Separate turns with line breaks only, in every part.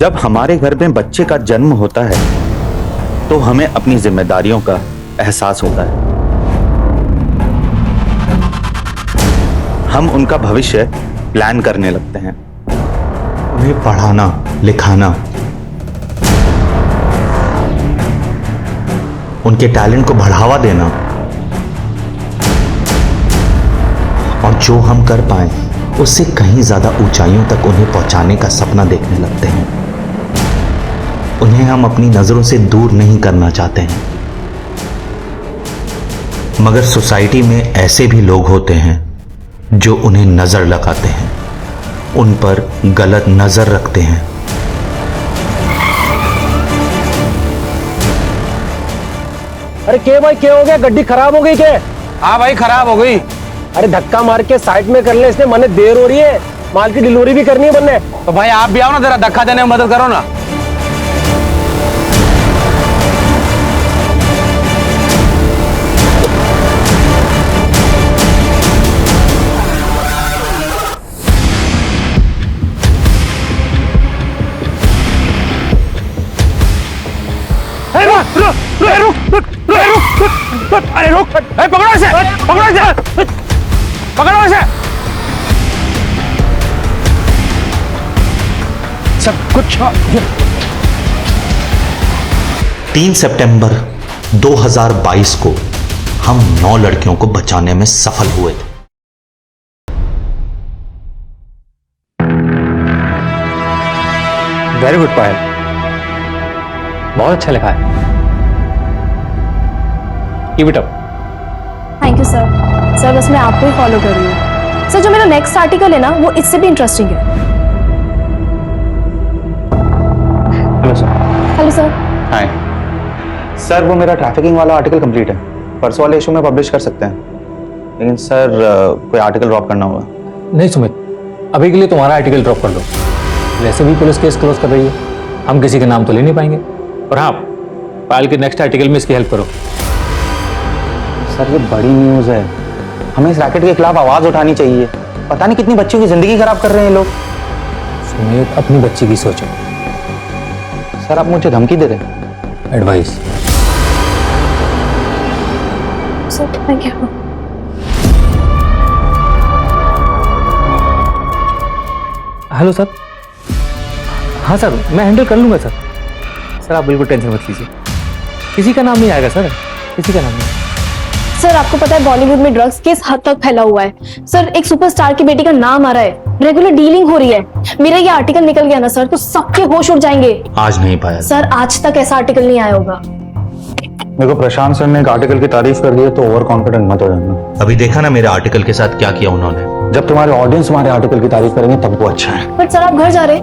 जब हमारे घर में बच्चे का जन्म होता है तो हमें अपनी जिम्मेदारियों का एहसास होता है। हम उनका भविष्य प्लान करने लगते हैं। उन्हें पढ़ाना, लिखाना, उनके टैलेंट को बढ़ावा देना और जो हम कर पाए उससे कहीं ज्यादा ऊंचाइयों तक उन्हें पहुंचाने का सपना देखने लगते हैं। उन्हें हम अपनी नजरों से दूर नहीं करना चाहते हैं, मगर सोसाइटी में ऐसे भी लोग होते हैं जो उन्हें नजर लगाते हैं, उन पर गलत नजर रखते हैं।
अरे क्या भाई, क्या हो गया? गड्डी खराब हो गई क्या?
हाँ भाई खराब हो गई।
अरे धक्का मार के साइड में कर ले, इसने मने देर हो रही है, माल की डिलीवरी भी करनी है बनने।
तो भाई आप भी आओ ना, जरा धक्का देने में मदद करो ना। अरे रुक, पकड़ो इसे, पकड़ो इसे, पकड़ो इसे। सब कुछ
3 सितंबर 2022 को हम 9 लड़कियों को बचाने में सफल हुए थे।
वेरी गुड पायल, बहुत अच्छा लिखा है। Keep it up.
Thank you sir. Sir बस मैं आपको ही फॉलो कर रही हूँ। सर जो मेरा नेक्स्ट आर्टिकल है ना, वो इससे भी इंटरेस्टिंग है।
Hello sir.
Hello sir.
Hi sir, वो मेरा ट्रैफिकिंग वाला आर्टिकल कंप्लीट है, परसों वाले इशू में पब्लिश कर सकते हैं, लेकिन सर कोई आर्टिकल ड्रॉप करना होगा।
नहीं सुमित, अभी के लिए तुम्हारा आर्टिकल ड्रॉप कर दो। वैसे भी पुलिस केस क्लोज कर रही है, हम किसी के नाम तो ले नहीं पाएंगे। और हाँ, पायल के नेक्स्ट आर्टिकल में इसकी हेल्प करो।
सर ये बड़ी न्यूज़ है, हमें इस रैकेट के खिलाफ आवाज़ उठानी चाहिए। पता नहीं कितनी बच्चियों की जिंदगी खराब कर रहे हैं लोग।
सुमित, अपनी बच्ची की सोचो।
सर आप मुझे धमकी दे रहे हैं?
Advice.
Sir thank you.
Hello sir. हाँ सर, मैं हैंडल कर लूंगा सर। सर आप बिल्कुल टेंशन मत लीजिए, किसी का नाम नहीं आएगा सर, किसी का नाम नहीं।
सर आपको पता है बॉलीवुड में ड्रग्स केस हद तक फैला हुआ है सर। एक सुपरस्टार की बेटी का नाम आ रहा है, रेगुलर डीलिंग हो रही है। मेरा ये आर्टिकल निकल गया ना सर, तो सबके होश उड़ जाएंगे।
आज नहीं पाया
सर, आज तक ऐसा आर्टिकल नहीं आया होगा।
मेरे को प्रशांत सर ने एक आर्टिकल की तारीफ कर दी है, तो ओवर कॉन्फिडेंट मत हो जाना।
अभी देखा ना मेरे आर्टिकल के साथ क्या किया उन्होंने।
जब तुम्हारे ऑडियंस तुम्हारे आर्टिकल की तारीफ करेंगे तब वो अच्छा है।
बट सर आप घर जा रहे?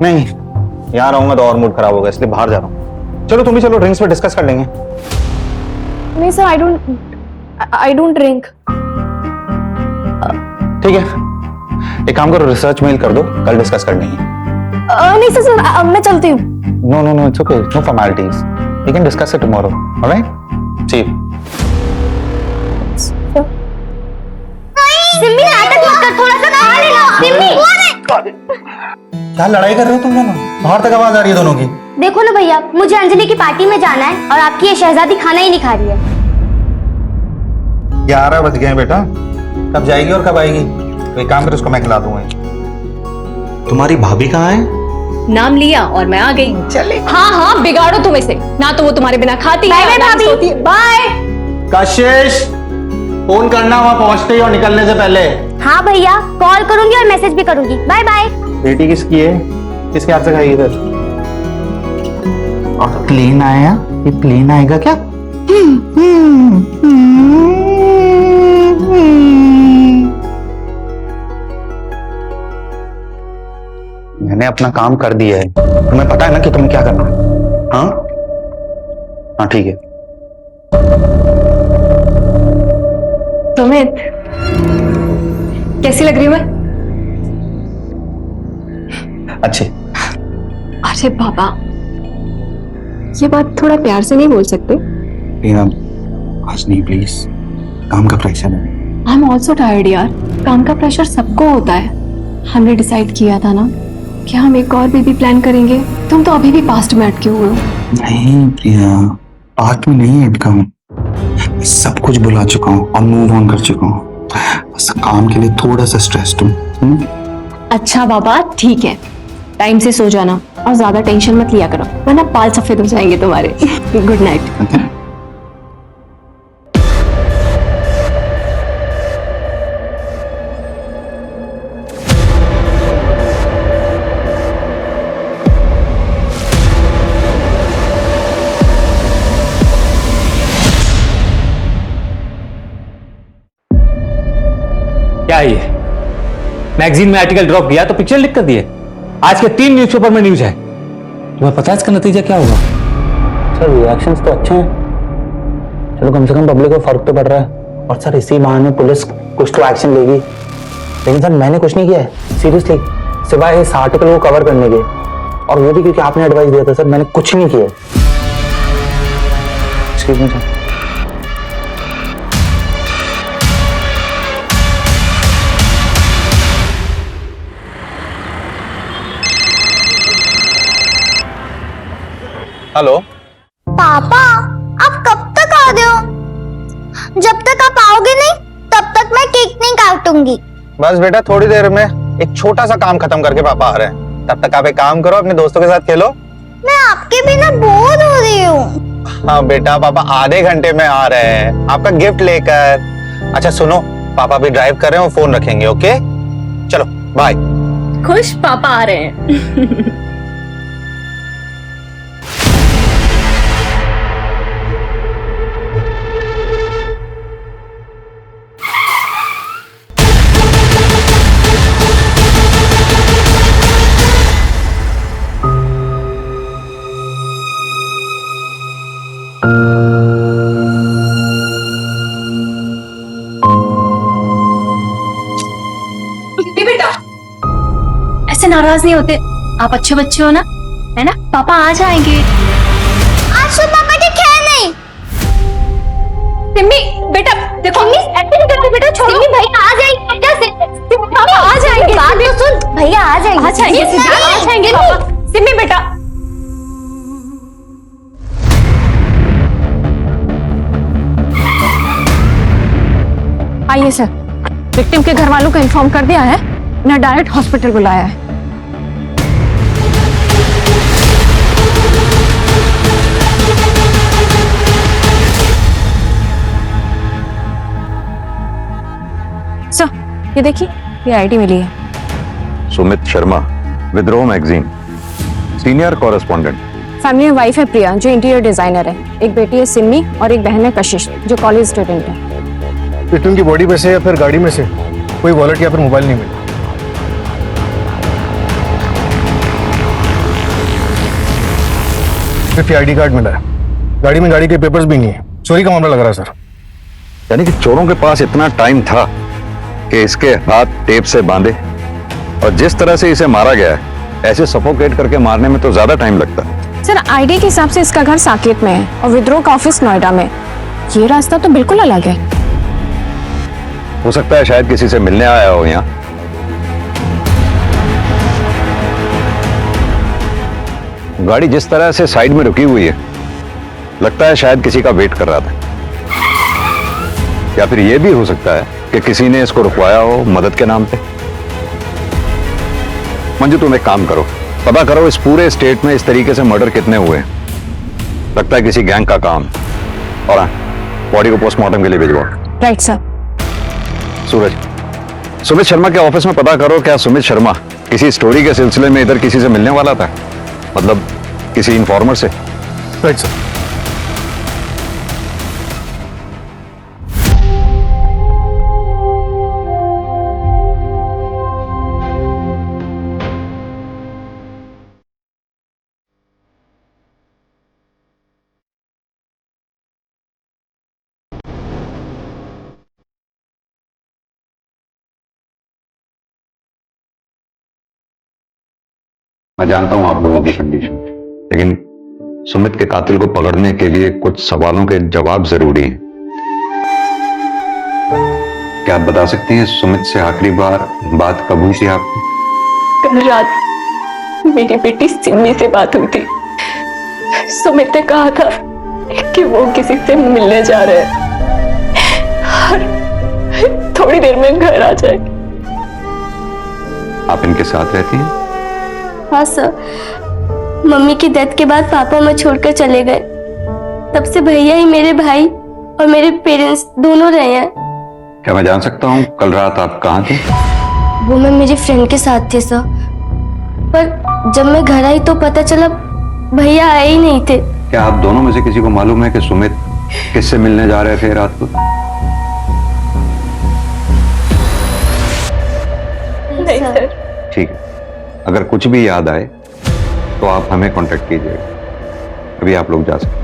नहीं, यहाँ रहूंगा तो और मूड खराब होगा, इसलिए बाहर जा रहा हूँ। चलो तुम भी चलो, ड्रिंक्स पे डिस्कस कर लेंगे।
नहीं सर, आई डोंट ड्रिंक।
ठीक है, एक काम करो, रिसर्च मेल कर दो, कल डिस्कस कर लेंगे।
नहीं सर, मैं चलती हूँ।
No no no, it's okay, no formalities, we can discuss it tomorrow, alright? See you.
Simmi नाटक मत कर, थोड़ा सा खा लेना। सिम्मी,
क्या लड़ाई कर रहे हो तुम दोनों? बाहर तक आवाज आ रही है दोनों की।
देखो ना भैया, मुझे अंजलि की पार्टी में जाना है और आपकी ये शहजादी खाना ही नहीं खा रही है।
11 बज गए बेटा, कब जाएगी और कब आएगी? तो एक काम कर, उसको मैं खिला दूंगा।
तुम्हारी भाभी कहाँ है?
नाम लिया और मैं आ गई।
चले।
हाँ हाँ, बिगाड़ो तुम इसे ना, तो वो तुम्हारे बिना खाती
बाय
है,
बाय
ना ही
भाभी।
सोती है। बाय।
कशिश, फोन करना वहां पहुंचते ही और निकलने से पहले।
हाँ भैया, कॉल करूंगी और मैसेज भी करूंगी। Bye bye.
बेटी किसकी है? किसके हाथ से खाएगी फिर? और प्लेन आया, ये प्लेन आएगा क्या? मैंने अपना काम कर दिया है, तुम्हें पता है ना कि तुम्हें क्या करना है। हाँ हाँ ठीक है।
सुमित, कैसी लग रही हूँ मैं?
अच्छे।
अरे बाबा, ये बात थोड़ा प्यार से नहीं बोल सकते?
आज नहीं प्लीज, काम का प्रेशर है।
आई एम ऑल्सो टायर्ड यार, काम का प्रेशर सबको होता है। हमने डिसाइड किया था ना क्या हम एक और बेबी प्लान करेंगे? तुम तो अभी भी पास्ट में अटके हुए हो।
नहीं प्रिया, पास्ट में नहीं अटका हूँ। मैं सब कुछ भुला चुका हूँ और मूव ऑन कर चुका हूँ। बस काम के लिए थोड़ा सा स्ट्रेस्ड हूँ।
अच्छा बाबा ठीक है, टाइम से सो जाना और ज्यादा टेंशन मत लिया करो, वरना बाल सफेद हो जाएंगे तुम्हारे। Good night.
Okay?
क्या है ये? मैगजीन में आर्टिकल ड्रॉप किया तो पिक्चर लिख कर दिए। आज के 3 न्यूज़पेपर में न्यूज है। तुम्हें पता है इसका नतीजा क्या होगा?
सर रिएक्शंस तो अच्छे हैं, चलो कम से कम पब्लिक को फर्क तो पड़ रहा है। और सर इसी बहाने पुलिस कुछ तो एक्शन लेगी। लेकिन सर मैंने कुछ नहीं किया है सीरियसली, सिवाय इस आर्टिकल को कवर करने के, और वो भी क्योंकि आपने एडवाइस दिया था। सर मैंने कुछ नहीं किया। Excuse me sir. हेलो
पापा, आप कब तक आ रहे हो? जब तक आप आओगे नहीं तब तक मैं केक नहीं काटूंगी।
बस बेटा थोड़ी देर में एक छोटा सा काम खत्म करके पापा आ रहे हैं। तब तक आप एक काम करो, अपने दोस्तों के साथ खेलो।
मैं आपके बिना बोर हो रही हूँ।
हाँ बेटा, पापा आधे घंटे में आ रहे हैं आपका गिफ्ट लेकर। अच्छा सुनो, पापा भी ड्राइव कर रहे हैं, वो फोन रखेंगे। ओके चलो बाय।
खुश पापा आ रहे हैं। बेटा ऐसे नाराज नहीं होते, आप अच्छे बच्चे हो ना, है ना? पापा आ जाएंगे।
आज तो पापा ठीक है नहीं।
सिम्मी बेटा देखो,
एक्टिंग करते बेटा, छोड़ो। भैया आ जाएंगे बेटा।
पापा आ जाएंगे।
बात तो सुन, भैया आ जाएंगे।
आ जाएंगे सिम्मी, आ जाएंगे पापा। सिम्मी बेटा आइए सर, विक्टिम के घर वालों को इन्फॉर्म कर दिया है ना, डायरेक्ट हॉस्पिटल बुलाया है। सर ये देखिए, ये आईडी मिली है।
सुमित शर्मा, विद्रोह मैगजीन, सीनियर कॉरेस्पॉन्डेंट।
फैमिली में वाइफ है प्रिया जो इंटीरियर डिजाइनर है, एक बेटी है सिम्मी और एक बहन है कशिश जो कॉलेज स्टूडेंट है।
विक्टिम की बॉडी में से या फिर गाड़ी में से कोई वॉलेट या फिर मोबाइल नहीं मिला। सिर्फ आईडी कार्ड मिला है, गाड़ी में गाड़ी के पेपर्स भी नहीं है। चोरी का मामला लग रहा है सर।
यानी कि चोरों के पास इतना टाइम था कि इसके हाथ टेप से बांधे, और जिस तरह से इसे मारा गया है ऐसे सफोकेट करके मारने में तो ज्यादा टाइम लगता है।
सर आईडी के हिसाब से इसका घर साकेत में है और विद्रोह का ऑफिस नोएडा में। ये रास्ता तो बिल्कुल अलग है।
हो सकता है शायद किसी से मिलने आया हो यहाँ। गाड़ी जिस तरह से साइड में रुकी हुई है, लगता है शायद किसी का वेट कर रहा था, या फिर यह भी हो सकता है कि किसी ने इसको रुकवाया हो मदद के नाम पे। मंजू तुम एक काम करो, पता करो इस पूरे स्टेट में इस तरीके से मर्डर कितने हुए हैं। लगता है किसी गैंग का काम। और हाँ, बॉडी को पोस्टमार्टम के लिए भिजवाओ।
Right sir.
सूरज, सुमित शर्मा के ऑफिस में पता करो, क्या सुमित शर्मा किसी स्टोरी के सिलसिले में इधर किसी से मिलने वाला था, मतलब किसी इन्फॉर्मर से?
Right sir.
मैं जानता हूं आप लोगों की कंडीशन, लेकिन सुमित के कातिल को पकड़ने के लिए कुछ सवालों के जवाब जरूरी हैं। क्या आप बता सकती हैं सुमित से आखिरी बार बात कब हुई थी आपकी?
कल रात मेरी बेटी सिमी से बात हुई थी। सुमित ने कहा था कि वो किसी से मिलने जा रहे हैं और थोड़ी देर में घर आ जाए।
आप इनके साथ रहती हैं?
हाँ सर, मम्मी की डेथ के बाद पापा मुझे छोड़कर चले गए। तब से भैया ही मेरे भाई और मेरे पेरेंट्स दोनों रहे हैं।
क्या मैं जान सकता हूँ कल रात आप कहाँ थे?
वो मैं मेरी फ्रेंड के साथ थे सर, पर जब मैं घर आई तो पता चला भैया आए ही नहीं थे।
क्या आप दोनों में से किसी को मालूम है कि सुमित किससे मिलने जा रहे थे रात को?
नहीं सर।
ठीक है, अगर कुछ भी याद आए तो आप हमें कांटेक्ट कीजिएगा। अभी आप लोग जा सकते हैं।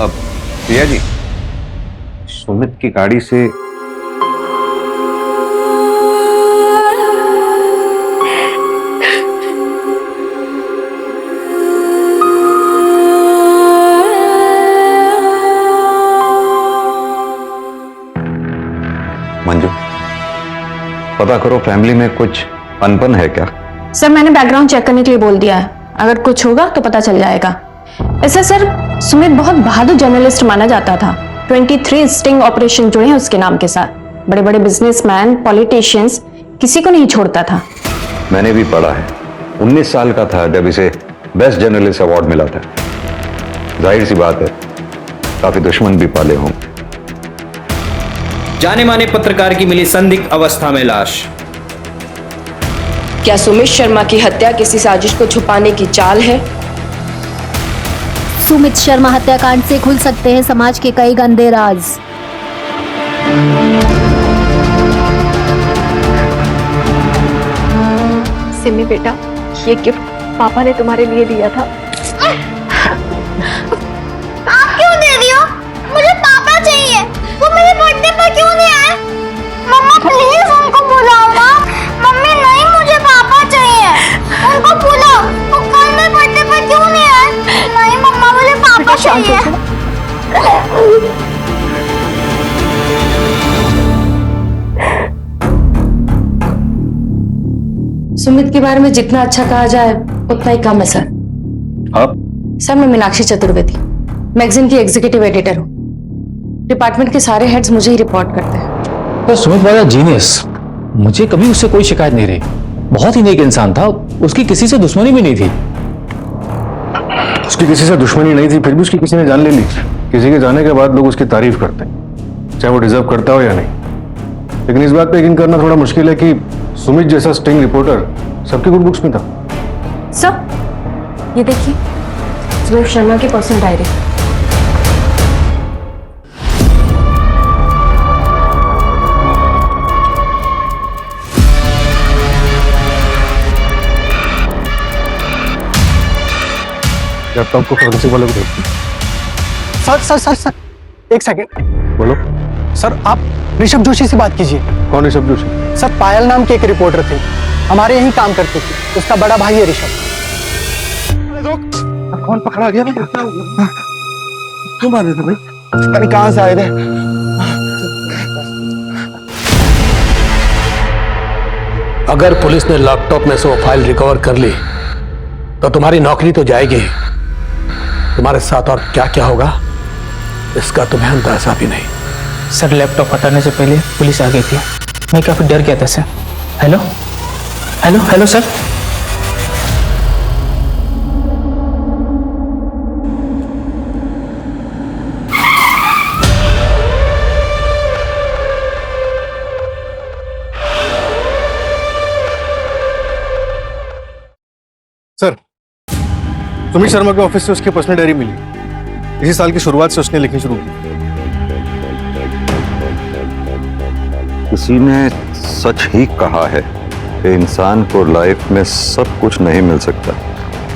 अब प्रिया जी, सुमित की गाड़ी से मंजू, पता करो फैमिली में कुछ अनबन है क्या?
सर मैंने बैकग्राउंड चेक करने के लिए बोल दिया है, अगर कुछ होगा तो पता चल जाएगा। ऐसा सर, सुमित बहुत बहादुर जर्नलिस्ट माना जाता था। 23 स्टिंग ऑपरेशन जुड़े हैं उसके नाम के साथ। बड़े बड़े बिजनेसमैन, पॉलिटिशियंस, किसी को नहीं छोड़ता था।
मैंने भी पढ़ा है। 19 साल का था जब इसे बेस्ट जर्नलिस्ट अवार्ड मिला था। जाहिर सी बात है काफी दुश्मन भी पाले हों।
जाने माने पत्रकार की मिली संदिग्ध अवस्था में लाश।
क्या सुमित शर्मा की हत्या किसी साजिश को छुपाने की चाल है?
सुमित शर्मा हत्याकांड से खुल सकते हैं समाज के कई गंदे राज।
सिमी बेटा, ये गिफ्ट पापा ने तुम्हारे लिए दिया था।
आप क्यों दे रही हो? मुझे पापा चाहिए। वो मेरे बर्थडे पर क्यों नहीं आए? मम्मा प्लीज उनको बुलाओ। मम्मी नहीं, मुझे पापा चाहिए। उनको बुलाओ। वो कल मेरे बर्थडे पर क्यों नहीं आए? नहीं मम्मा, मुझे पापा चाहिए।
सुमित के बारे में जितना अच्छा कहा जाए उतना ही कम है सर।
आप?
सर मैं मीनाक्षी चतुर्वेदी, मैगजीन की एग्जीक्यूटिव एडिटर हूँ। डिपार्टमेंट के सारे हेड्स मुझे ही रिपोर्ट करते हैं।
तो सुमित वाला जीनियस, मुझे कभी उससे कोई शिकायत नहीं रही। बहुत ही नेक इंसान था, उसकी किसी से दुश्मनी भी नहीं थी।
उसकी किसी से दुश्मनी नहीं थी, फिर भी उसकी किसी ने जान ले ली। किसी के जाने के बाद लोग उसकी तारीफ करते हैं, चाहे वो डिजर्व करता हो या नहीं। लेकिन इस बात पे यकीन करना थोड़ा मुश्किल है कि सुमित जैसा स्टिंग रिपोर्टर सबकी गुड बुक्स में था।
सर ये देखिए, सुमित शर्मा की पर्सनल डायरी।
लैपटॉप को फोरेंसिक वाले को भेजते।
सर सर सर सर, एक सेकंड।
बोलो।
सर आप ऋषभ जोशी से बात कीजिए।
कौन ऋषभ जोशी?
सर पायल नाम के एक रिपोर्टर थे, हमारे यहीं काम करते थे। उसका बड़ा भाई है ऋषभ।
कौन पकड़ा गया? क्यों मारे थे भाई? पता नहीं कहां से आए थे।
अगर पुलिस ने लैपटॉप में से वो फाइल रिकवर कर ली तो तुम्हारी नौकरी तो जाएगी, तुम्हारे साथ और क्या क्या होगा इसका तुम्हें अंदाजा भी नहीं।
सर लैपटॉप हटाने से पहले पुलिस आ गई थी, मैं काफी डर गया था sir. Hello hello hello sir.
Sir, Sumit Sharma के ऑफिस से उसकी पर्सनल डायरी मिली। इसी साल की शुरुआत से उसने लिखनी शुरू की।
किसी ने सच ही कहा है कि इंसान को लाइफ में सब कुछ नहीं मिल सकता।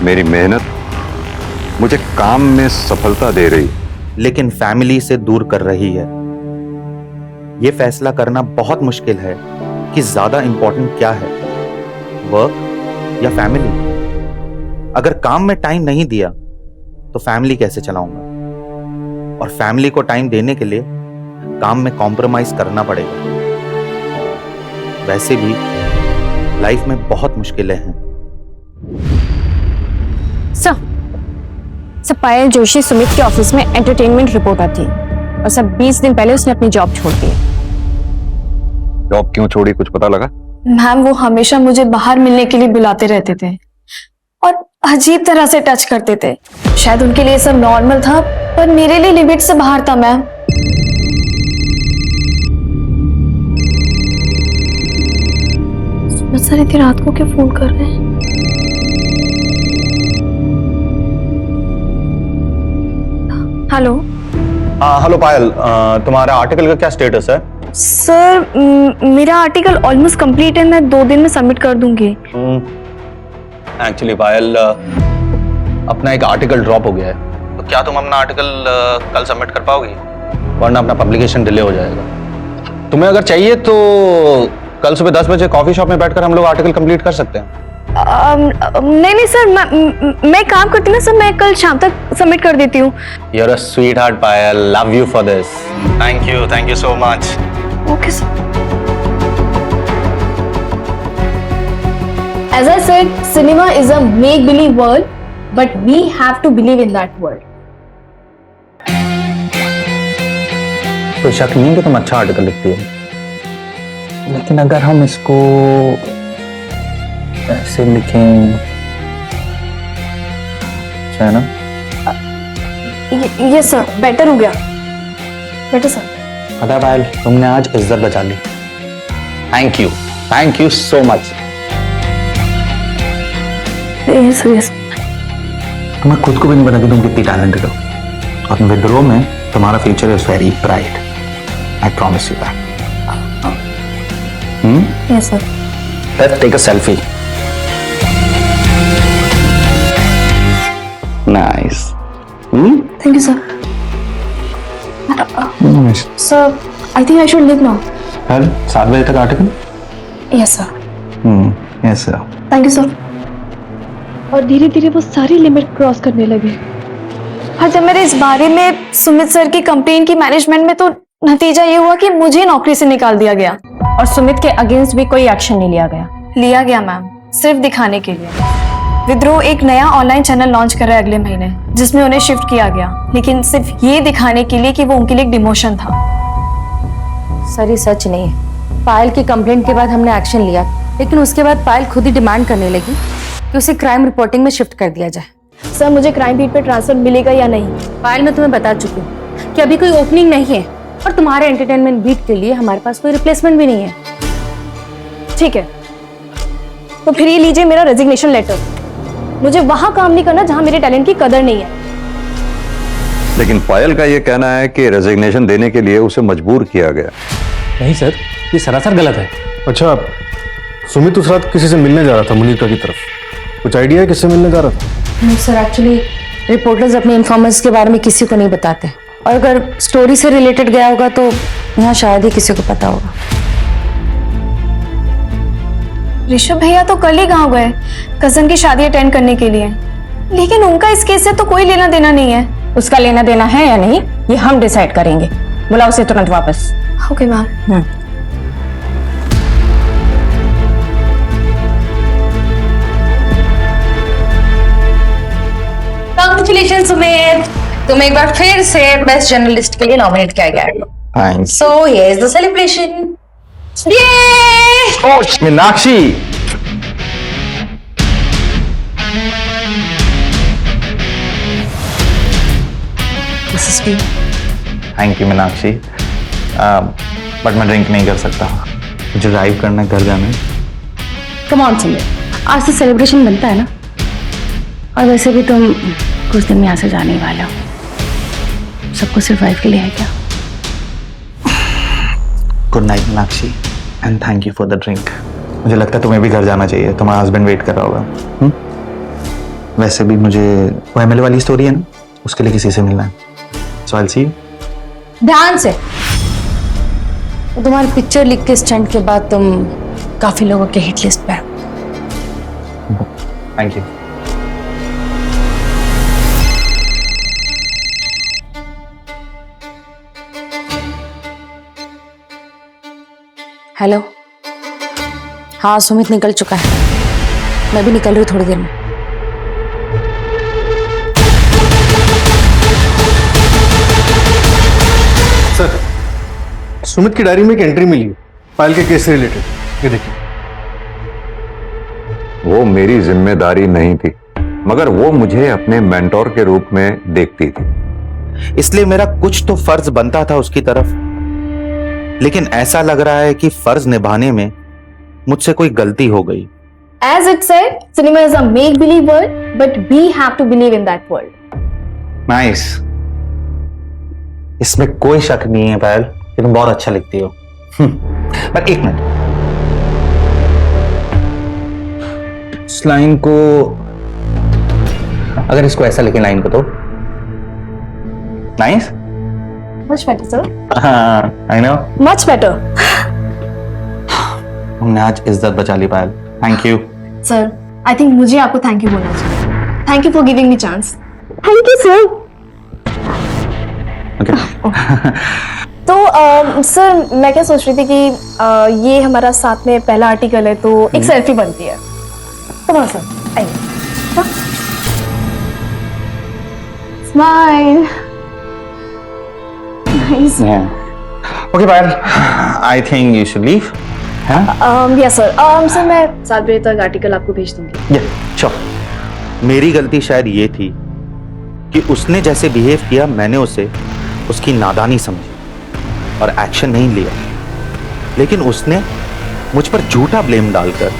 मेरी मेहनत मुझे काम में सफलता दे रही,
लेकिन फैमिली से दूर कर रही है। यह फैसला करना बहुत मुश्किल है कि ज्यादा इंपॉर्टेंट क्या है, वर्क या फैमिली। अगर काम में टाइम नहीं दिया तो फैमिली कैसे चलाऊंगा? और फैमिली को टाइम देने के लिए काम में कॉम्प्रोमाइज करना पड़ेगा। वैसे भी लाइफ में बहुत मुश्किलें हैं।
सर पायल जोशी सुमित के ऑफिस में एंटरटेनमेंट रिपोर्टर थी और सब 20 दिन पहले उसने अपनी जॉब छोड़ दी।
जॉब क्यों छोड़ी, कुछ पता लगा?
मैम वो हमेशा मुझे बाहर मिलने के लिए बुलाते रहते थे और अजीब तरह से टच करते थे। शायद उनके लिए सब नॉर्मल था पर मेरे लिए लिमिट से बाहर था मैम। सर इतनी रात को क्यों फोन कर रहे हैं? हेलो।
हेलो पायल, तुम्हारा आर्टिकल का क्या स्टेटस है?
सर मेरा आर्टिकल ऑलमोस्ट कंप्लीट है, मैं 2 दिन में सबमिट कर दूंगी।
एक्चुअली पायल, अपना एक आर्टिकल ड्रॉप हो गया है, तो क्या तुम अपना आर्टिकल कल सबमिट कर पाओगी? वरना अपना पब्लिकेशन डिले हो जाएगा। तुम्हें अगर चाहिए तो कल सुबह 10 बजे कॉफी शॉप में बैठकर हम लोग आर्टिकल कंप्लीट कर सकते हैं।
नहीं सर, मैं काम करती हूँ ना सर, मैं कल शाम तक सबमिट कर देती हूँ।
You're a sweetheart, Payal, love you for this. Thank you so much.
Okay sir. As I said, cinema is a make-believe world, but we have to believe in that world.
कोई शक नहीं कि तुम अच्छा article लिखती हो, लेकिन अगर हम इसको ऐसे लिखें, अच्छा है ना?
ये सर बेटर हो गया, बेटर सर।
पता है पायल, तुमने आज इज्जत बचा ली। Thank you so much.
Yes.
तुम्हें खुद को भी नहीं पता कि तुम कितनी टैलेंटेड हो, और विद्रोह में तुम्हारा future is very bright. I promise you that.
Yes sir.
Let's take a selfie. Nice.
Thank you sir. Sir, I think I should leave now.
कल 7 बजे तक article?
Yes sir.
Yes sir.
Thank you sir. और धीरे धीरे वो सारी limit cross करने लगे। और जब मेरे इस बारे में सुमित सर की कंप्लेन की मैनेजमेंट में, तो नतीजा ये हुआ कि मुझे नौकरी से निकाल दिया गया।
और सुमित के अगेंस्ट भी कोई एक्शन नहीं लिया गया।
लिया गया मैम, सिर्फ दिखाने के लिए। विद्रोह एक नया ऑनलाइन चैनल लॉन्च कर रहा है अगले महीने, जिसमें उन्हें शिफ्ट किया गया, लेकिन सिर्फ ये दिखाने के लिए कि वो उनके लिए एक डिमोशन था।
सर ये सच नहीं है। पायल की कंप्लेंट के बाद हमने एक्शन लिया, लेकिन उसके बाद पायल खुद ही डिमांड करने लगी कि उसे क्राइम रिपोर्टिंग में शिफ्ट कर दिया जाए।
सर मुझे क्राइम बीट पे ट्रांसफर मिलेगा या नहीं?
पायल मैं तुम्हें बता चुकी हूँ कि अभी कोई ओपनिंग नहीं है, और तुम्हारे एंटरटेनमेंट बीट के लिए हमारे पास कोई रिप्लेसमेंट भी नहीं है।
ठीक है, तो फिर ये लीजिए मेरा रेजिग्नेशन लेटर। मुझे वहां काम नहीं करना जहां मेरे टैलेंट की कदर नहीं है।
लेकिन पायल का ये कहना है कि रेजिग्नेशन देने के लिए उसे मजबूर किया गया।
नहीं सर, ये सरासर गलत है।
अच्छा, सुमित उस रात किसी से मिलने जा रहा था मुनीता की तरफ, कुछ आइडिया है किससे मिलने जा रहा था?
सर एक्चुअली रिपोर्टर्स अपने इन्फॉर्मर्स के बारे में किसी को नहीं बताते, और अगर स्टोरी से रिलेटेड गया होगा तो यहाँ शायद ही किसी को पता होगा।
ऋषभ भैया तो कल ही गाँव गए कजन की शादी अटेंड करने के लिए, लेकिन उनका इस केस से तो कोई लेना देना नहीं है।
उसका लेना देना है या नहीं ये हम डिसाइड करेंगे। बुलाओ उसे तुरंत वापस।
Okay ma'am.
कांग्रेचुलेशन सुमित, तुम एक बार फिर से बेस्ट जर्नलिस्ट के लिए नॉमिनेट किया गया है।
Thanks.
So here is the celebration.
Meenakshi, thank you Meenakshi, but मैं ड्रिंक नहीं कर सकता, मुझे ड्राइव करना, घर जाना है।
कम ऑन सुमित, आज से सेलिब्रेशन बनता है ना, और वैसे भी तुम कुछ दिन में यहाँ से जाने ही वाले हो। सबको सिर्फ वाइफ के लिए है क्या?
Good night Meenakshi, and thank you for the drink. मुझे लगता है तुम्हें भी घर जाना चाहिए, तुम्हारा हस्बैंड वेट कर रहा होगा। वैसे भी मुझे वो एमएलए वाली स्टोरी है ना, उसके लिए किसी से मिलना है, सो आई विल सी यू।
ध्यान से। तो तुम्हारी पिक्चर लीक के स्टंट के बाद तुम काफी लोगों के हिट लिस्ट पे हो।
Thank you.
हेलो हाँ सुमित निकल चुका है, मैं भी निकल रही हूँ थोड़ी देर में।
सर, सुमित की डायरी में एक एंट्री मिली है पायल के केस से रिलेटेड। ये देखिए।
वो मेरी जिम्मेदारी नहीं थी, मगर वो मुझे अपने मेंटोर के रूप में देखती थी,
इसलिए मेरा कुछ तो फर्ज बनता था उसकी तरफ। लेकिन ऐसा लग रहा है कि फर्ज निभाने में मुझसे कोई गलती हो गई।
As it said, cinema is a make-believe world, but we have to believe in that world.
Nice. इसमें कोई शक नहीं है पायल कि तुम बहुत अच्छा लिखती हो। पर एक मिनट, इस लाइन को, अगर इसको ऐसा लिखे लाइन को तो नाइस।
Much better, sir.
हाँ, आई नो।
Much better.
तुमने आज इज्जत बचा ली Payal, thank you.
Sir, I think मुझे आपको थैंक यू बोलना चाहिए। Thank you for giving me chance. Thank you, sir. तो सर मैं क्या सोच रही थी कि ये हमारा साथ में पहला आर्टिकल है, तो एक सेल्फी बनती है। Come on, sir. आइए। Smile. Nice.
Okay Payal, I think you should leave.
Yes, sir. Sir मैं 7 बजे तक आर्टिकल आपको भेज दूंगी।
श्योर।
मेरी गलती शायद ये थी कि उसने जैसे बिहेव किया, मैंने उसे उसकी नादानी समझी और एक्शन नहीं लिया। लेकिन उसने मुझ पर झूठा ब्लेम डालकर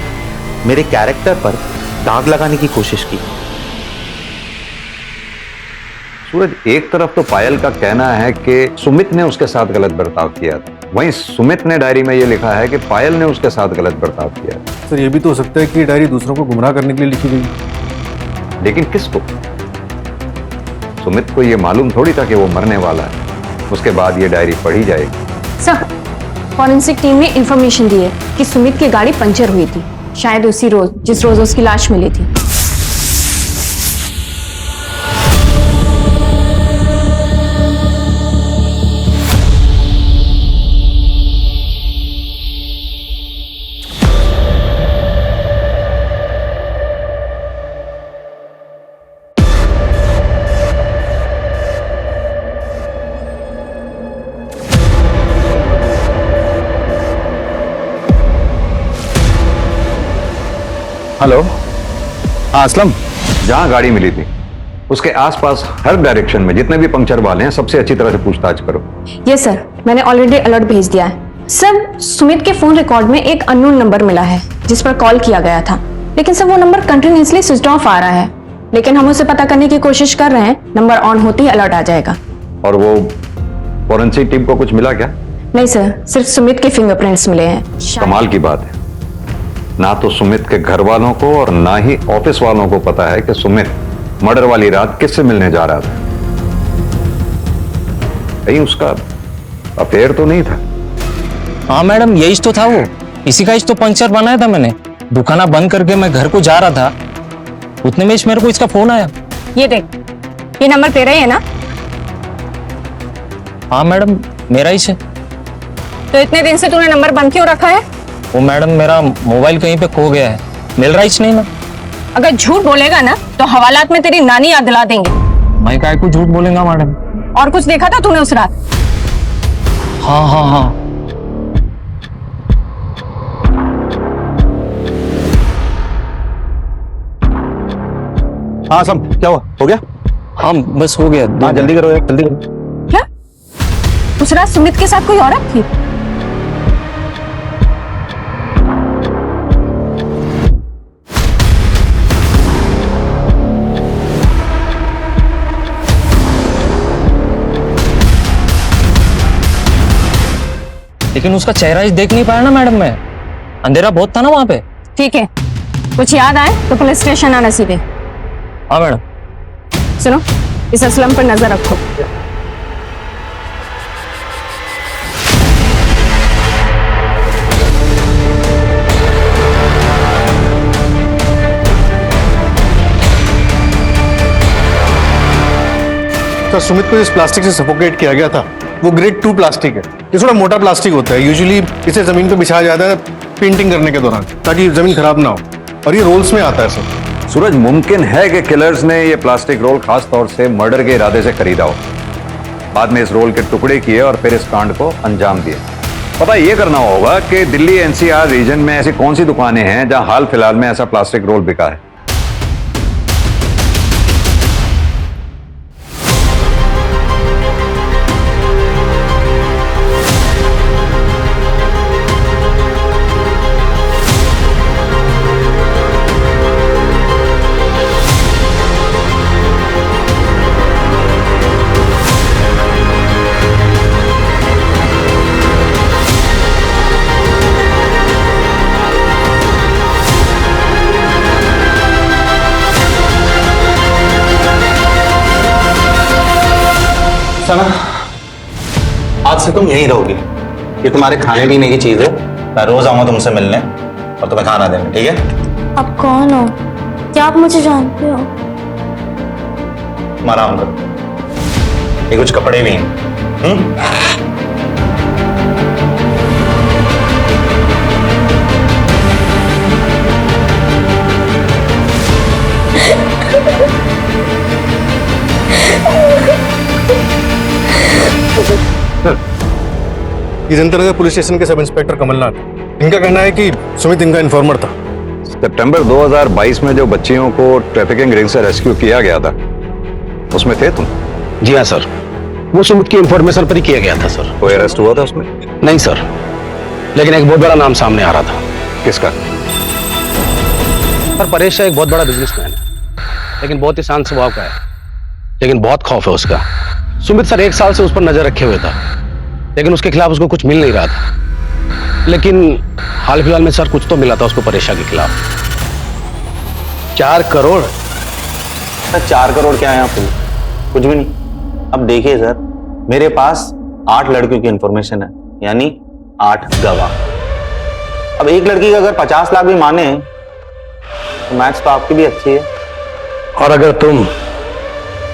मेरे कैरेक्टर पर दाग लगाने की कोशिश की।
सूरज, एक तरफ तो पायल का कहना है कि सुमित ने उसके साथ गलत बर्ताव किया था, वहीं सुमित ने डायरी में यह लिखा है कि पायल ने उसके साथ गलत बर्ताव किया।
सर, ये भी तो हो सकता है कि डायरी दूसरों को गुमराह करने के लिए लिखी गई।
लेकिन किसको? सुमित को यह मालूम थोड़ी था कि वो मरने वाला है। उसके बाद ये डायरी पढ़ी जाएगी।
सर, फॉरेंसिक टीम ने इंफॉर्मेशन दी है कि सुमित की गाड़ी पंचर हुई थी, शायद उसी रोज जिस रोज उसकी लाश मिली थी।
हेलो, हाँ असलम, जहां गाड़ी मिली थी उसके आसपास हर डायरेक्शन में जितने भी पंक्चर वाले हैं सबसे अच्छी तरह से पूछताछ करो।
ये सर, मैंने ऑलरेडी अलर्ट भेज दिया है। सर, सुमित के फोन रिकॉर्ड में एक अननोन नंबर मिला है जिस पर कॉल किया गया था, लेकिन सर वो नंबर कंटिन्यूअसली स्विच ऑफ आ रहा है। लेकिन हम उसे पता करने की कोशिश कर रहे हैं, नंबर ऑन होते ही अलर्ट आ जाएगा।
और वो फॉरेंसिक टीम को कुछ मिला क्या?
नहीं सर, सिर्फ सुमित के फिंगरप्रिंट्स मिले हैं।
कमाल की बात है, ना तो सुमित के घर वालों को और ना ही ऑफिस वालों को पता है कि सुमित मर्डर वाली रात किससे मिलने जा रहा था। कहीं उसका अफेयर तो नहीं था?
हाँ मैडम, यही तो था वो, इसी का तो पंक्चर बनाया था मैंने। दुकाना बंद करके मैं घर को जा रहा था, उतने में मेरे को इसका फोन आया।
ये देख, ये नंबर तेरा ही है ना?
हाँ मैडम, मेरा ही है।
तो इतने दिन से तूने नंबर बंद क्यों रखा है?
वो मैडम, मेरा मोबाइल कहीं पे खो गया है, मिल रहा ही नहीं ना।
अगर झूठ बोलेगा ना तो हवालात में तेरी नानी याद दिला देंगे।
मैं काय को झूठ बोलेगा मैडम?
और कुछ देखा था तूने उस रात?
हाँ हाँ हाँ।
हाँ सम, क्या हुआ? हो गया?
हाँ बस हो गया।
हाँ जल्दी करो यार, जल्दी करो।
क्या उस रात सुमित के साथ कोई औरत थी?
लेकिन उसका चेहरा ही देख नहीं पाया ना मैडम मैं, अंधेरा बहुत था ना वहां पे।
ठीक है, कुछ याद आए तो पुलिस स्टेशन आना सीधे।
हाँ मैडम।
सुनो, इस असलम पर नजर रखो।
तो सुमित को जिस प्लास्टिक से सफोकेट किया गया था वो ग्रेड 2 प्लास्टिक है। ये थोड़ा मोटा प्लास्टिक होता है, यूजुअली इसे जमीन पे बिछाया जाता है पेंटिंग करने के दौरान, ताकि जमीन खराब ना हो, और ये रोल्स में आता है सर।
सूरज, मुमकिन है कि किलर्स ने ये प्लास्टिक रोल खास तौर से मर्डर के इरादे से खरीदा हो, बाद में इस रोल के टुकड़े किए और फिर इस कांड को अंजाम दिए। पता ये करना होगा कि दिल्ली एनसीआर रीजन में ऐसी कौन सी दुकानें हैं जहां हाल फिलहाल में ऐसा प्लास्टिक रोल बिका है।
सना, आज से तुम यहीं रहोगी। ये तुम्हारे खाने पीने की चीज है। मैं रोज आऊंगा तुमसे मिलने और तुम्हें खाना देने, ठीक है?
आप कौन हो? क्या आप मुझे जानते हो?
तुम आराम करो, ये कुछ कपड़े भी हैं।
ये जनता पुलिस स्टेशन के सब इंस्पेक्टर कमलनाथ, इनका कहना है कि सुमित इनका इन्फॉर्मर था।
सितंबर 2022 में जो बच्चियों को ट्रैफिकिंग रिंग से रेस्क्यू किया गया था, उसमें थे तुम?
जी हाँ सर, वो सुमित की इंफॉर्मेशन पर ही किया गया था सर।
कोई अरेस्ट हुआ था उसमें?
नहीं सर, लेकिन एक बहुत बड़ा नाम सामने आ रहा था।
किसका?
सर, परेश एक बहुत बड़ा बिजनेसमैन है, लेकिन बहुत ही शांत स्वभाव का है, लेकिन बहुत खौफ है उसका। सुमित सर 1 साल से उस पर नजर रखे हुए था, लेकिन उसके खिलाफ उसको कुछ मिल नहीं रहा था। लेकिन हाल फिलहाल में सर कुछ तो मिला था उसको परेशा के खिलाफ। 4 करोड़?
सर 4 करोड़ क्या है यहाँ पे? कुछ भी नहीं। अब देखिए सर, मेरे पास 8 लड़कियों की इंफॉर्मेशन है, यानी 8 गवाह। अब एक लड़की का अगर 50 लाख भी माने तो मैथ्स तो आपकी भी अच्छी है।
और अगर तुम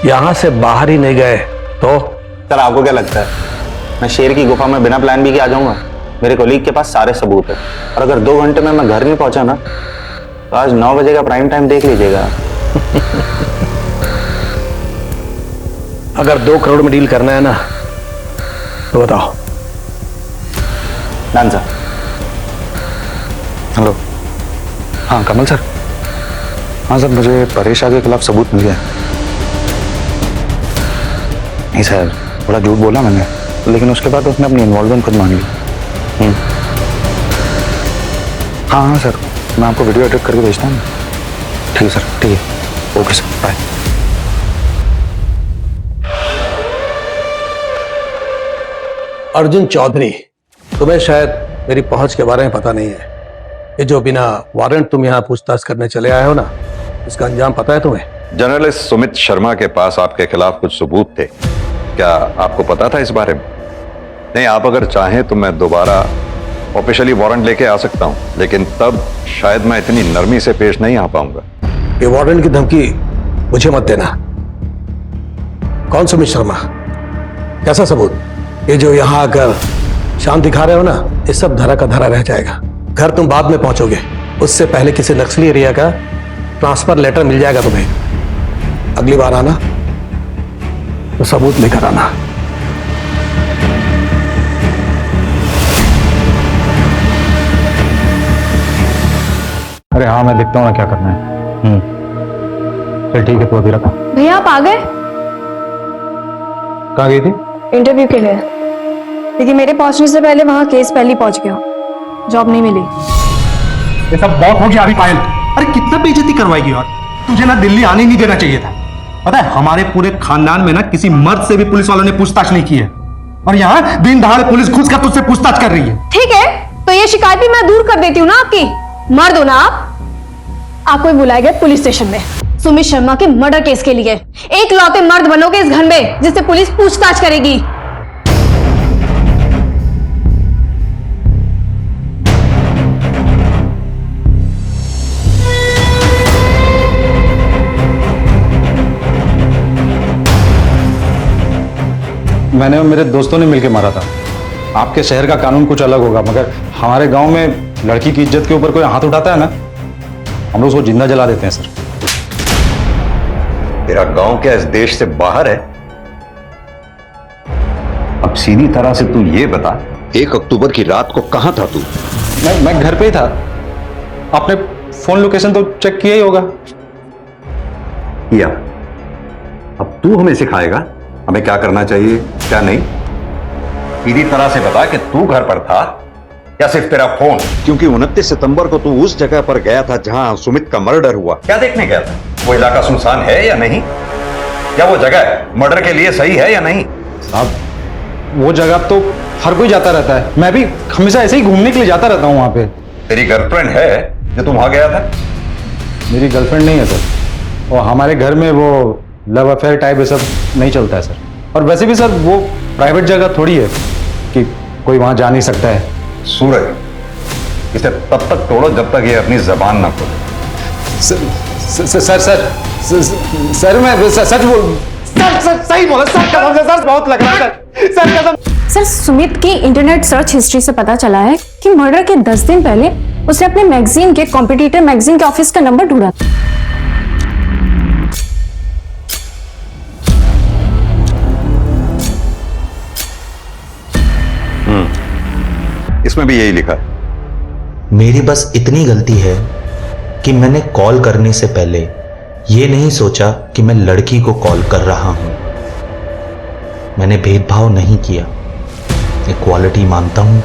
यहां से बाहर ही नहीं गए तो?
सर आपको क्या लगता है मैं शेर की गुफा में बिना प्लान बी के आ जाऊंगा? मेरे कोलीग के पास सारे सबूत है, और अगर 2 घंटे में मैं घर नहीं पहुंचा ना तो आज 9 बजे का प्राइम टाइम देख लीजिएगा।
अगर 2 करोड़ में डील करना है ना तो बताओ।
Done sir.
हेलो, हाँ कमल सर। हाँ सर, मुझे परेश के खिलाफ सबूत मिल गया। नहीं सर, बड़ा झूठ बोला मैंने, लेकिन उसके बाद उसने अपनी इन्वॉल्वमेंट खुद मान ली। हाँ हाँ सर, मैं आपको वीडियो एडिट करके भेजता हूँ। ठीक है सर, ठीक है, okay sir, bye.
Arjun Chaudhary, तुम्हें शायद मेरी पहुंच के बारे में पता नहीं है। ये जो बिना वारंट तुम यहाँ पूछताछ करने चले आए हो ना, इसका अंजाम पता है तुम्हें?
जर्नलिस्ट सुमित शर्मा के पास आपके खिलाफ कुछ सबूत थे, क्या आपको पता था इस बारे में? नहीं, आप अगर चाहें तो मैं दोबारा ऑफिशियली वारंट लेके आ सकता हूं, लेकिन तब शायद मैं इतनी नरमी से पेश नहीं आ पाऊंगा।
ये वारंट की धमकी मुझे मत देना। कौन सुमित शर्मा? कैसा सबूत? ये जो यहाँ आकर शांत दिखा रहे हो ना, ये सब धरा का धरा रह जाएगा। घर तुम बाद में पहुंचोगे, उससे पहले किसी नक्सली एरिया का ट्रांसफर लेटर मिल जाएगा तुम्हें। अगली बार आना तो सबूत लेकर आना।
अरे हाँ, मैं देखता हूँ ना क्या करना है। चल ठीक है, तू अभी रखा।
भैया आप आ गए?
कहाँ गई थी?
इंटरव्यू के लिए, लेकिन मेरे पहुंचने से पहले वहां केस पहले पहुंच गया, जॉब नहीं मिली।
ये सब बहुत हो गया अभी पायल। अरे कितना बेइज्जती करवाएगी यार, तुझे ना दिल्ली आने नहीं देना चाहिए था। पता है हमारे पूरे खानदान में ना किसी मर्द से भी पुलिस वालों ने पूछताछ नहीं की है, और यहाँ दिन दहाड़े पुलिस घुस कर तुझसे पूछताछ कर रही है।
ठीक है, तो ये शिकायत भी मैं दूर कर देती हूँ ना आपकी। मर्द हो ना आप। आपको बुलाए गए पुलिस स्टेशन में सुमित शर्मा के मर्डर केस के लिए। एक लौते मर्द बनोगे इस घर में जिससे पुलिस पूछताछ करेगी।
मैंने और मेरे दोस्तों ने मिलकर मारा था। आपके शहर का कानून कुछ अलग होगा, मगर हमारे गांव में
लड़की की इज्जत के ऊपर कोई हाथ उठाता है ना, हम लोग उसको जिंदा जला देते हैं सर।
तेरा गांव क्या इस देश से बाहर है? अब सीधी तरह से तू ये बता, 1 अक्टूबर की रात को कहां था तू?
मैं घर पे ही था। आपने फोन लोकेशन तो चेक किया ही होगा।
किया। अब तू हमें सिखाएगा हमें क्या करना चाहिए क्या नहीं? सीधी तरह से बता कि तू घर पर था या सिर्फ तेरा फोन? क्योंकि 29 सितंबर को तू उस जगह पर गया था जहां सुमित का मर्डर हुआ। क्या देखने गया था? वो इलाका सुनसान है या नहीं? क्या वो जगह मर्डर के लिए सही है या नहीं?
साहब, वो जगह तो हर कोई जाता रहता है, मैं भी हमेशा ऐसे ही घूमने के लिए जाता रहता हूँ वहां पे।
तेरी गर्लफ्रेंड है जो तू वहां गया था?
मेरी गर्लफ्रेंड नहीं है सर, और हमारे घर में वो लव अफेयर टाइप ये सब नहीं चलता है सर। और वैसे भी सर वो प्राइवेट जगह थोड़ी है कि कोई वहां जा नहीं सकता है।
सूरज, इसे तब तक तोड़ो जब तक ये अपनी जबान ना खोले।
सर मैं सच बोल सर सही बोला सर, कसम से सर बहुत लग रहा है सर कसम।
सर सुमित की इंटरनेट सर्च हिस्ट्री से पता चला है कि मर्डर के 10 दिन पहले उसने अपने मैगजीन के कॉम्पिटिटर मैगजीन के ऑफिस का नंबर ढूंढा था।
इसमें भी यही लिखा है।
मेरी बस इतनी गलती है कि मैंने कॉल करने से पहले ये नहीं सोचा कि मैं लड़की को कॉल कर रहा हूं। मैंने भेदभाव नहीं किया, इक्वालिटी मानता हूं।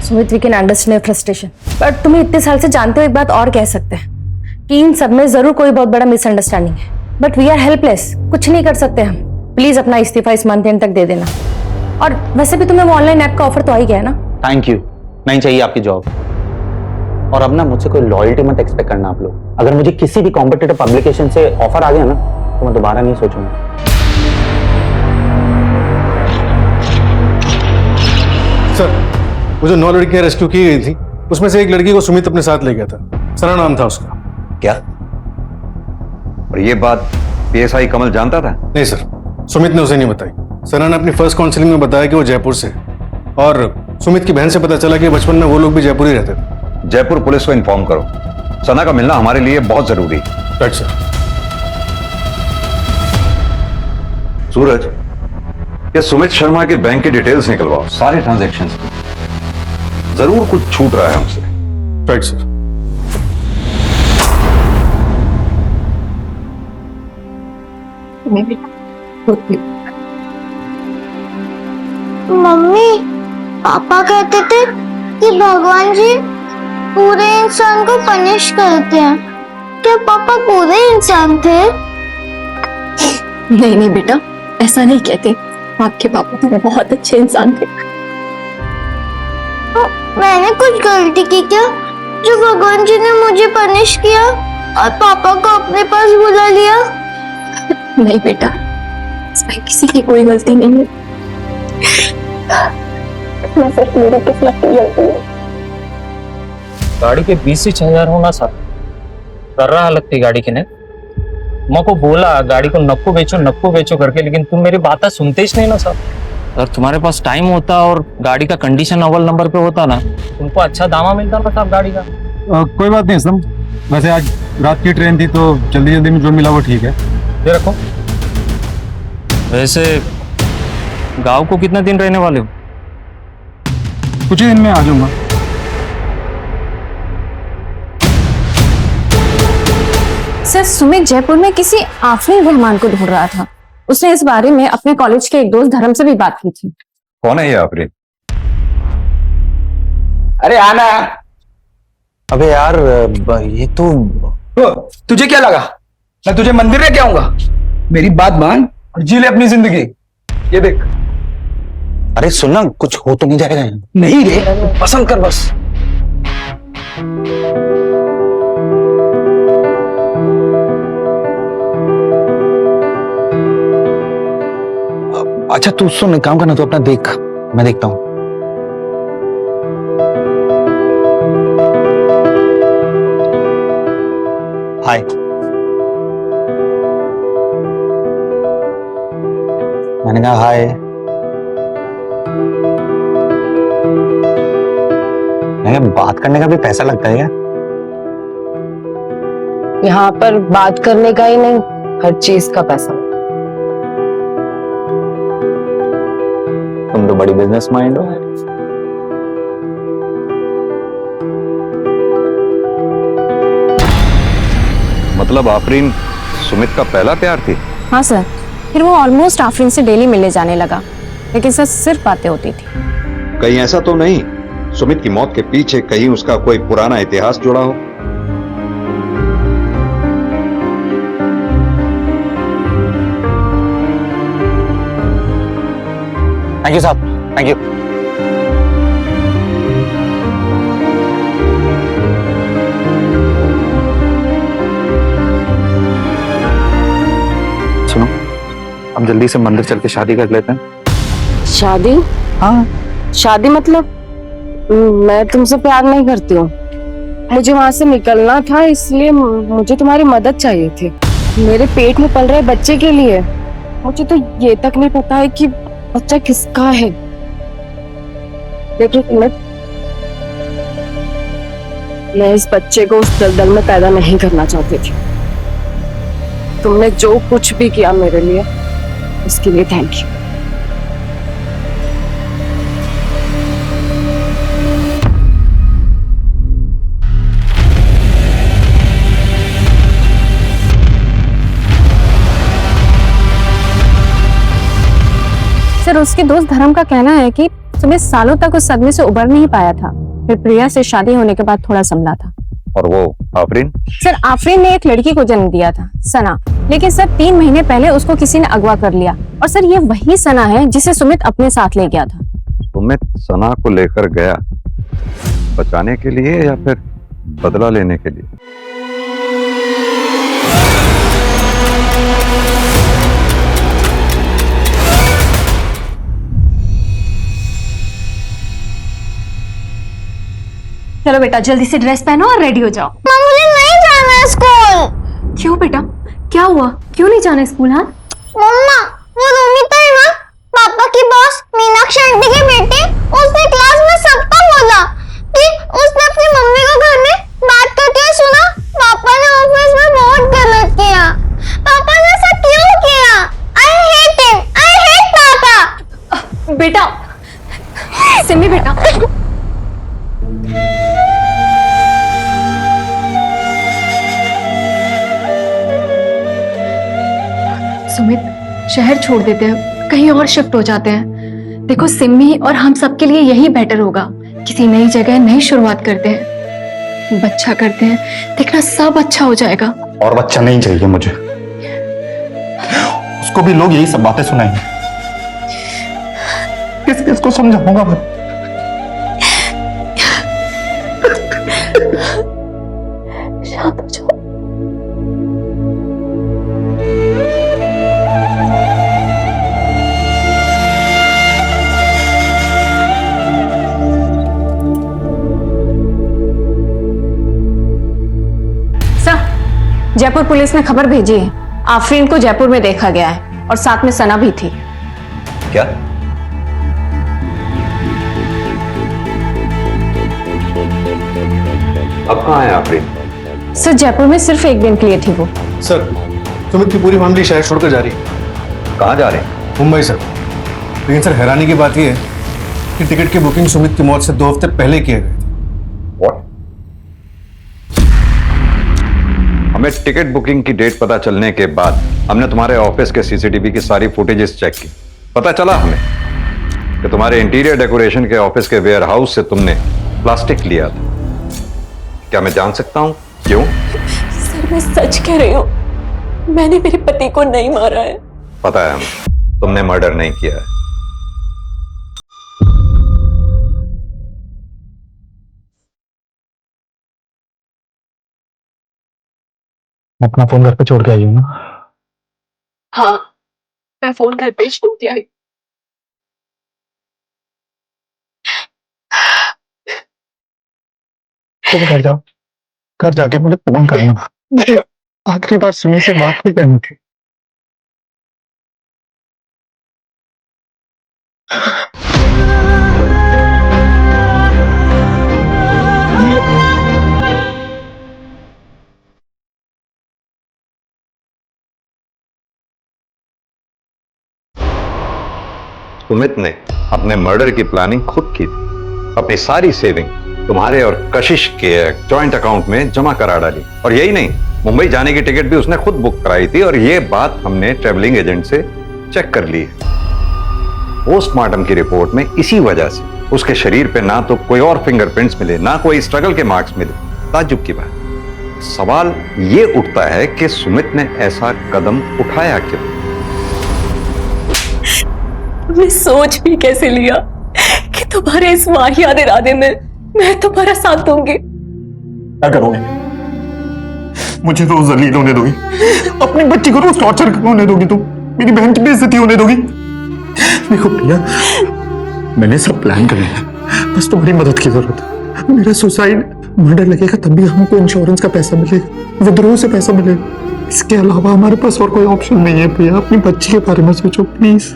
Sumit, we can understand frustration, but तुम्हें इतने साल से जानते हो एक बात और कह सकते हैं कि इन सब में जरूर कोई बहुत बड़ा मिसअंडरस्टैंडिंग है, बट वी आर हेल्पलेस, कुछ नहीं कर सकते हम। प्लीज अपना इस्तीफा इस मंथ एंड तक दे देना। और वैसे भी तुम्हें वो ऑनलाइन ऐप का ऑफर तो आ ही गया ना।
थैंक यू, नहीं चाहिए आपकी जॉब। और अब ना मुझसे कोई लॉयल्टी मत एक्सपेक्ट करना आप लोग। अगर मुझे किसी भी कॉम्पिटिटिव पब्लिकेशन से ऑफर आ गया ना तो मैं दोबारा नहीं सोचूंगा।
सर, वो जो 9 लड़कियां रेस्क्यू की गई थी उसमें से एक लड़की को सुमित अपने साथ ले गया था। सना नाम था उसका।
क्या? और ये बात पीएसआई कमल जानता था?
नहीं सर, सुमित ने उसे नहीं बताई। सना ने अपनी फर्स्ट काउंसलिंग में बताया कि वो जयपुर से, और सुमित की बहन से पता चला कि बचपन में वो लोग भी जयपुर ही रहते थे।
जयपुर पुलिस को इन्फॉर्म करो, सना का मिलना हमारे लिए बहुत जरूरी है।
Right sir.
सूरज, ये सुमित शर्मा के बैंक की डिटेल्स निकलवाओ, सारे ट्रांजैक्शंस। जरूर कुछ छूट रहा है हमसे।
Right sir.
मम्मी, पापा कहते थे कि भगवान जी पूरे इंसान को पनिश करते हैं। क्या पापा पूरे इंसान थे?
नहीं नहीं बेटा, ऐसा नहीं कहते। आपके पापा तो बहुत अच्छे इंसान थे।
मैंने कुछ गलती की क्या जो भगवान जी ने मुझे पनिश किया और पापा को अपने पास बुला लिया?
नहीं बेटा, इसमें किसी की कोई गलती नहीं है। सिर्फ मेरी किस्मत की गलती है।
गाड़ी के 20,000 होना सर कर रहा लगती गाड़ी के ने। मैं को बोला गाड़ी को नक्को बेचो करके, लेकिन तुम मेरी बात सुनते ही नहीं ना सर। अगर तुम्हारे पास टाइम होता और गाड़ी का कंडीशन अव्वल नंबर पे होता ना, तुमको अच्छा दामा मिलता ना साहब गाड़ी का।
कोई बात नहीं असलम, वैसे आज रात की ट्रेन थी तो जल्दी जल्दी में जो मिला वो ठीक है।
ये रखो। वैसे गांव को कितना दिन रहने वाले हो?
कुछ ही दिन में आ जाऊंगा।
सर सुमित जयपुर में किसी आफरीन रहमान को ढूंढ रहा था। उसने इस बारे में अपने कॉलेज के एक दोस्त धर्म से भी बात की थी।
कौन है ये आफरीन?
अरे आना। अबे यार ये तो
तुझे क्या लगा मैं तुझे मंदिर लेके आऊंगा? मेरी बात मान और जी ले अपनी जिंदगी। ये देख।
अरे सुनना, कुछ हो तो नहीं जाएगा?
नहीं रे, पसंद कर बस।
अच्छा तू सुन, काम करना, तू अपना देख, मैं देखता हूं। हाय। मैंने कहा हाय। यहाँ बात करने का भी पैसा लगता है क्या?
यहाँ पर बात करने का ही नहीं, हर चीज का पैसा।
तुम तो बड़ी बिजनेस माइंड हो।
मतलब आफरीन सुमित का पहला प्यार थी?
हाँ सर, फिर वो ऑलमोस्ट आफरीन से डेली मिलने जाने लगा, लेकिन सर सिर्फ बातें होती थी।
कहीं ऐसा तो नहीं सुमित की मौत के पीछे कहीं उसका कोई पुराना इतिहास जुड़ा हो?
थैंक यू साहब, थैंक यू। सुनो, अब जल्दी से मंदिर चल के शादी कर लेते हैं।
शादी?
हाँ।
शादी मतलब? मैं तुमसे प्यार नहीं करती हूँ। मुझे वहां से निकलना था, इसलिए मुझे तुम्हारी मदद चाहिए थी। मेरे पेट में पल रहे बच्चे के लिए। मुझे तो ये तक नहीं पता है कि बच्चा किसका है। देखो मैं इस बच्चे को उस दलदल में पैदा नहीं करना चाहती थी। तुमने जो कुछ भी किया मेरे लिए, उसके लिए थैंक यू।
सर, उसके दोस्त धर्म का कहना है कि सुमित सालों तक उस सदमे से उबर नहीं पाया था, फिर प्रिया से शादी होने के बाद थोड़ा संभला था।
और वो आफरीन?
सर, आफरीन ने एक लड़की को जन्म दिया था, सना, लेकिन सर 3 महीने पहले उसको किसी ने अगवा कर लिया। और सर ये वही सना है जिसे सुमित अपने साथ ले गया था।
सुमित सना को लेकर गया बचाने के लिए या फिर बदला लेने के लिए?
चलो बेटा, जल्दी से ड्रेस पहनो और रेडी हो जाओ।
मुझे नहीं जाना है स्कूल।
क्यों बेटा, क्या हुआ? क्यों नहीं जाना स्कूल? हाँ
मम्मा, वो रोमिता है ना, पापा की बॉस मीनाक्षी आंटी की बेटी, उसने क्लास में सबको बोला कि उसने अपनी मम्मी को घर में बात करते हुए सुना। पापा ने ऑफिस में बहुत गलत किया। पापा ने ऐसा क्यों किया? I hate him, I hate पापा।
बेटा, सिमी बेटा, सुमित, शहर छोड़ देते हैं, कहीं और शिफ्ट हो जाते हैं। देखो, सिमी और हम सबके लिए यही बेटर होगा। किसी नई जगह नई शुरुआत करते हैं, बच्चा करते हैं, देखना सब अच्छा हो जाएगा।
और बच्चा नहीं चाहिए मुझे, उसको भी लोग यही सब बातें सुनाएंगे। किस किस को समझाऊंगा मैं?
शांत हो जाओ।
जयपुर पुलिस ने खबर भेजी है, आफरीन को जयपुर में देखा गया है और साथ में सना भी थी।
क्या? अब कहाँ है आफरीन?
सर, जयपुर में सिर्फ 1 दिन के लिए थी वो।
सर, सुमित की पूरी फैमिली शहर छोड़कर जा रही है।
कहाँ जा रहे हैं?
मुंबई सर। लेकिन सर, हैरानी की बात यह है कि टिकट की बुकिंग सुमित की मौत से 2 हफ्ते पहले किए गए थे।
What? हमें टिकट बुकिंग की डेट पता चलने के बाद हमने तुम्हारे ऑफिस के सीसीटीवी की सारी फुटेजेस चेक की। पता चला हमें कि तुम्हारे इंटीरियर डेकोरेशन के ऑफिस के वेयर हाउस से तुमने प्लास्टिक लिया था। क्या मैं जान सकता हूं क्यों?
सर, मैं सच कह रही हूँ, मैंने मेरे पति को नहीं मारा है।
पता है हमें, तुमने मर्डर नहीं किया है।
अपना फोन घर पे छोड़ के आई हूँ ना?
हाँ, मैं फोन घर पे छोड़ के आई।
तुम घर जाओ, घर जाके मुझे फोन करना। मुझे आखिरी बार सुमी से बात भी करनी थी।
सुमित ने अपने मर्डर की प्लानिंग खुद की थी। अपनी सारी सेविंग तुम्हारे और कशिश के जॉइंट अकाउंट में जमा करा डाली। और यही नहीं, मुंबई जाने की टिकट भी उसने खुद बुक कराई थी और ये बात हमने ट्रेवलिंग एजेंट से चेक कर ली है। पोस्टमार्टम की रिपोर्ट में इसी वजह से उसके शरीर पे ना तो कोई और फिंगरप्रिंट्स मिले, ना कोई स्ट्रगल के मार्क्स मिले। ताज्जुब की बात। सवाल ये उठता है कि सुमित ने ऐसा कदम उठाया क्यों?
मैं सोच भी कैसे लिया कि तुम्हारे इस वाहियात इरादे में मैं तुम्हारा साथ दूंगी।
क्या करोगे? मुझे रोज जलील होने दोगी? अपनी बच्ची को रोज टॉर्चर होने दोगी? तुम मेरी बहन की बेइज्जती होने दोगी? देखो प्रिया, मैंने सब प्लान कर लिया, बस तुम्हारी मदद की जरूरत है। मेरा सुसाइड मर्डर लगेगा तब भी हमको इंश्योरेंस का पैसा मिलेगा, विद्रोह से पैसा मिलेगा। इसके अलावा हमारे पास और कोई ऑप्शन नहीं है। प्रिया, अपनी बच्ची के बारे में सोचो प्लीज।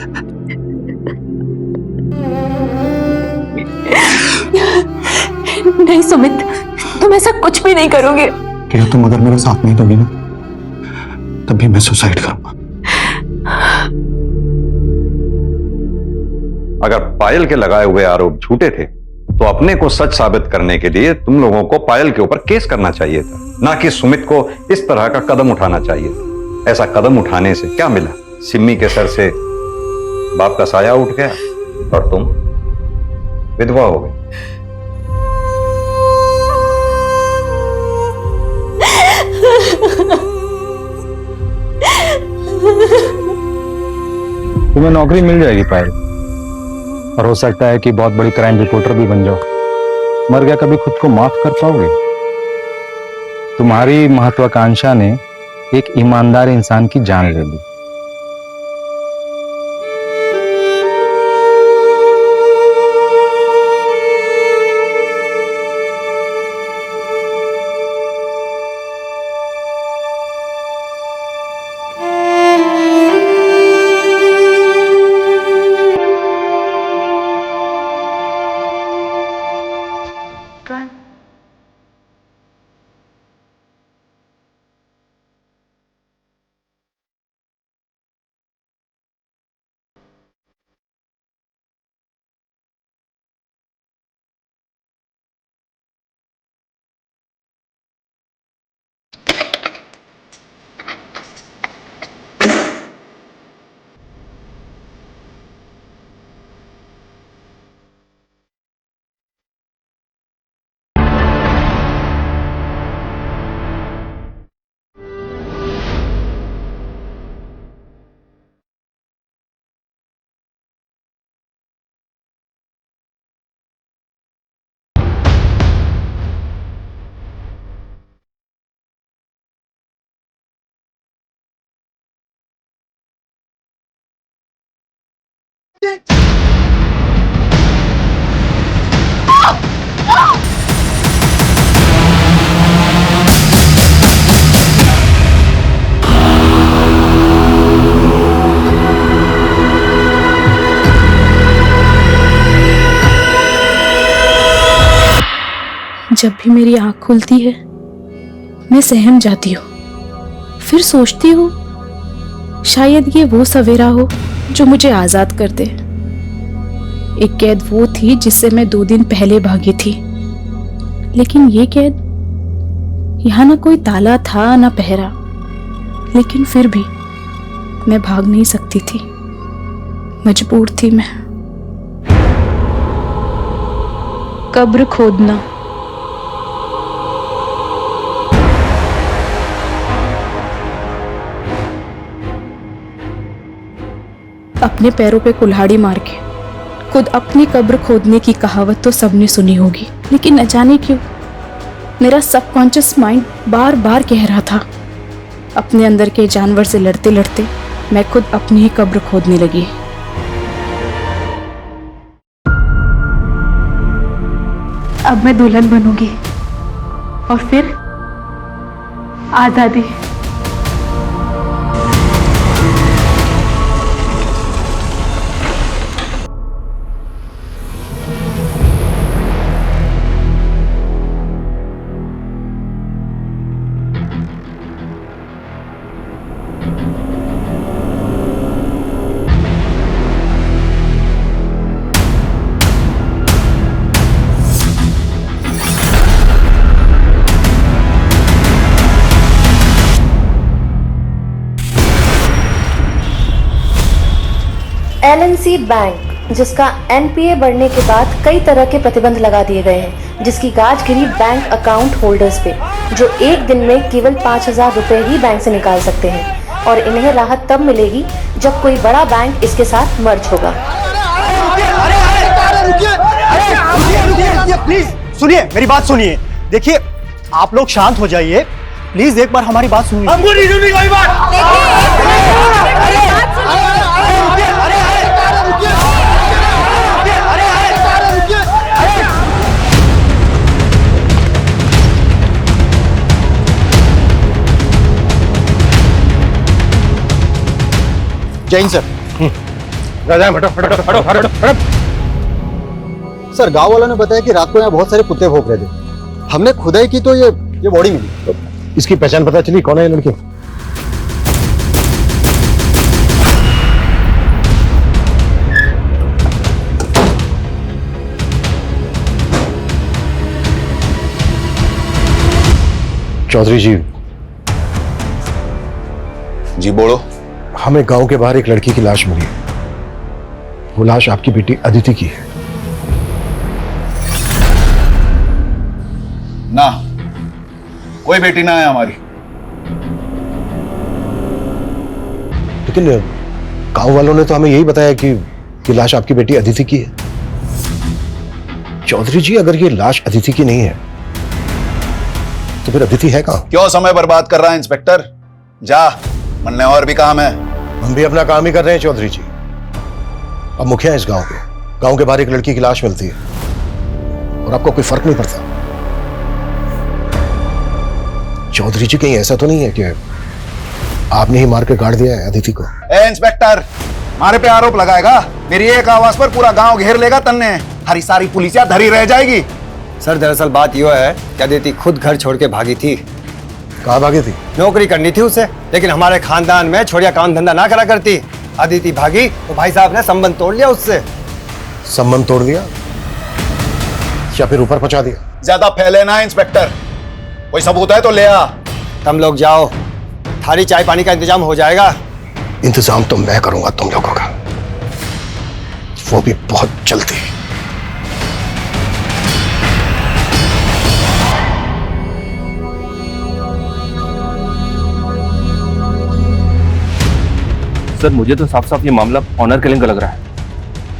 नहीं सुमित, तुम ऐसा कुछ भी नहीं करोगे।
प्रिया, तुम अगर मेरा साथ नहीं दोगी ना, तब भी मैं सुसाइड करूंगा।
अगर पायल के लगाए हुए आरोप झूठे थे तो अपने को सच साबित करने के लिए तुम लोगों को पायल के ऊपर केस करना चाहिए था, ना कि सुमित को इस तरह का कदम उठाना चाहिए था। ऐसा कदम उठाने से क्या मिला? सिम्मी के सर से बाप का साया उठ गया और तुम विधवा हो गई।
तुम्हें नौकरी मिल जाएगी पायल, और हो सकता है कि बहुत बड़ी क्राइम रिपोर्टर भी बन जाओ। मर गया कभी खुद को माफ कर पाओगे? तुम्हारी महत्वाकांक्षा ने एक ईमानदार इंसान की जान ले ली।
जब भी मेरी आंख खुलती है मैं सहम जाती हूँ। फिर सोचती हूँ शायद ये वो सवेरा हो जो मुझे आजाद कर दे। एक कैद वो थी जिससे मैं 2 दिन पहले भागी थी, लेकिन ये कैद, यहाँ ना कोई ताला था ना पहरा, लेकिन फिर भी मैं भाग नहीं सकती थी, मजबूर थी मैं। कब्र खोदना, अपने पैरों पे कुल्हाड़ी मार के खुद अपनी कब्र खोदने की कहावत तो सबने सुनी होगी, लेकिन न जाने क्यों मेरा सबकॉन्शियस माइंड बार बार कह रहा था, अपने अंदर के जानवर से लड़ते लड़ते मैं खुद अपनी ही कब्र खोदने लगी। अब मैं दुल्हन बनूंगी और फिर आजादी।
LNC बैंक, जिसका NPA बढ़ने के बाद कई तरह के प्रतिबंध लगा दिए गए हैं, जिसकी गाज गिरी बैंक अकाउंट होल्डर्स पे, जो एक दिन में केवल 5,000 रुपए ही बैंक से निकाल सकते हैं और इन्हें राहत तब मिलेगी जब कोई बड़ा बैंक इसके साथ मर्ज होगा।
प्लीज सुनिए, मेरी बात सुनिए। देखिए, आप लोग शांत हो जाइए प्लीज, एक बार हमारी बात सुनिए। हमको नहीं सुननी कोई बात। जैन सर,
सर गांव वालों ने बताया कि रात को यहाँ बहुत सारे कुत्ते भौंक रहे थे। हमने खुदाई की तो ये बॉडी मिली।
इसकी पहचान पता चली कौन है ये लड़की? चौधरी जी।
जी बोलो।
हमें गांव के बाहर एक लड़की की लाश मिली है। वो लाश आपकी बेटी अदिति की है।
ना, कोई बेटी ना है हमारी।
लेकिन गांव वालों ने तो हमें यही बताया कि लाश आपकी बेटी अदिति की है। चौधरी जी, अगर ये लाश अदिति की नहीं है तो फिर अदिति है कहां?
क्यों समय बर्बाद कर रहा है इंस्पेक्टर? जा, मन में और भी काम है।
हम भी अपना काम ही कर रहे हैं चौधरी जी। अब मुखिया है इस गांव के। गांव के बाहर एक लड़की की लाश मिलती है और आपको कोई फर्क नहीं पड़ता। चौधरी जी, कहीं ऐसा तो नहीं है कि आपने ही मार के गाड़ दिया है अदिति को?
ए इंस्पेक्टर, हमारे पे आरोप लगाएगा? मेरी एक आवाज पर पूरा गांव घेर लेगा तन्ने। हरी सारी पुलिसिया धरी रह जाएगी।
सर, दरअसल बात यह है कि अदिति खुद घर छोड़ के भागी थी।
कहाँ भागी थी?
नौकरी करनी थी उसे, लेकिन हमारे खानदान में छोड़िया काम धंधा ना करा करती। अदिति भागी तो भाई साहब ने संबंध तोड़ लिया उससे।
संबंध तोड़ दिया या फिर ऊपर पहुंचा दिया?
ज्यादा फैले ना इंस्पेक्टर, कोई सबूत है तो ले आ।
तुम लोग जाओ, थाली चाय पानी का इंतजाम हो जाएगा।
इंतजाम तो मैं करूंगा तुम लोगों का, वो भी बहुत जल्दी।
सर, मुझे तो साफ साफ ये मामला ऑनर किलिंग का लग रहा है।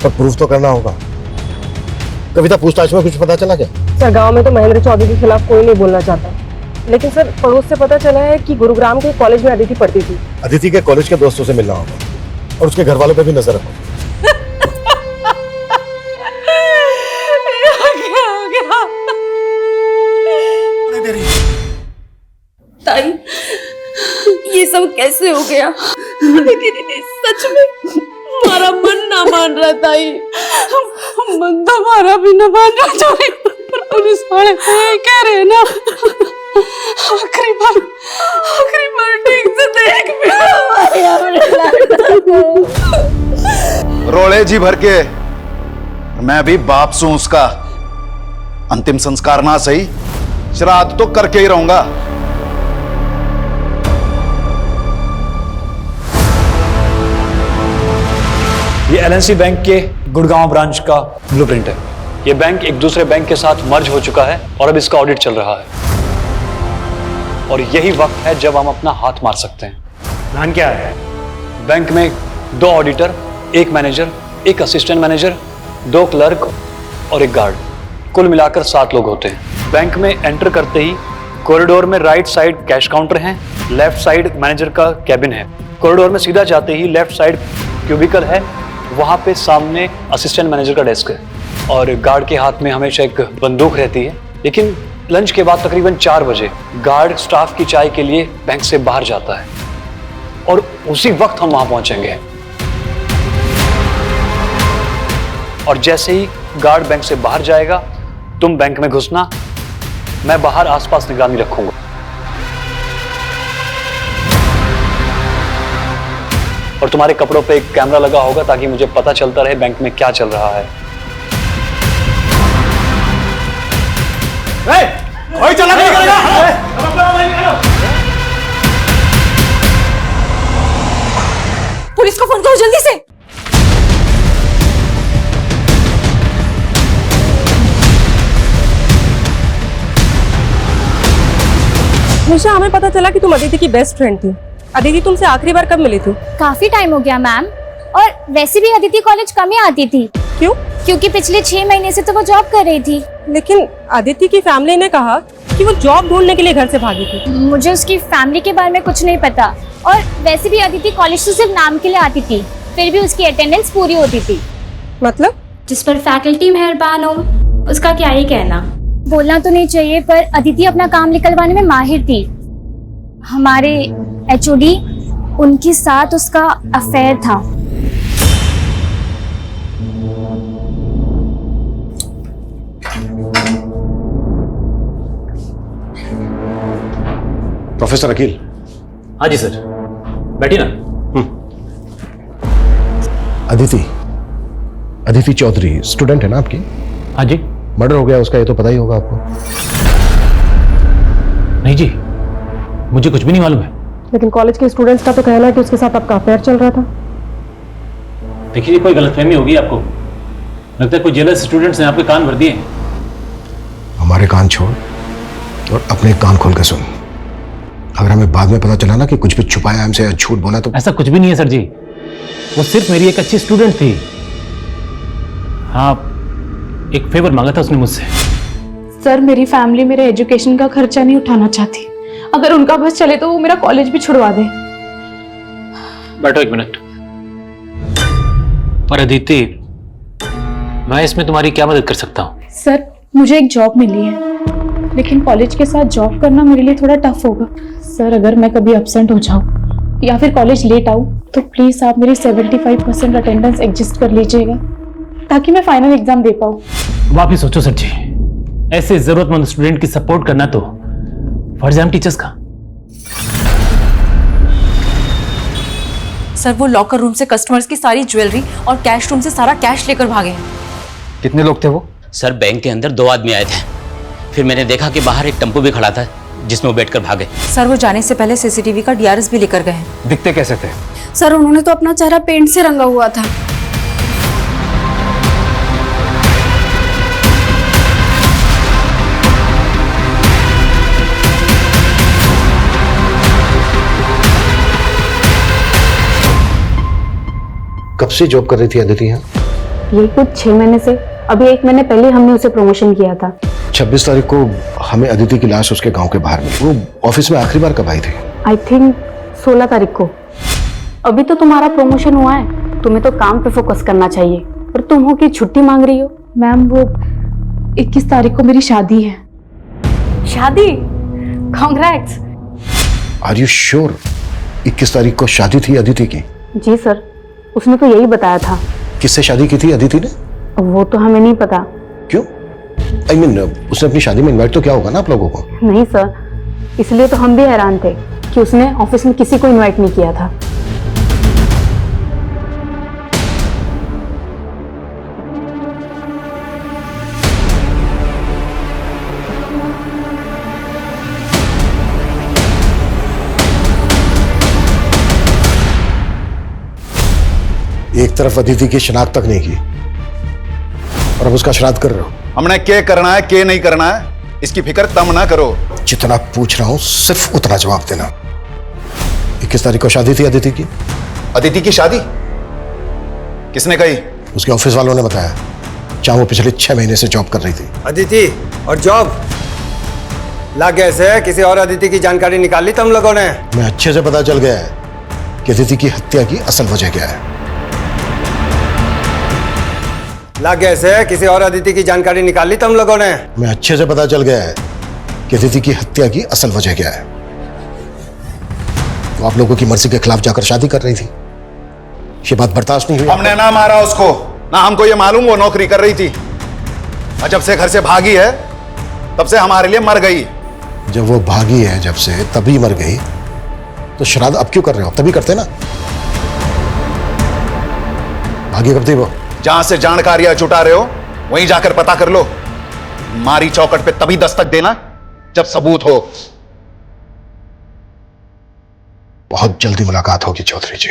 पर प्रूफ तो करना होगा। कविता, पूछताछ में कुछ पता चला क्या?
सर, गांव में तो महेंद्र चौधरी के खिलाफ कोई नहीं बोलना चाहता, लेकिन सर पड़ोस से पता चला है कि गुरुग्राम के कॉलेज में अदिति पढ़ती थी।
अदिति के कॉलेज के दोस्तों से मिलना होगा और उसके घर वालों पे भी नजर रखो।
ताई, ये सब कैसे हो गया? दीदी, सच में हमारा मन ना मान रहा ताई। मन तो हमारा भी ना मान रहा था, पर पुलिस वाले कह रहे हैं ना, आखिरी बार ठीक से देख भी।
रोले जी भर के, मैं भी बाप सू उसका। अंतिम संस्कार ना सही, श्राद्ध तो करके ही रहूंगा।
ये LNC बैंक के गुड़गांव ब्रांच का ब्लूप्रिंट है। ये बैंक एक दूसरे बैंक के साथ मर्ज हो चुका है और अब इसका ऑडिट चल रहा है, और यही वक्त है जब हम अपना हाथ मार सकते हैं। प्लान क्या है? बैंक में 2 auditor, 1 manager, 1 assistant manager, 2 clerk और 1 गार्ड, कुल मिलाकर 7 लोग होते हैं। बैंक में एंटर करते ही कॉरिडोर में राइट साइड कैश काउंटर है, लेफ्ट साइड मैनेजर का कैबिन है। कॉरिडोर में सीधा जाते ही लेफ्ट साइड क्यूबिकल है, वहां पे सामने असिस्टेंट मैनेजर का डेस्क है, और गार्ड के हाथ में हमेशा एक बंदूक रहती है। लेकिन लंच के बाद तकरीबन 4 बजे गार्ड स्टाफ की चाय के लिए बैंक से बाहर जाता है, और उसी वक्त हम वहां पहुंचेंगे। और जैसे ही गार्ड बैंक से बाहर जाएगा, तुम बैंक में घुसना, मैं बाहर आसपास निगरानी रखूंगा। और तुम्हारे कपड़ों पे एक कैमरा लगा होगा ताकि मुझे पता चलता रहे बैंक में क्या चल रहा है।
कोई चला नहीं करेगा।
पुलिस को फोन करो जल्दी से।
निशा, हमें पता चला कि तुम अदिति की बेस्ट फ्रेंड थी। अदिति तुमसे आखिरी बार कब मिली थी?
काफी टाइम हो गया मैम, और वैसे भी अदिति कॉलेज कम ही आती थी।
क्यों?
क्योंकि पिछले 6 महीने से तो वो जॉब कर रही थी।
लेकिन अदिति की फैमिली ने कहा कि वो जॉब ढूंढने के लिए घर से भागी थी।
मुझे उसकी फैमिली के बारे में कुछ नहीं पता, और वैसे भी अदिति कॉलेज तो सिर्फ नाम के लिए आती थी, फिर भी उसकी अटेंडेंस पूरी होती थी।
मतलब?
जिस पर फैकल्टी मेहरबान हो उसका क्या ही कहना।
बोलना तो नहीं चाहिए, पर अदिति अपना काम निकलवाने में माहिर थी। हमारे HOD, उनके साथ उसका अफेयर था।
प्रोफेसर अकील।
हाँ जी सर, बैठिए ना।
अदिति चौधरी स्टूडेंट है ना आपकी?
हाँ जी।
मर्डर हो गया उसका, ये तो पता ही होगा आपको।
नहीं जी, मुझे कुछ भी नहीं मालूम है।
लेकिन कॉलेज के स्टूडेंट्स का तो कहना है कि उसके साथ आपका अफेयर चल रहा था।
देखिए, कोई गलतफहमी होगी आपको। लगता है कोई जेलस स्टूडेंट्स ने आपके कान भर दिए।
हमारे कान छोड़ और अपने कान खोल के सुन। अगर हमें बाद में पता चला ना कि कुछ भी छुपाया हमसे या झूठ बोला तो।
ऐसा कुछ भी नहीं है सर जी, वो सिर्फ मेरी एक अच्छी स्टूडेंट थी। हाँ, एक फेवर मांगा था उसने मुझसे।
सर, मेरी फैमिली मेरे एजुकेशन का खर्चा नहीं उठाना चाहती। अगर उनका बस चले तो वो मेरा कॉलेज भी छुड़वा दे।
बैठो एक मिनट। पर अदिति, मैं इसमें तुम्हारी क्या मदद कर सकता हूँ?
सर, मुझे एक जॉब मिली है, लेकिन कॉलेज के साथ जॉब करना मेरे लिए थोड़ा टफ होगा। सर, अगर मैं कभी एब्सेंट हो जाऊँ या फिर कॉलेज लेट आऊँ तो प्लीज आप मेरी 75% अटेंडेंस एडजस्ट कर लीजिएगा, ताकि मैं फाइनल एग्जाम दे पाऊँ।
वापिस सोचो सर जी, ऐसे जरूरतमंद स्टूडेंट की सपोर्ट करना तो फर्ज है हम टीचर्स का।
सर, वो लॉकर रूम से कस्टमर्स की सारी ज्वेलरी और कैश रूम से सारा कैश लेकर भागे हैं।
कितने लोग थे वो?
सर, बैंक के अंदर 2 आदमी आए थे, फिर मैंने देखा कि बाहर एक टेम्पो भी खड़ा था जिसमें वो बैठकर भागे।
सर, वो जाने से पहले CCTV का DRS भी लेकर गए हैं।
दिखते कैसे थे?
सर, उन्होंने तो अपना चेहरा पेंट से रंगा हुआ था।
कब से जॉब कर रही थी अदिति यहाँ?
ये कुछ 6 महीने से। अभी 1 महीने पहले हमने उसे प्रमोशन किया था।
26 तारीख को हमें अदिति की लाश उसके गांव के बाहर मिली। वो ऑफिस में आखिरी बार कब आई थी?
आई थिंक 16 तारीख को। अभी तो तुम्हारा प्रमोशन हुआ है, तुम्हें तो काम पे फोकस करना चाहिए, पर तुम हो कि छुट्टी मांग रही हो।
मैम, वो 21 तारीख को मेरी शादी है।
शादी? कांग्रेट्स।
आर यू श्योर 21 तारीख को शादी थी अदिति की?
जी सर, उसने तो यही बताया था।
किससे शादी की थी अदिति ने?
वो तो हमें नहीं पता।
क्यों? I mean, उसने अपनी शादी में इनवाइट तो किया होगा ना आप लोगों को?
नहीं सर, इसलिए तो हम भी हैरान थे कि उसने ऑफिस में किसी को इनवाइट नहीं किया था।
एक तरफ अदिति की शिनाख्त तक नहीं की और अब उसका श्राद्ध कर रहे हो।
हमने क्या करना है क्या नहीं करना है इसकी फिक्र तम ना करो।
जितना पूछ रहा हूं सिर्फ उतना जवाब देना। 21 तारीख को शादी थी अदिति की?
अदिति की शादी किसने कही?
उसके ऑफिस वालों ने बताया, जहां वो पिछले 6 महीने से जॉब कर रही थी।
अदिति और जॉब लग कैसे? किसी और अदिति की जानकारी निकाल ली तुम लोगों ने?
मैं अच्छे से पता चल गया है कि अदिति की हत्या की असल वजह क्या है।
लग कैसे? किसी और अदिति की जानकारी निकाल ली तुम लोगों ने?
मैं अच्छे से पता चल गया है कि अदिति की हत्या की असल वजह क्या है। वो आप लोगों की मर्जी के खिलाफ जाकर शादी कर रही थी। ये बात बर्दाश्त नहीं हुई।
हमने ना मारा उसको, ना हमको ये मालूम वो नौकरी कर रही थी। और जब से घर से भागी है तब से हमारे लिए मर गई।
जब वो भागी है जब से तभी मर गई, तो श्राद्ध अब क्यों कर रहे हो? तभी करते ना। भागी कब थी वो?
जहां से जानकारियां जुटा रहे हो वहीं जाकर पता कर लो। मारी चौकट पे तभी दस्तक देना जब सबूत हो।
बहुत जल्दी मुलाकात होगी चौधरी जी।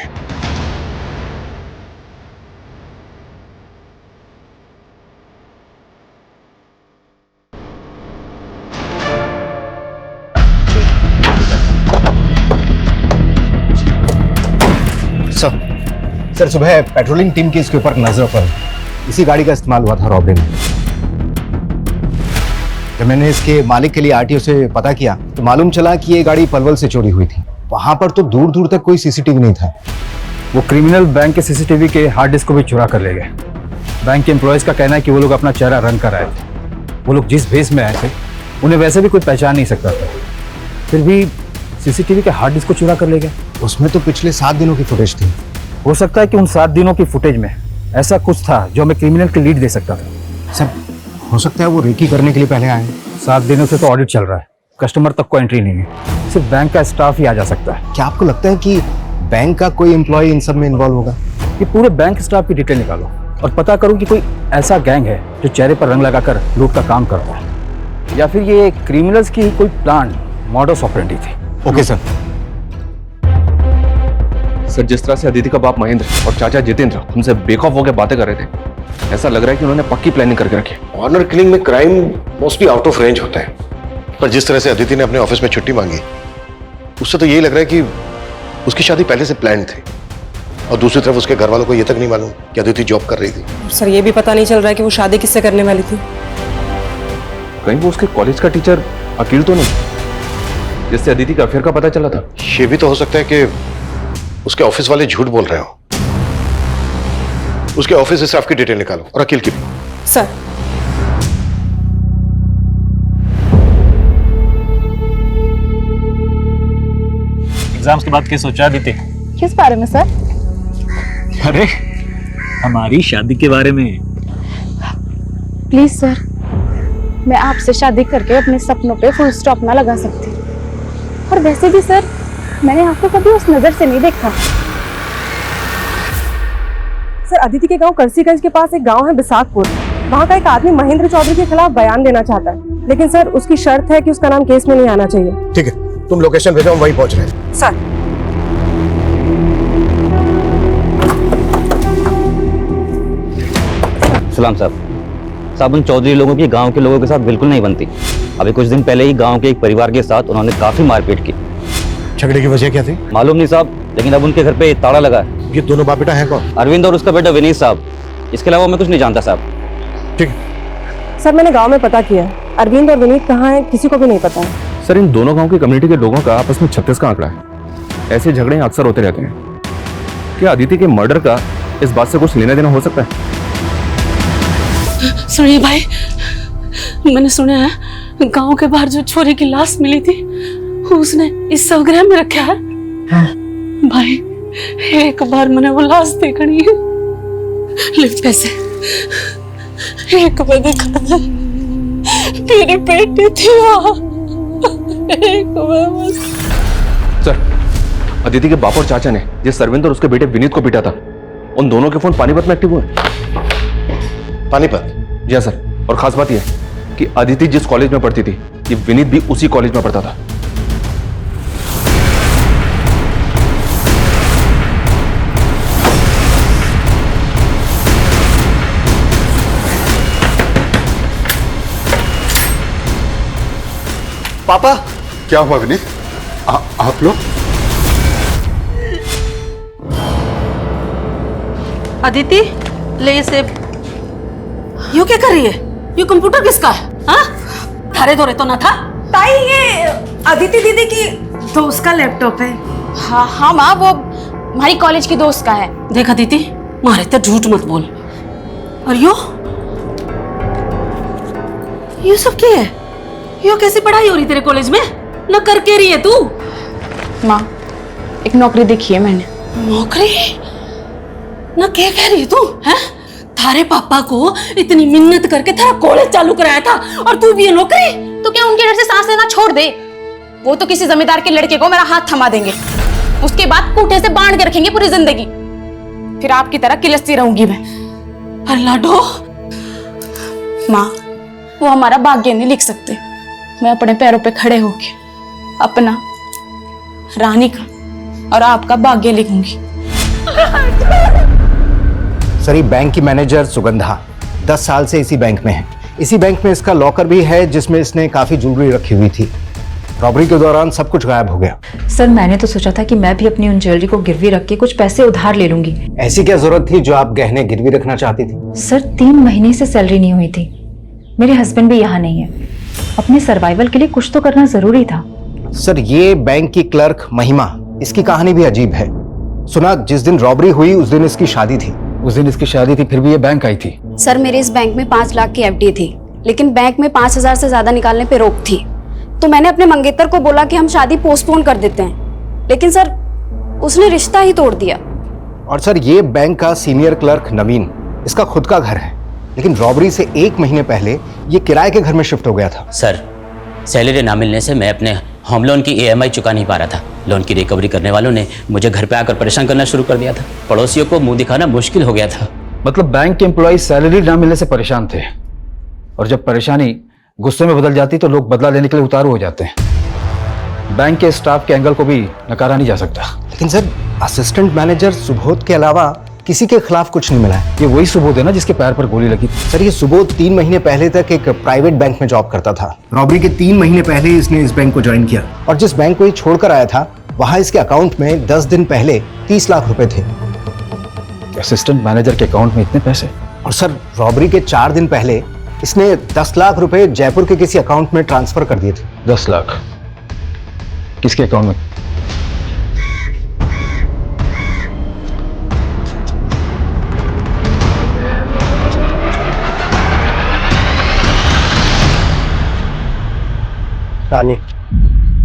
सर सुबह पेट्रोलिंग टीम की इसके ऊपर नजर पड़ी। इसी गाड़ी का इस्तेमाल हुआ था रॉबरी में। जब मैंने इसके मालिक के लिए आरटीओ से पता किया तो मालूम चला कि ये गाड़ी पलवल से चोरी हुई थी। वहां पर तो दूर दूर तक कोई सीसीटीवी नहीं था।
वो क्रिमिनल बैंक के सीसीटीवी के हार्ड डिस्क को भी चुरा कर ले गए। बैंक के एम्प्लॉयज का कहना है कि वो लोग अपना चेहरा रंग कर आए थे। वो लोग जिस भेस में आए थे उन्हें वैसे भी कोई पहचान नहीं सकता था, फिर भी सीसीटीवी के हार्ड डिस्क को चुरा कर ले गए।
उसमें तो पिछले 7 दिनों की फुटेज थी।
हो सकता है कि उन 7 दिनों की फुटेज में ऐसा कुछ था जो हमें क्रिमिनल की लीड दे सकता था।
सर हो सकता है वो रेकी करने के लिए पहले आए।
7 दिनों से तो ऑडिट चल रहा है, कस्टमर तक को एंट्री नहीं है, सिर्फ बैंक का स्टाफ ही आ जा सकता है।
क्या आपको लगता है कि बैंक का कोई एम्प्लॉय इन सब में इन्वॉल्व होगा?
ये पूरे बैंक स्टाफ की डिटेल निकालो और पता करो कि कोई ऐसा गैंग है जो चेहरे पर रंग लगाकर लूट का काम करता है, या फिर ये क्रिमिनल्स की कोई प्लान मॉडस ऑपरेंडी थी।
Okay sir.
सर जिस तरह से अदिति का बाप महेंद्र और चाचा जितेंद्र हमसे बेखौफ होकर बातें कर रहे थे, ऐसा लग रहा है कि उन्होंने पक्की प्लानिंग करके रखी।
ऑनर किलिंग में crime mostly out of range होता है, पर जिस तरह से अदिति ने अपने ऑफिस में छुट्टी मांगी उससे तो यही लग रहा है कि उसकी शादी पहले से प्लान थी। और दूसरी तरफ उसके घर वालों को यह तक नहीं मालूम कि अदिति जॉब कर रही थी।
सर ये भी पता नहीं चल रहा है कि वो शादी किससे करने वाली थी।
कहीं वो उसके कॉलेज का टीचर अकील तो नहीं, जिससे अदिति का अफेयर का पता चला था?
ये भी तो हो सकता है कि उसके ऑफिस वाले झूठ बोल रहे हो। उसके ऑफिस स्टाफ की डिटेल निकालो और अकील की भी।
सर
एग्जाम्स के बाद क्या सोचा अदिति?
किस बारे में सर?
अरे हमारी शादी के बारे में।
प्लीज सर, मैं आपसे शादी करके अपने सपनों पे फुल स्टॉप ना लगा सकती। और वैसे भी सर मैंने आपको कभी उस नजर से नहीं देखा। सर अदिति के गांव करसीगंज के पास एक गांव है बिसाकपुर, वहाँ का एक आदमी महेंद्र चौधरी के खिलाफ बयान देना चाहता है, लेकिन सर उसकी शर्त है कि उसका नाम केस में नहीं आना चाहिए।
ठीक है, तुम लोकेशन भेजो, हम वहीं पहुंच रहे हैं।
सर
सलाम साहब उन चौधरी लोगों की गांव के लोगों के साथ बिल्कुल नहीं बनती। अभी कुछ दिन पहले ही गांव के एक परिवार के साथ उन्होंने काफी मारपीट की।
झगड़े की वजह क्या थी?
मालूम नहीं साहब, लेकिन अब उनके घर पे ताला लगा है।
ये दोनों बाप बेटा हैं कौन?
अरविंद और उसका बेटा विनीत साहब। इसके अलावा मैं कुछ नहीं जानता साहब।
ठीक
सर मैंने गांव में पता किया, अरविंद और विनीत कहाँ हैं किसी को भी नहीं पता है।
सर इन दोनों गांव की कम्युनिटी के लोगों का आपस में 36 का आंकड़ा है। ऐसे झगड़े अक्सर होते रहते हैं। क्या अदिति के मर्डर का इस बात से कुछ लेना देना हो सकता है?
सुनिए भाई, मैंने सुना है गांव के बाहर जो छोरी की लाश मिली थी उसने इस शवगृह में रखा है। भाई एक बार मैंने वो लाश देखनी है। ले पैसे, एक बार देखा था मेरे बेटे थी वहाँ, एक बार बस।
सर अदिति के बाप और चाचा ने जिस अरविंद और उसके बेटे विनीत को पीटा था, उन दोनों के फोन पानीपत में एक्टिव हुए।
पानीपत?
जी सर, और खास बात यह कि अदिति जिस कॉलेज में पढ़ती थी ये विनीत भी उसी कॉलेज में पढ़ता था।
पापा क्या हुआ विनीत? आप लोग?
अदिति ले ये सेब। यू क्या कर रही है? ये कंप्यूटर किसका है? हाँ? थारे धोरे तो ना था?
ताई ये अदिति दीदी की दोस्त का लैपटॉप है। हाँ हाँ माँ, वो हमारी कॉलेज की दोस्त का है।
देख अदिति, मारे तो झूठ मत बोल। और यो सब क्या है? यो कैसी पढ़ाई हो रही तेरे कॉलेज में? न करके रही है तू?
माँ एक नौकरी देखी है मैंने।
नौकरी? न क्या कह रही है तू? हैं? थारे पापा को इतनी मिन्नत करके थारा कॉलेज चालू कराया था और तू भी ये नौकरी?
तो क्या उनके डर से सांस लेना छोड़ दे? वो तो किसी जमींदार के लड़के को मेरा हाथ थमा देंगे, उसके बाद कूटे से बांध के रखेंगे पूरी जिंदगी। फिर आपकी तरह किलसती रहूंगी मैं।
अरे लाडो,
माँ वो हमारा भाग्य नहीं लिख सकते। मैं अपने पैरों पे खड़े होके अपना, रानी का और आपका भाग्य लिखूंगी।
सर ये बैंक की मैनेजर सुगंधा 10 साल से इसी बैंक में है। इसी बैंक में इसका लॉकर भी है जिसमें इसने काफी ज्वेलरी रखी हुई थी।
रॉबरी के दौरान सब कुछ गायब हो गया।
सर मैंने तो सोचा था कि मैं भी अपनी उन ज्वेलरी को गिरवी रख के कुछ पैसे उधार ले लूंगी।
ऐसी क्या जरूरत थी जो आप गहने गिरवी रखना चाहती थी?
सर 3 महीने से सैलरी नहीं हुई थी, मेरे हस्बैंड भी यहाँ नहीं है, अपने सर्वाइवल के लिए कुछ तो करना जरूरी था।
सर ये बैंक की क्लर्क महिमा, इसकी कहानी भी अजीब है। सुना जिस दिन रॉबरी हुई उस दिन इसकी शादी थी।
उस दिन इसकी शादी थी, फिर भी ये बैंक आई थी।
सर मेरे इस बैंक में 5 लाख की एफडी थी, लेकिन बैंक में 5,000 से ज्यादा निकालने पे रोक थी। तो मैंने अपने मंगेतर को बोला कि हम शादी पोस्टपोन कर देते हैं, लेकिन सर उसने रिश्ता ही तोड़ दिया।
और सर ये बैंक का सीनियर क्लर्क नवीन, इसका खुद का घर है, लेकिन रॉबरी से 1 महीने पहले ये किराए के घर में शिफ्ट हो गया था।
सर सैलरी ना मिलने से मैं अपने होम लोन की EMI चुका नहीं पा रहा था। लोन की रिकवरी करने वालों ने मुझे घर पे आकर परेशान करना शुरू कर दिया था। पड़ोसियों को मुंह दिखाना मुश्किल हो गया था।
मतलब बैंक के एम्प्लॉय सैलरी ना मिलने से परेशान थे, और जब परेशानी गुस्से में बदल जाती तो लोग बदला लेने के लिए उतारू हो जाते हैं। बैंक के स्टाफ के एंगल को भी नकारा नहीं जा सकता।
लेकिन सर असिस्टेंट मैनेजर सुबोध के अलावा किसी के खिलाफ कुछ नहीं मिला है।
ये वही सुबोध है ना जिसके पैर पर गोली लगी?
सर ये सुबोध 3 महीने पहले तक एक प्राइवेट बैंक में जॉब करता था। रॉबरी के 3 महीने पहले ही इसने इस बैंक को ज्वाइन किया, और जिस बैंक को ये छोड़कर आया था वहां इसके अकाउंट में 10 दिन पहले 30 लाख रुपए थे।
असिस्टेंट मैनेजर के अकाउंट में इतने पैसे?
और सर रॉबरी के 4 दिन पहले इसने 10 लाख रुपए जयपुर के किसी अकाउंट में ट्रांसफर कर दिए थे।
10 लाख किसके अकाउंट में?
रानी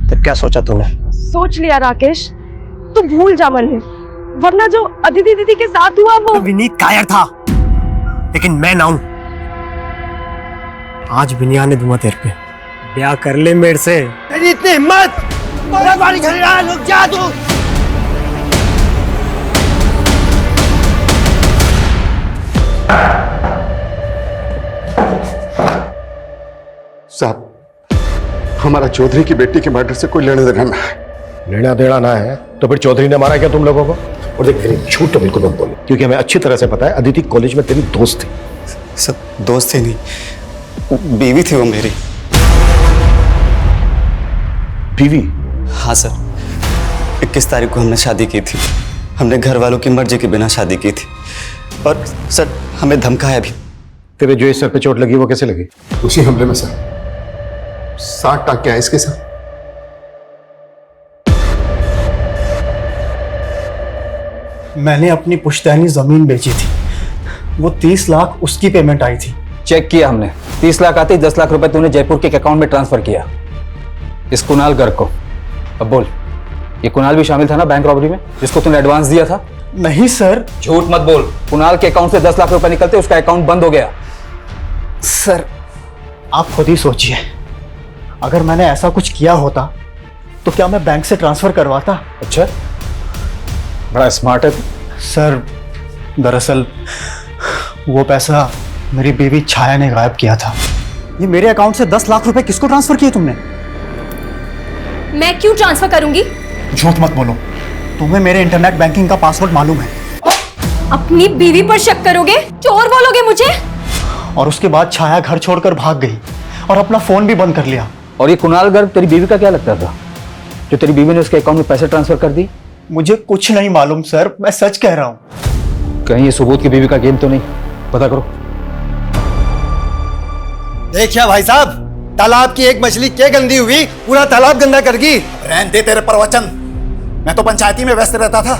फिर क्या सोचा तूने?
सोच लिया राकेश, तू भूल जा मन में, वरना जो अदिति दीदी के साथ हुआ वो।
विनीत कायर था, लेकिन मैं ना हूं। आज भी नहीं आने दूंगा तेरे पे। ब्याह कर ले मेरे से। तेरी इतनी हिम्मत, रुक जा तू।
साहब हमारा चौधरी की बेटी के मर्डर से कोई लेना देना ना है।
लेना देना ना है तो फिर चौधरी ने मारा क्या तुम लोगों को? और देख फिर झूठ तो बिल्कुल मत बोलो, क्योंकि हमें अच्छी तरह से पता है अदिति कॉलेज में तेरी दोस्त थी।
सब दोस्त थे नहीं, बीवी थी वो मेरी।
बीवी?
हाँ सर, 21 तारीख को हमने शादी की थी। हमने घर वालों की मर्जी के बिना शादी की थी, और सर हमें धमकाया भी।
तेरे जो इस सर पे चोट लगी वो कैसे लगी?
उसी हमले में सर 60 टाँके हैं इसके साथ।
मैंने अपनी पुश्तैनी जमीन बेची थी, वो 30 लाख उसकी पेमेंट आई थी।
चेक किया हमने, 30 लाख आते ही 10 लाख रुपए तूने जयपुर के अकाउंट में ट्रांसफर किया इस कुणाल गर्ग को। अब बोल, ये कुणाल भी शामिल था ना बैंक रॉबरी में जिसको तूने एडवांस दिया था?
नहीं सर।
झूठ मत बोल। कुणाल के अकाउंट से 10 लाख रुपए निकलते उसका अकाउंट बंद हो गया।
सर आप खुद ही सोचिए, अगर मैंने ऐसा कुछ किया होता तो क्या मैं बैंक से ट्रांसफर करवाता?
अच्छा, बड़ा स्मार्ट है।
सर दरअसल वो पैसा मेरी बीवी छाया ने गायब किया था। ये मेरे अकाउंट से 10 लाख रुपए किसको ट्रांसफर किए तुमने?
मैं क्यों ट्रांसफर करूंगी?
झूठ मत बोलो, तुम्हें मेरे इंटरनेट बैंकिंग का पासवर्ड मालूम है।
अपनी बीवी पर शक करोगे? चोर बोलोगे मुझे?
और उसके बाद छाया घर छोड़कर भाग गई और अपना फोन भी बंद कर लिया।
और ये कुणाल गर्ग तेरी बीवी का क्या लगता था जो तेरी बीवी ने उसके अकाउंट में पैसे ट्रांसफर कर दी?
मुझे कुछ नहीं मालूम सर, मैं सच कह रहा हूं।
कहीं ये सुबोध की बीवी का गेम तो नहीं? पता करो।
देखिए भाई साहब, तालाब की एक मछली क्या गंदी हुई, पूरा तालाब गंदा कर गई।
रहने दे तेरे प्रवचन, मैं तो पंचायती में व्यस्त रहता था,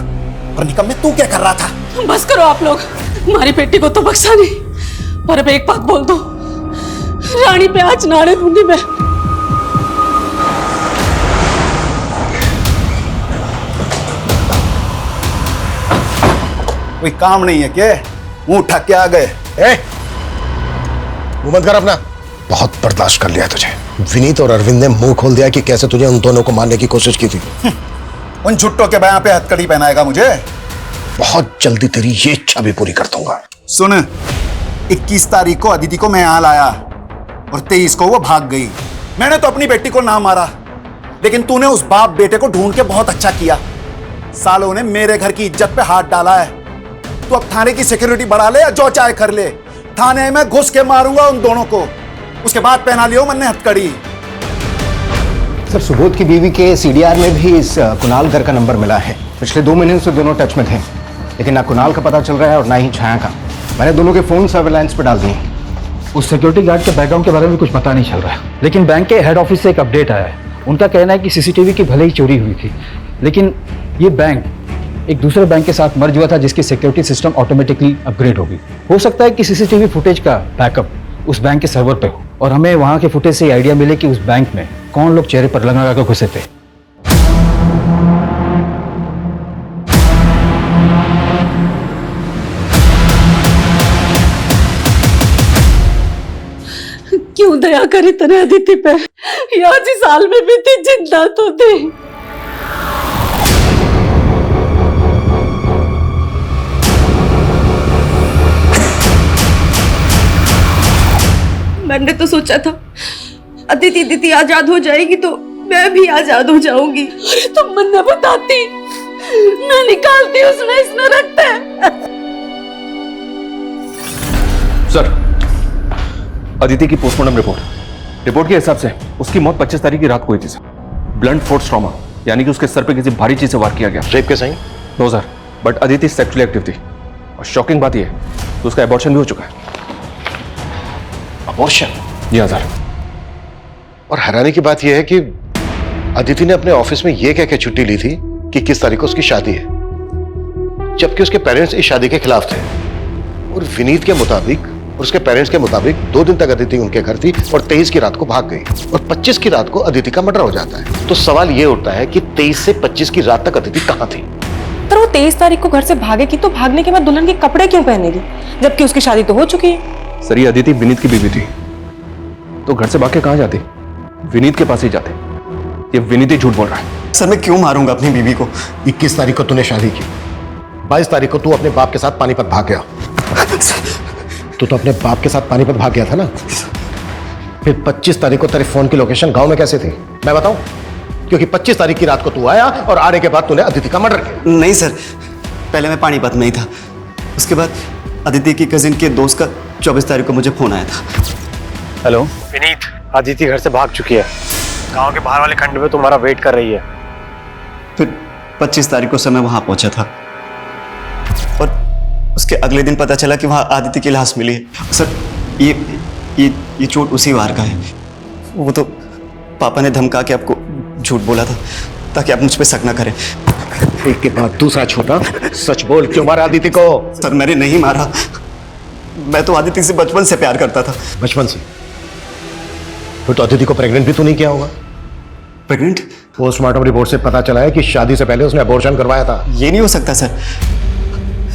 और निकम्मे तू क्या कर रहा था?
बस करो आप लोग, हमारी बेटी को तो बख्शा नहीं, पर अब एक बात बोल दो, रानी पे आज नारे दूंगी मैं।
कोई काम नहीं है क्या? मुंह उठा के आ गए।
मुंह बंद कर अपना। बहुत बर्दाश्त कर लिया तुझे। विनीत और अरविंद ने मुंह खोल दिया कि कैसे तुझे उन दोनों को मारने की कोशिश की थी।
उन झुट्टों के बयां पे हथकड़ी पहनाएगा मुझे?
बहुत जल्दी तेरी ये इच्छा भी पूरी कर दूंगा।
सुन, 21 तारीख को अदिति को मैं यहाँ लाया और 23 को वो भाग गई। मैंने तो अपनी बेटी को ना मारा, लेकिन तूने उस बाप बेटे को ढूंढ के बहुत अच्छा किया। सालों ने मेरे घर की इज्जत पे हाथ डाला है। तू अब थाने की सिक्योरिटी बढ़ा ले या जो चाहे कर ले, थाने में घुस के मारूंगा उन दोनों को। उसके बाद पहना लियो मैंने हथकड़ी।
सर सुबोध की बीवी के सीडीआर में भी इस कुणाल घर का नंबर मिला है। पिछले 2 महीने से दोनों टच में थे, लेकिन ना कुणाल का पता चल रहा है और ना ही छाया का। मैंने दोनों के फोन सर्वेलांस पर डाल दिए।
उस सिक्योरिटी गार्ड के बैकग्राउंड के बारे में कुछ पता नहीं चल रहा है, लेकिन बैंक के हेड ऑफिस से एक अपडेट आया है। उनका कहना है कि सीसीटीवी की भले ही चोरी हुई थी, लेकिन ये बैंक एक दूसरे बैंक के साथ मर्ज हुआ था जिसकी सिक्योरिटी सिस्टम ऑटोमेटिकली अपग्रेड होगी। हो सकता है कि सीसीटीवी फुटेज का बैकअप उस बैंक के सर्वर पे हो और हमें वहां के फुटेज से आइडिया मिले कि उस बैंक में कौन लोग चेहरे पर लगा कर घुसे थे।
क्यों दया करी तने अदिति पे? यार जिस साल में भी थी जिंदा तो थी। मैंने तो सोचा था अदिति आजाद हो जाएगी तो मैं भी आजाद हो जाऊंगी। अरे तुम मुझे बताती, मैं निकालती उसमें इसमें रखते हैं।
सर, अदिति की पोस्टमार्टम रिपोर्ट के हिसाब से उसकी मौत 25 तारीख की रात को हुई थी सर। ब्लंट फोर्स ट्रॉमा, यानी कि उसके सर पे किसी भारी चीज से वार किया गया।
रेप के sign?
No sir, but Aditi sexually active थी और शॉकिंग बात यह है तो उसका एबॉर्शन भी हो चुका है।
अबॉर्शन?
जी हाँ सर।
और हैरानी की बात यह है कि अदिति ने अपने ऑफिस में यह कह के छुट्टी ली थी कि किस तारीख को उसकी शादी है, जबकि उसके पेरेंट्स इस शादी के खिलाफ थे। और विनीत के मुताबिक और उसके पेरेंट्स के मुताबिक 2 दिन तक अदिति उनके घर थी और 23 की रात को भाग गई और 25 की रात को अदिति का मर्डर हो जाता है। तो सवाल यह उठता है कि 23 से 25 की रात तक अदिति कहां थी?
पर वो 23 तारीख को घर से भागेगी तो भागने के बाद दुल्हन के कपड़े क्यों पहनेगी, जबकि उसकी शादी तो हो चुकी है?
सर, ये अदिति विनीत की बीवी थी, तो घर से भाग के कहां जाती? विनीत के पास ही जाते। ये विनीत ही झूठ बोल रहा है।
सर मैं क्यों मारूंगा अपनी बीवी को?
21 तारीख को तूने शादी की, 22 तारीख को तू अपने बाप के साथ पानीपत भाग गया। तू तो अपने बाप के साथ पानीपत भाग गया था ना? फिर 25 तारीख को तेरे फोन की लोकेशन गांव में कैसे थी मैं बताऊं? क्योंकि 25 तारीख की रात को तू आया और आने के बाद तूने अदिति का मर्डर किया।
नहीं सर, पहले मैं पानीपत में ही था, उसके बाद अदिति की कजिन के दोस्त का 24 तारीख को मुझे फोन आया था।
हेलो
विनीत, अदिति घर से भाग चुकी है, गांव के बाहर वाले खंड में तुम्हारा वेट कर रही है।
फिर 25 तारीख को समय वहां पहुंचा था और उसके अगले दिन पता चला कि वहां आदिति की लाश मिली है। सर ये चोट उसी वार का है। वो तो पापा ने धमका के आपको झूठ बोला था ताकि आप मुझ पे शक ना करें।
एक के बाद दूसरा छोटा, सच बोल, क्यों मारा आदिति को?
सर मैंने नहीं मारा, मैं तो आदिति से बचपन से प्यार करता था।
बचपन से? फिर तो अदिति को प्रेग्नेंट भी तू नहीं किया होगा।
प्रेग्नेंट?
पोस्टमार्टम रिपोर्ट से पता चला है कि शादी से पहले उसने अबॉर्शन करवाया था।
ये नहीं हो सकता सर,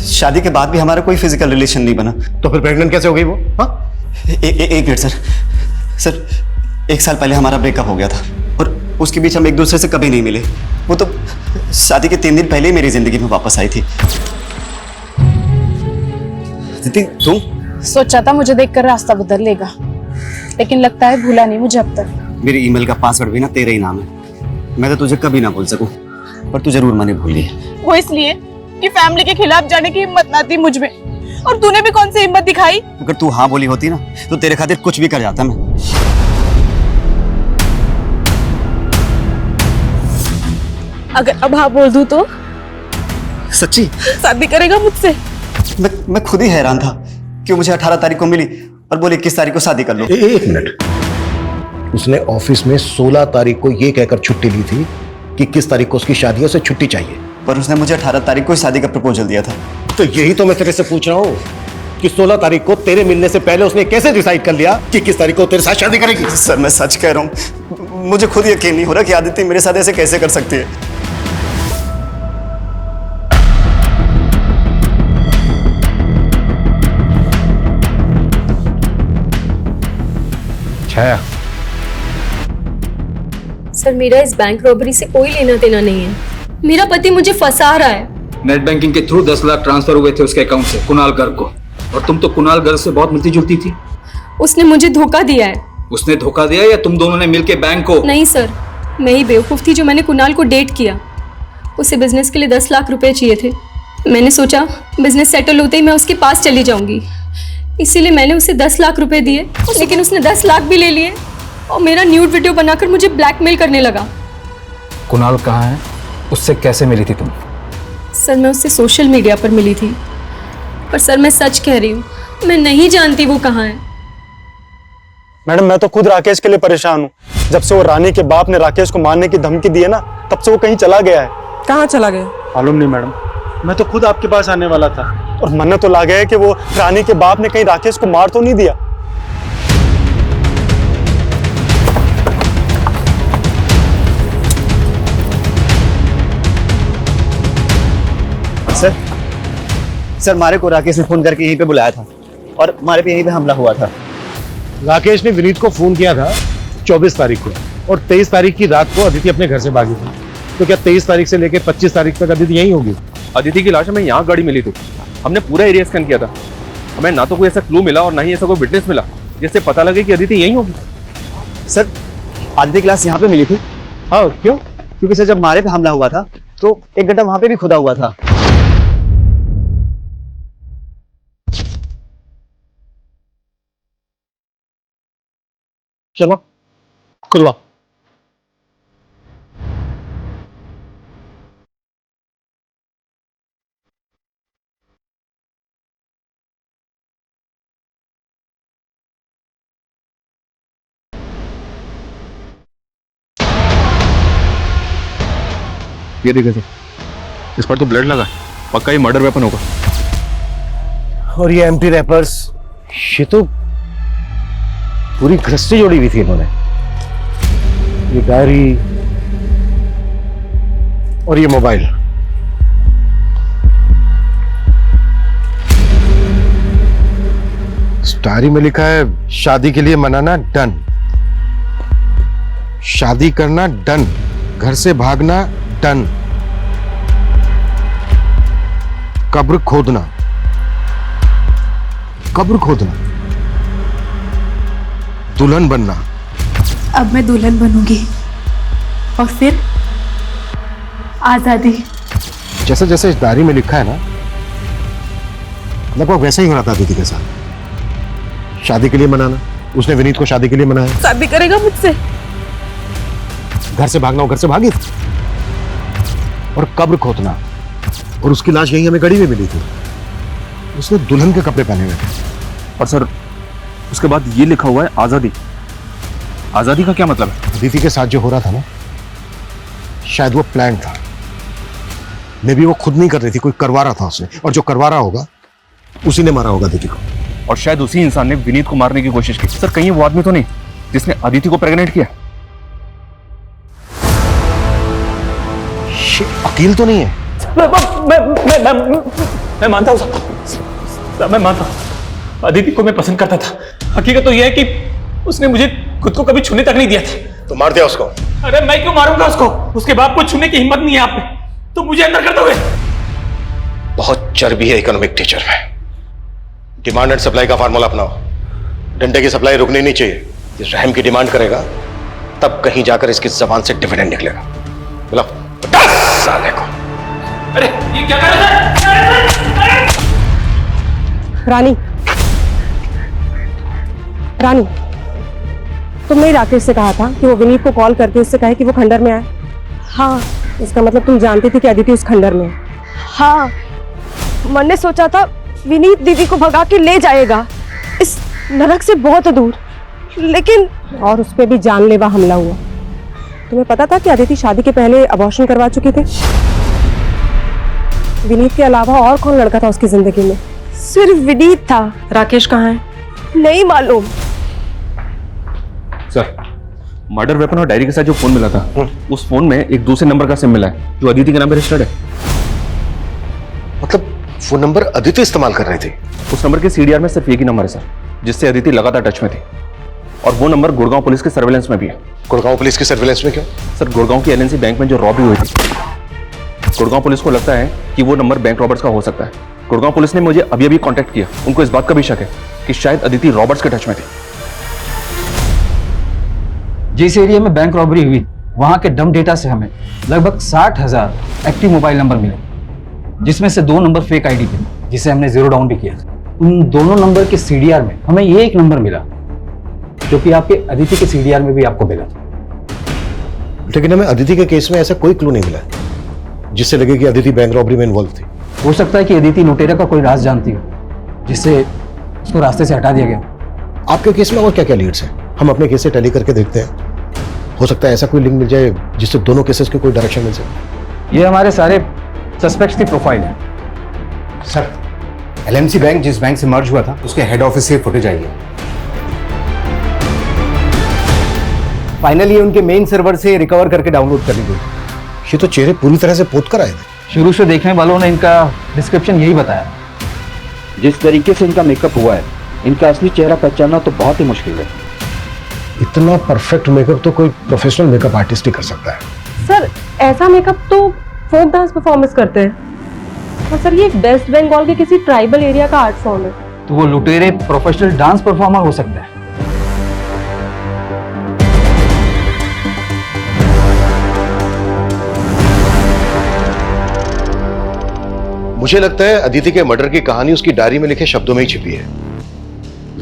शादी के बाद भी हमारा कोई फिजिकल रिलेशन नहीं बना।
तो फिर प्रेग्नेंट कैसे हो गई वो?
एक मिनट सर, 1 साल पहले हमारा ब्रेकअप हो गया था और उसके बीच हम एक दूसरे से कभी नहीं मिले। वो तो शादी के 3 दिन पहले ही मेरी जिंदगी में वापस आई थी। दीदी तुम?
सोचा था मुझे देखकर रास्ता बदल लेगा, लेकिन लगता है भूला नहीं मुझे अब तक।
मेरी ईमेल का पासवर्ड भी ना तेरा ही नाम है। मैं तो तुझे कभी ना भूल सकूं, पर तू जरूर मैंने भूल ली।
वो इसलिए कि फैमिली के खिलाफ जाने की हिम्मत ना थी मुझ में, और तूने भी कौन सी हिम्मत दिखाई?
अगर तू हाँ बोली होती ना तो तेरे खातिर कुछ भी कर जाता मैं।
अगर अब हाँ बोल दूं तो?
सच्ची?
शादी करेगा मुझसे?
मैं खुद ही हैरान था कि मुझे 18 तारीख को मिली और बोले 21 तारीख को शादी कर लो।
1 मिनट, उसने ऑफिस में 16 तारीख को यह कहकर छुट्टी ली थी कि 21 तारीख को उसकी शादी है, उसे छुट्टी चाहिए।
पर उसने मुझे 18 तारीख को शादी का प्रपोजल दिया था।
तो यही तो मैं तेरे से पूछ रहा हूँ कि 16 तारीख को तेरे मिलने से पहले उसने कैसे डिसाइड कर लिया कि 21 तारीख को तेरे साथ शादी करेगी?
सर मैं सच कह रहा हूँ, मुझे खुद यकीन नहीं हो रहा कि आदिति मेरे साथ ऐसे कैसे कर सकती है।
छाया,
सर मेरा इस बैंक रॉबरी से कोई लेना देना नहीं है। मेरा पति मुझे फंसा रहा है।
नेट बैंकिंग के थ्रू 10 लाख ट्रांसफर हुए थे उसके अकाउंट से कुणाल गर्ग को, और तुम तो कुणाल गर्ग से बहुत मिलती जुलती थी।
उसने मुझे धोखा दिया है।
उसने धोखा दिया या तुम दोनों ने मिलकर बैंक को?
नहीं सर, मैं ही बेवकूफ थी जो मैंने कुणाल को डेट किया। उसे बिजनेस के लिए 10 लाख रुपए चाहिए थे। मैंने सोचा बिजनेस सेटल होते ही मैं उसके पास चली जाऊंगी, इसीलिए मैंने उसे 10 लाख रुपए दिए, लेकिन उसने 10 लाख भी ले लिए। और मेरा न्यूड वीडियो बनाकर मुझे ब्लैकमेल करने लगा।
कुणाल कहाँ है? उससे कैसे मिली थी तुम?
सर मैं उससे सोशल मीडिया पर मिली थी, पर सर मैं सच कह रही हूँ, मैं नहीं जानती वो कहाँ है।
मैडम मैं तो खुद राकेश के लिए परेशान हूँ। जब से वो रानी के बाप ने राकेश को मारने की धमकी दी है ना, तब से वो कहीं चला गया है।
कहाँ चला गया?
मालूम नहीं मैडम, मैं तो खुद आपके पास आने वाला था और मन तो ला गया है कि वो रानी के बाप ने कहीं राकेश को मार तो नहीं दिया।
सर मारे को राकेश ने फोन करके यहीं पे बुलाया था और मारे पे यहीं पे हमला हुआ था।
राकेश ने विनीत को फोन किया था 24 तारीख को और 23 तारीख की रात को अदिति अपने घर से भागी थी। तो क्या 23 तारीख से लेकर 25 तारीख तक अदिति यहीं होगी?
अदिति की लाश हमें यहाँ गाड़ी मिली थी। हमने पूरा एरिया स्कैन किया था। हमें ना तो कोई ऐसा क्लू मिला और ना ही ऐसा कोई विटनेस मिला जिससे पता लगे कि अदिति यहीं होगी।
सर अदिति की लाश यहाँ पे मिली थी। हाँ क्यों? क्योंकि सर जब मारे पे हमला हुआ था तो 1 घंटा वहां पे भी खुदा हुआ था।
चलो खुलवा।
ये देखिए सर, इस पर तो ब्लड लगा है। पक्का ये मर्डर वेपन होगा।
और ये एम्प्टी रैपर्स, ये तो पूरी गृहस्थी जोड़ी हुई थी इन्होंने। ये डायरी और ये मोबाइल। इस डायरी में लिखा है शादी के लिए मनाना डन, शादी करना डन, घर से भागना डन, कब्र खोदना, कब्र खोदना, दुल्हन बनना।
अब मैं दुल्हन बनूंगी और फिर आजादी।
जैसे जैसे इस डायरी में लिखा है ना, लगभग वैसा ही हो रहा था दीदी के साथ। शादी के लिए मनाना, उसने विनीत को शादी के लिए मनाया।
शादी करेगा मुझसे?
घर से भागना, वो घर से भागी थी। और कब्र खोदना, और उसकी लाश यहीं हमें गड़ी में मिली थी। उसने दुल्हन के कपड़े पहने हुए थे।
और सर उसके बाद ये लिखा हुआ है आजादी। आजादी का क्या मतलब है?
दीदी के साथ जो हो रहा था ना, शायद वो प्लान था। मे बी वो खुद नहीं कर रही थी, कोई करवा रहा था उसे, और जो करवा रहा होगा उसी ने मारा होगा दीदी को।
और शायद उसी इंसान ने विनीत को मारने की कोशिश की। सर कहीं वो आदमी तो नहीं जिसने अदिति को प्रेग्नेंट किया?
वकील तो नहीं है?
मैं मानता हूँ साहब, मैं मानता हूँ। अदिति को मैं पसंद करता था। हकीकत तो यह है कि उसने मुझे खुद को कभी छूने तक नहीं दिया था।
तो मार दिया उसको?
अरे मैं क्यों मारूंगा उसको? उसके बाप को छूने की हिम्मत नहीं है आप में, तो मुझे अंदर कर दोगे?
बहुत चर्बी है इकोनॉमिक टीचर में। डिमांड एंड सप्लाई का फार्मूला अपनाओ। डंडे की सप्लाई रुकनी नहीं चाहिए। इस रहम की डिमांड करेगा तब कहीं जाकर इसकी जबान से डिविडेंड निकलेगा। बोला साले को।
अरे ये क्या कर रहे हैं?
रानी, रानी, तुमने राकेश से कहा था कि वो विनीत को कॉल करके उससे कहे कि वो खंडर में आए। हाँ, इसका मतलब तुम जानती थी कि अदिति उस खंडर में है। हाँ, मैंने सोचा था विनीत दीदी को भगा के ले जाएगा इस नरक से बहुत दूर, लेकिन और उस पर भी जानलेवा हमला हुआ। तुम्हें पता था कि अदिति शादी के पहले अबॉर्शन करवा चुकी थी? विनीत के अलावा और कौन लड़का था उसकी जिंदगी में? सिर्फ विनीत था। राकेश कहाँ है? नहीं मालूम।
सर मर्डर वेपन और डायरी के साथ जो फोन मिला था, उस फोन में एक दूसरे नंबर का सिम मिला है जो अदिति के नाम पर रजिस्टर्ड है।
मतलब फोन नंबर अदिति इस्तेमाल कर रही थी?
उस नंबर के सीडीआर में सिर्फ एक ही नंबर है सर, जिससे अदिति लगातार टच में थी। और वो नंबर गुड़गांव पुलिस के सर्वेलेंस में भी है।
गुड़गांव पुलिस की सर्वेलेंस में क्यों?
सर गुड़गांव की एलएनसी बैंक में जो रॉबरी हुई थी, गुड़गांव पुलिस को लगता है कि वो नंबर बैंक रॉबर्ट्स का हो सकता है। गुड़गांव पुलिस ने मुझे अभी अभी कांटेक्ट किया। उनको इस बात का भी शक है कि शायद अदिति रॉबर्ट्स के टच में थी।
जिस एरिया में बैंक रॉबरी हुई, वहां के डम डेटा से हमें लगभग 60,000 एक्टिव मोबाइल नंबर मिले, जिसमें से 2 नंबर फेक आईडी थे, जिसे हमने जीरो डाउन भी किया था। उन दोनों नंबर के सीडीआर में हमें ये एक नंबर मिला जो कि आपके अदिति के सीडीआर में भी आपको मिला था।
लेकिन हमें अदिति के केस में ऐसा कोई क्लू नहीं मिला जिससे लगे कि अदिति बैंक रॉबरी में इन्वॉल्व थी।
हो सकता है कि अदिति लुटेरा का कोई राज जानती हो, जिससे उसको रास्ते से हटा दिया गया।
आपके केस में और क्या क्या लीड्स हैं? हम अपने केस से टैली करके देखते हैं, हो सकता है ऐसा कोई लिंक मिल जाए जिससे दोनों केसेस की कोई डायरेक्शन मिल सके।
ये हमारे सारे सस्पेक्ट्स की प्रोफाइल है।
सर, एलएमसी बैंक जिस बैंक से मर्ज हुआ था उसके हेड ऑफिस से फुटेज आई है। फाइनली उनके मेन सर्वर से रिकवर करके डाउनलोड कर ली गई। ये तो चेहरे पूरी तरह से पोत कर आए थे।
शुरू से देखने वालों ने इनका डिस्क्रिप्शन यही बताया।
जिस तरीके से इनका मेकअप हुआ है, इनका असली चेहरा पहचानना तो बहुत ही मुश्किल है।
इतना परफेक्ट मेकअप तो कोई प्रोफेशनल मेकअप आर्टिस्ट ही कर सकता है।
सर ऐसा मेकअप तो फोक डांस परफॉर्मेंस करते हैं, और सर ये वेस्ट बंगाल के किसी ट्राइबल एरिया का आर्ट फॉर्म है।
तो वो लुटेरे प्रोफेशनल डांस परफॉर्मर हो सकता है।
मुझे लगता है अदिति के मर्डर की कहानी उसकी डायरी में लिखे शब्दों में ही छिपी है।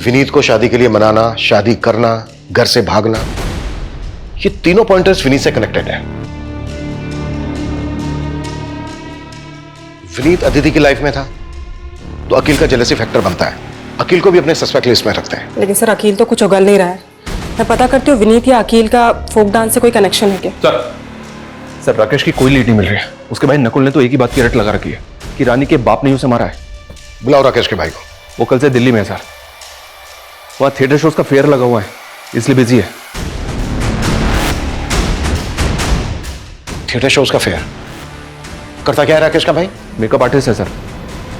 विनीत को शादी के लिए मनाना, शादी करना, घर से भागना, ये तीनों पॉइंटर्स विनीत से कनेक्टेड है। विनीत अदिति की लाइफ में था तो अकील का जेलसी फैक्टर बनता है। अकील को भी अपने सस्पेक्ट लिस्ट में रखते हैं।
लेकिन सर अकील तो कुछ उगल नहीं रहा है। मैं पता करती हूँ विनीत या अकील का फोक डांस से कोई कनेक्शन है क्या?
सर राकेश की कोई लीड नहीं मिल रही है। उसके भाई नकुल ने तो एक ही बात की रट लगा रखी है कि रानी के बाप ने ही उसे मारा है।
बुलाओ राकेश के भाई को।
वो कल से दिल्ली में है सर, वहां थिएटर शोज का फेयर लगा हुआ है, इसलिए बिजी है।
थिएटर शोज का फेयर करता क्या है राकेश का भाई?
मेकअप आर्टिस्ट है सर।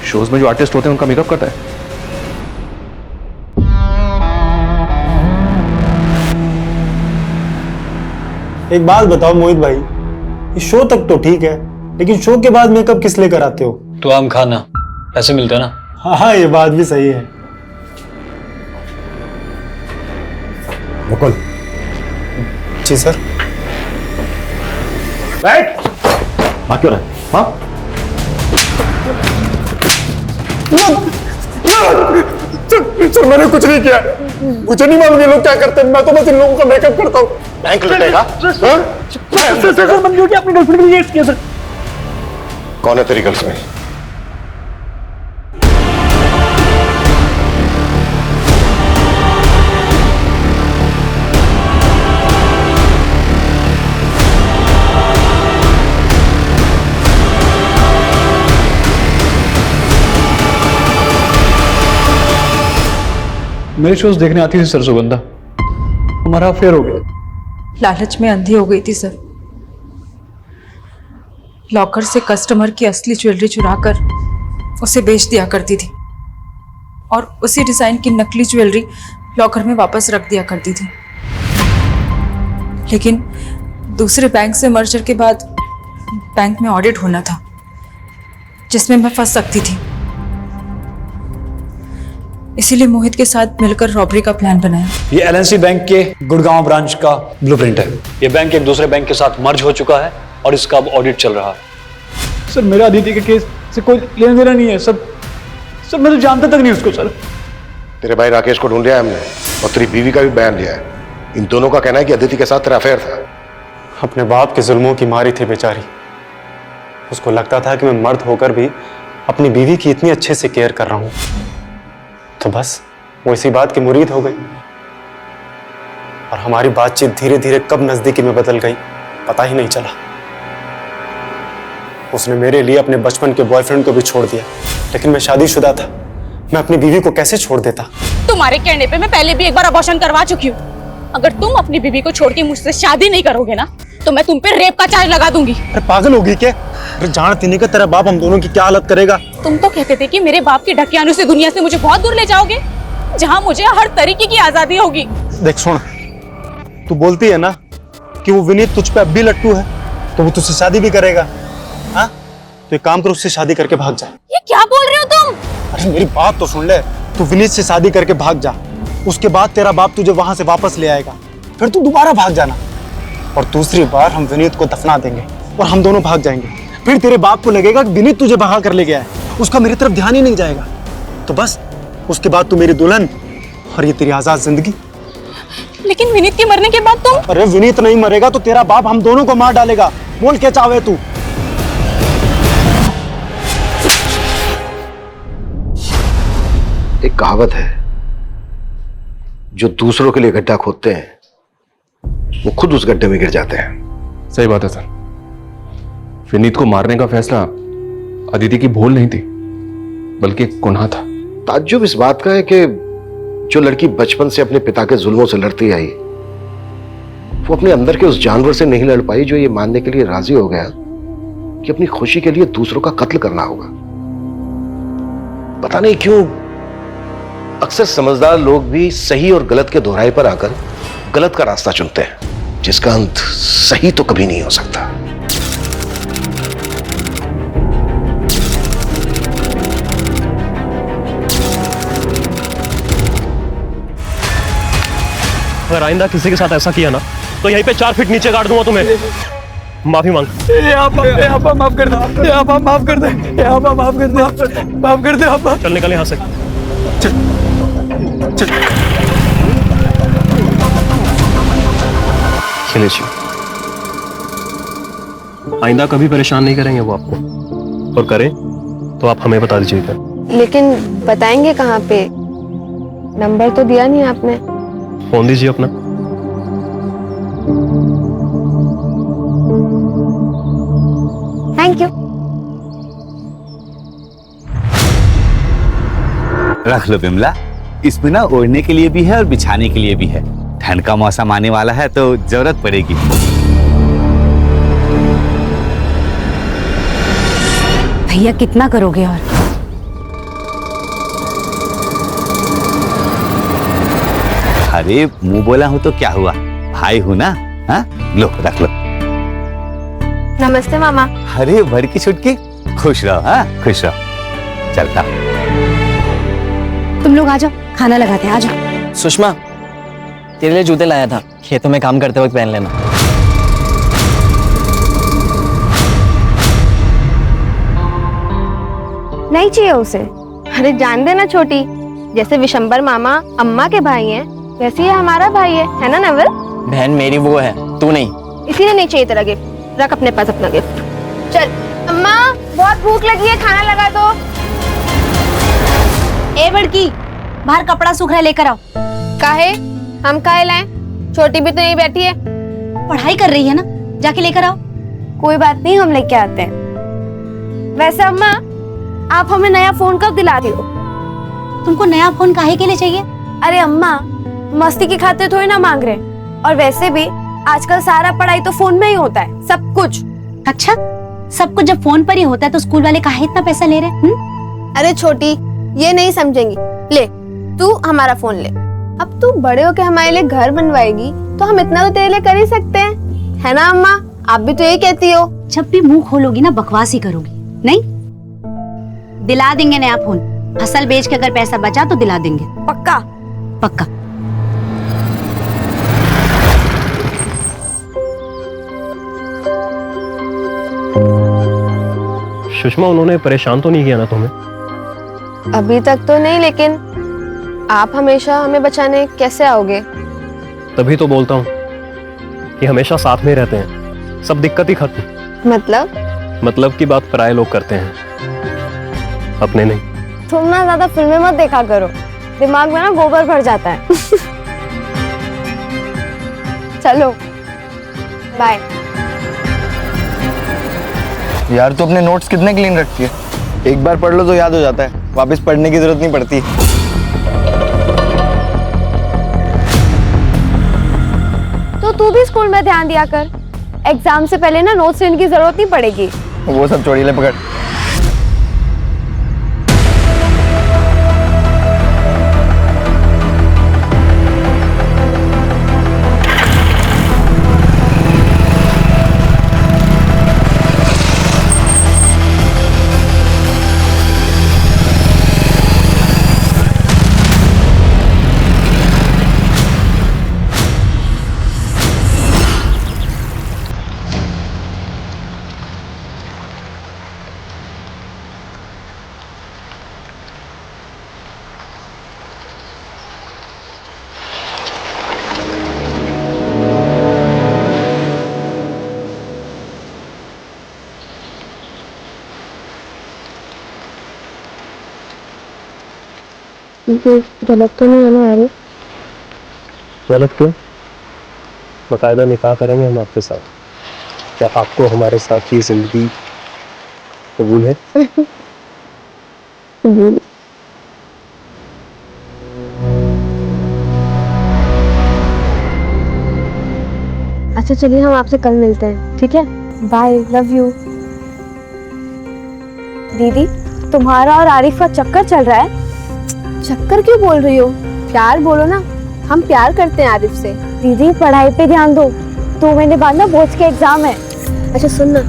शोज में जो आर्टिस्ट होते हैं उनका मेकअप करता है।
एक बात बताओ मोहित भाई, इस शो तक तो ठीक है, लेकिन शो के बाद मेकअप किस लिए कराते हो?
तो आम खाना पैसे मिलते हैं ना।
हाँ ये बात भी सही है।
मुकुल।
जी सर।
बैठ। हाँ क्यों रहा? हाँ
सर मैंने कुछ नहीं किया, मुझे नहीं मालूम ये लोग क्या करते हैं। मैं तो बस इन लोगों का मेकअप करता हूँ।
बैंक लुटेगा?
मैंने अपनी गर्लफ्रेंड के लिए किया सर।
कौन है तेरी गर्लफ्रेंड?
मेरे शोज देखने आती थी सर सुगंधा, हमारा अफेयर हो गया।
लालच में अंधी हो गई थी सर। लॉकर से कस्टमर की असली ज्वेलरी चुराकर उसे बेच दिया करती थी और उसी डिजाइन की नकली ज्वेलरी लॉकर में वापस रख दिया करती थी। लेकिन दूसरे बैंक से मर्जर के बाद बैंक में ऑडिट होना था जिसमें मैं फंस सकती थी, इसीलिए मोहित के साथ मिलकर रॉबरी का प्लान बनाया।
ये एलएनसी बैंक के गुड़गांव ब्रांच का ब्लूप्रिंट है। ये बैंक एक दूसरे बैंक के साथ मर्ज हो चुका है और इसका अब ऑडिट चल रहा है।
सर मेरा अदिति के केस से कोई लेना देना नहीं है सर। सर मैं तो जानता तक नहीं उसको। सर
तेरे भाई राकेश को ढूंढ लिया हमने और तेरी बीवी का भी बयान लिया है। इन दोनों का कहना है कि अदिति के साथ तेरा अफेयर था।
अपने बाप के जुल्मों की मारी थी बेचारी। उसको लगता था कि मैं मर्द होकर भी अपनी बीवी की इतनी अच्छे से केयर कर रहा हूं, तो बस वो इसी बात की मुरीद हो गई और हमारी बातचीत धीरे धीरे कब नजदीकी में बदल गई पता ही नहीं चला। उसने मेरे लिए अपने बचपन के बॉयफ्रेंड को भी छोड़ दिया, लेकिन मैं शादीशुदा था। मैं अपनी बीवी को कैसे छोड़ देता?
तुम्हारे कहने पे मैं पहले भी एक बार अबॉर्शन करवा चुकी हूँ। अगर तुम अपनी बीवी को छोड़ के मुझसे शादी नहीं करोगे ना तो मैं तुम पे रेप का चार्ज लगा दूंगी।
अरे पागल होगी क्या? अरे जानती नहीं कि तेरा बाप हम दोनों की क्या हालत करेगा।
तुम तो कहते थे कि मेरे बाप के ढकियानों से दुनिया से मुझे बहुत दूर ले जाओगे, जहाँ मुझे हर तरीके की आजादी होगी।
देख सुन, तू बोलती है ना कि वो विनीत तुझ पे अब भी लट्टू है, तो वो तुझसे शादी भी करेगा। हाँ तो एक काम कर, उससे शादी करके भाग जा।
ये क्या बोल रहे हो तुम?
अरे मेरी बात तो सुन ले। तू विनीत से शादी करके भाग जा, उसके बाद तेरा बाप तुझे वहां से वापस ले आएगा, फिर तू दोबारा भाग जाना और दूसरी बार हम विनीत को दफना देंगे और हम दोनों भाग जाएंगे। फिर तेरे बाप को लगेगा कि विनीत तुझे भगा कर ले गया है, उसका मेरी तरफ ध्यान ही नहीं जाएगा। तो बस उसके बाद तू मेरी दुल्हन और ये तेरी आजाद जिंदगी।
लेकिन विनीत के मरने के बाद तुम।
अरे विनीत नहीं मरेगा तो तेरा बाप हम दोनों को मार डालेगा। बोल क्या चाहे तू।
एक कहावत है, जो दूसरों के लिए गड्ढा खोदते हैं वो खुद उस गड्ढे में गिर जाते हैं।
सही बात है सर। विनीत को मारने का फैसला अदिति की भूल नहीं थी, बल्कि एक गुनाह था।
ताज्जुब इस बात का है कि जो लड़की बचपन से अपने पिता के जुल्मों से लड़ती आई, वो अपने अंदर के उस जानवर से नहीं लड़ पाई जो ये मानने के लिए राजी हो गया कि अपनी खुशी के लिए दूसरों का कत्ल करना होगा। पता नहीं क्यों अक्सर समझदार लोग भी सही और गलत के दोहराए पर आकर गलत का रास्ता चुनते हैं, जिसका अंत सही तो कभी नहीं हो सकता।
अगर आइंदा किसी के साथ ऐसा किया ना तो यहीं पे 4 फीट नीचे गाड़ दूंगा तुम्हें। माफी मांग।
माफ कर दे, माफ कर दे, माफ कर दे, माफ कर दे।
चल निकल यहाँ से। खिलेश, आइंदा कभी परेशान नहीं करेंगे वो आपको, और करें तो आप हमें बता दीजिएगा।
लेकिन बताएंगे कहाँ पे? नंबर तो दिया नहीं आपने।
फोन दीजिए अपना।
Thank you.
रख लो बिमला, इसमें ना ओढ़ने के लिए भी है और बिछाने के लिए भी है। ठंड का मौसम आने वाला है तो जरूरत पड़ेगी।
भैया कितना करोगे और?
अरे मुंह बोला हूं तो क्या हुआ, भाई हूं ना। हाँ लो रख लो।
नमस्ते मामा।
अरे बड़की छुटकी, खुश रहो। हाँ खुश रहो। चलता।
तुम लोग आ जाओ, खाना लगाते हैं। आ जाओ।
सुषमा, तेरे लिए जूते लाया था, खेतों में काम करते वक्त पहन लेना।
नहीं चाहिए उसे। अरे जान देना छोटी, जैसे विशंबर मामा अम्मा के भाई हैं, वैसे ही हमारा भाई है ना नवल?
बहन मेरी वो है, तू नहीं।
इसीलिए नहीं चाहिए तेरा गिफ्ट। रख अपने पास अपना गिफ्ट। चल अम्मा, बहुत भूख लगी है, खाना लगा दो।
ए बड़की, बाहर कपड़ा सूख रहा है, लेकर आओ।
काहे? हम काहे लाएं? छोटी भी तो यहीं बैठी है।
पढ़ाई कर रही है ना, जाके लेकर आओ।
कोई बात नहीं, हम लेके आते हैं। वैसे अम्मा, आप हमें नया फोन कब दिला रही हो?
तुमको नया फोन काहे के लिए चाहिए?
अरे अम्मा, मस्ती की खातिर थोड़ी ना मांग रहे, और वैसे भी आजकल सारा पढ़ाई तो फोन में ही होता है, सब कुछ।
अच्छा, सब कुछ जब फोन पर ही होता है तो स्कूल वाले काहे इतना पैसा ले रहे हैं?
अरे छोटी, ये नहीं समझेंगी। ले, तू हमारा फोन ले। अब तू बड़े होके हमारे लिए घर बनवाएगी तो हम इतना तो तेरे लिए कर ही सकते हैं, है ना अम्मा? आप भी तो यही कहती हो।
जब भी मुंह खोलोगी ना बकवास ही करोगी। नहीं, दिला देंगे नया फोन। फसल बेच के अगर पैसा बचा तो दिला देंगे।
पक्का?
पक्का।
सुषमा, उन्होंने परेशान तो नहीं किया ना तुम्हें?
अभी तक तो नहीं, लेकिन आप हमेशा हमें बचाने कैसे आओगे?
तभी तो बोलता हूँ कि हमेशा साथ में रहते हैं, सब दिक्कत ही खत्म।
मतलब
की बात पराये लोग करते हैं, अपने नहीं।
तुम ना ज्यादा फिल्में मत देखा करो, दिमाग में ना गोबर भर जाता है। चलो बाय।
यार तू अपने नोट्स कितने क्लीन रखती है? एक बार पढ़ लो तो याद हो जाता है, वापस पढ़ने की जरूरत नहीं पड़ती।
तो तू भी स्कूल में ध्यान दिया कर, एग्जाम से पहले ना नोट्स लेने की जरूरत नहीं पड़ेगी।
वो सब छोड़ी, ले पकड़।
गलत तो नहीं है ना यार?
गलत क्यों? बाकायदा निकाह करेंगे हम आपके साथ। क्या आपको हमारे साथ की जिंदगी कबूल है?
कबूल। अच्छा चलिए हम आपसे कल मिलते हैं, ठीक है? Bye, love you. दीदी तुम्हारा और आरिफ का चक्कर चल रहा है। चक्कर क्यों बोल रही हो? प्यार बोलो ना। हम प्यार करते हैं आरिफ से। दीदी पढ़ाई पे ध्यान दो, 2 महीने बाद ना बोर्ड के एग्जाम है। अच्छा सुन ना,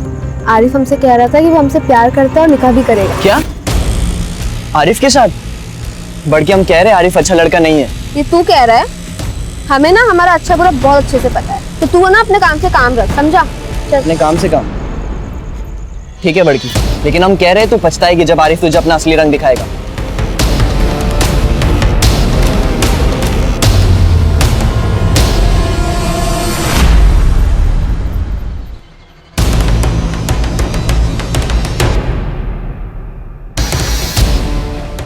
आरिफ हमसे कह रहा था कि वो हमसे प्यार करता है और निकाह भी करेगा।
क्या? आरिफ के साथ? बड़की हम कह रहे हैं आरिफ अच्छा लड़का नहीं है।
ये तू कह रहा है? हमें ना हमारा अच्छा बुरा बहुत अच्छे से पता है, तो तू ना अपने काम से काम रख, समझा?
अपने काम से काम? ठीक है बड़की, लेकिन हम कह रहे हैं तू पछताएगी जब आरिफ तुझे अपना असली रंग दिखाएगा।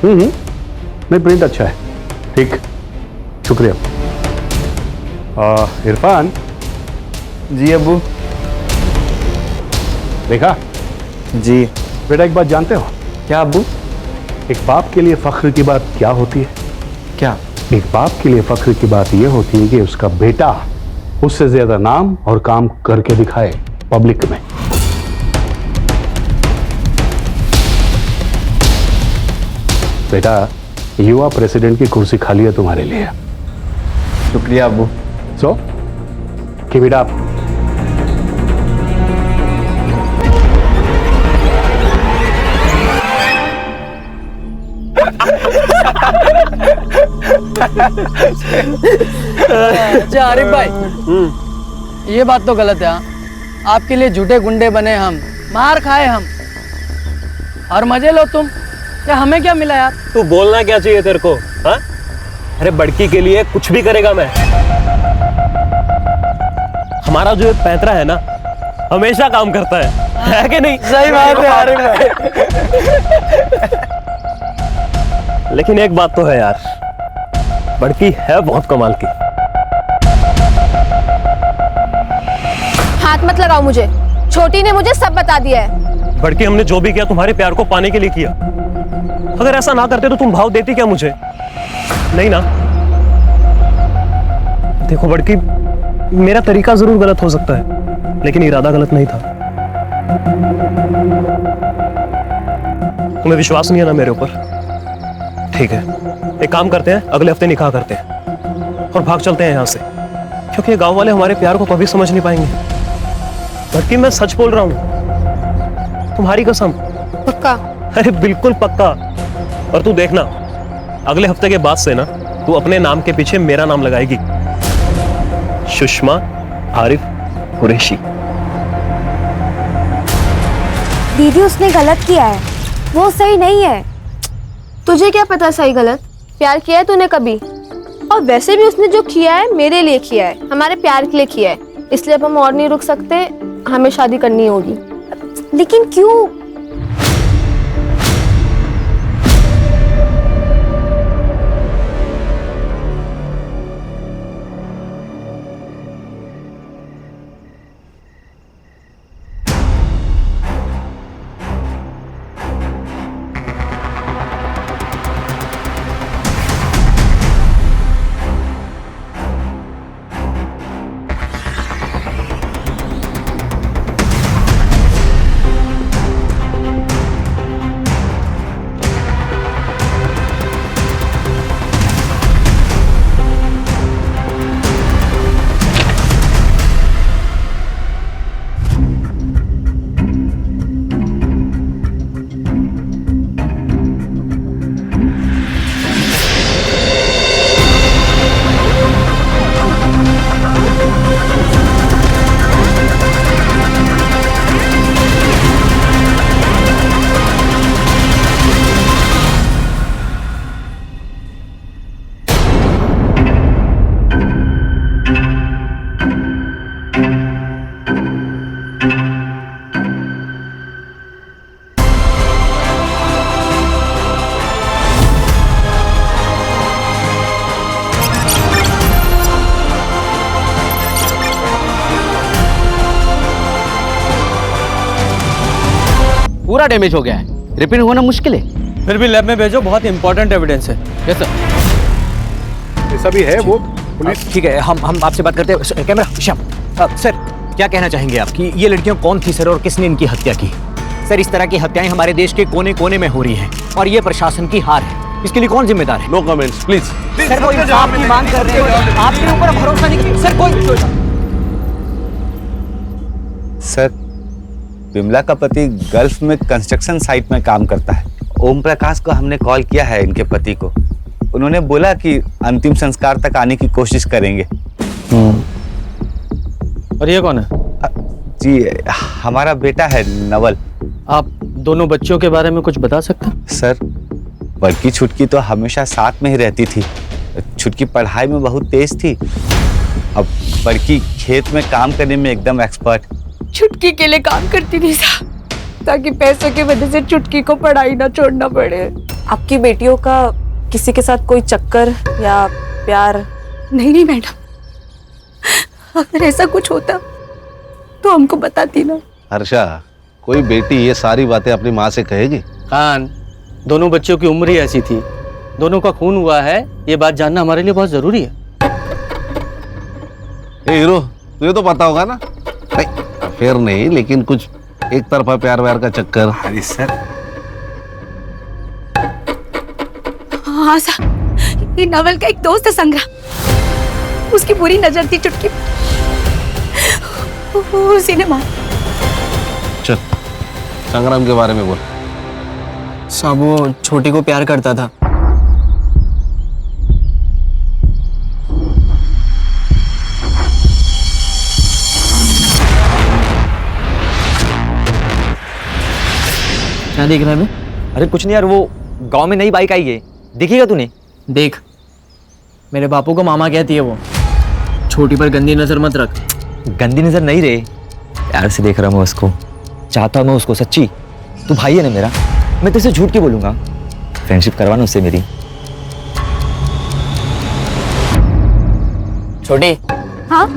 नहीं, प्रिंट अच्छा है। ठीक, शुक्रिया। इरफान।
जी अब्बू।
देखा?
जी।
बेटा एक बात जानते हो?
क्या अब्बू?
एक बाप के लिए फख्र की बात क्या होती है?
क्या?
एक बाप के लिए फख्र की बात यह होती है कि उसका बेटा उससे ज्यादा नाम और काम करके दिखाए पब्लिक में। बेटा युवा प्रेसिडेंट की कुर्सी खाली है तुम्हारे लिए।
शुक्रिया अब्बू।
So keep it up.
अच्छा आरिफ भाई, ये बात तो गलत है। आपके लिए झूठे गुंडे बने हम, मार खाए हम, और मजे लो तुम। क्या हमें क्या मिला यार?
तू बोलना क्या चाहिए तेरे को? हाँ? अरे बड़की के लिए कुछ भी करेगा मैं। हमारा जो पैतरा है ना, हमेशा काम करता है कि नहीं?
सही बात है आरिफ भाई।
लेकिन एक बात तो है यार, बड़की है बहुत कमाल की।
हाथ मत लगाओ मुझे, छोटी ने मुझे सब बता दिया है।
बड़की हमने जो भी किया तुम्हारे प्यार को पाने के लिए किया। अगर ऐसा ना करते तो तुम भाव देती क्या मुझे? नहीं ना? देखो बड़की, मेरा तरीका जरूर गलत हो सकता है, लेकिन इरादा गलत नहीं था। तुम्हें विश्वास नहीं है ना मेरे ऊपर? ठीक है, एक काम करते हैं, अगले हफ्ते निकाह करते हैं और भाग चलते हैं यहाँ से, क्योंकि गांव वाले हमारे प्यार को कभी समझ नहीं पाएंगे। बल्कि मैं सच बोल रहा हूँ, तुम्हारी कसम।
पक्का?
अरे बिल्कुल पक्का। और तू देखना, अगले हफ्ते के बाद से ना तू अपने नाम के पीछे मेरा नाम लगाएगी, सुषमा आरिफ कुरैशी।
दीदी उसने गलत किया है, वो सही नहीं है। तुझे क्या पता सही गलत? प्यार किया है तूने कभी? और वैसे भी उसने जो किया है मेरे लिए किया है, हमारे प्यार के लिए किया है, इसलिए अब हम और नहीं रुक सकते, हमें शादी करनी होगी। लेकिन क्यों?
पूरा डैमेज हो गया है, रिपेयर होना मुश्किल है।
फिर भी लैब में भेजो, बहुत इंपॉर्टेंट एविडेंस है।
Yes sir.
ऐसा भी है वो पुलिस।
ठीक है, हम आपसे बात करते हैं। कैमरा श्याम। सर क्या कहना चाहेंगे आप कि ये लड़कियां कौन थी सर, और किसने इनकी हत्या की? सर इस तरह की हत्याएं हमारे देश के कोने कोने में हो रही हैं और ये प्रशासन की हार है। इसके लिए कौन जिम्मेदार है?
No comments please.
सर वो इंसाफ की मांग कर रहे हैं, आपके ऊपर भरोसा नहीं। सर कोई
सर विमला का पति गल्फ में कंस्ट्रक्शन साइट में काम करता है। ओम प्रकाश को हमने कॉल किया है इनके पति को, उन्होंने बोला कि अंतिम संस्कार तक आने की कोशिश करेंगे।
और ये कौन है?
जी हमारा बेटा है नवल।
आप दोनों बच्चों के बारे में कुछ बता सकते हैं?
सर बड़की छुटकी तो हमेशा साथ में ही रहती थी। छुटकी पढ़ाई में बहुत तेज थी, अब बड़की खेत में काम करने में एकदम एक्सपर्ट।
छुटकी के लिए काम करती थी साहब, ताकि पैसों की वजह से छुटकी को पढ़ाई ना छोड़ना पड़े।
आपकी बेटियों का किसी के साथ कोई चक्कर या प्यार?
नहीं मैडम, अगर ऐसा कुछ होता तो हमको बताती ना।
हर्षा, कोई बेटी ये सारी बातें अपनी माँ से कहेगी?
खान, दोनों बच्चों की उम्र ही ऐसी थी, दोनों का खून हुआ है, ये बात जानना हमारे लिए बहुत जरूरी है।
ए हीरो, तुझे तो पता होगा ना? नहीं अफेयर नहीं, लेकिन कुछ एक तरफा प्यार व्यार का चक्कर।
अरे सर
हाँ साहब, ये नवल का एक दोस्त है संग्राम, उसकी बुरी नजर थी चुटकी, उसी ने मार।
चल संग्राम के बारे में बोल।
साहब वो छोटी को प्यार करता था। क्या देख रहा है बे?
अरे कुछ नहीं यार, वो गांव में नई बाइक आई है, देखिएगा तूने?
देख, मेरे बापू को मामा कहती है वो। छोटी पर गंदी नजर मत रख।
गंदी नजर नहीं रे, प्यार से देख रहा हूँ मैं उसको, चाहता हूँ मैं उसको सच्ची। तू भाई है ना मेरा, मैं तुझसे झूठ क्यों बोलूंगा? फ्रेंडशिप करवाना उससे मेरी।
छोटी।
हाँ?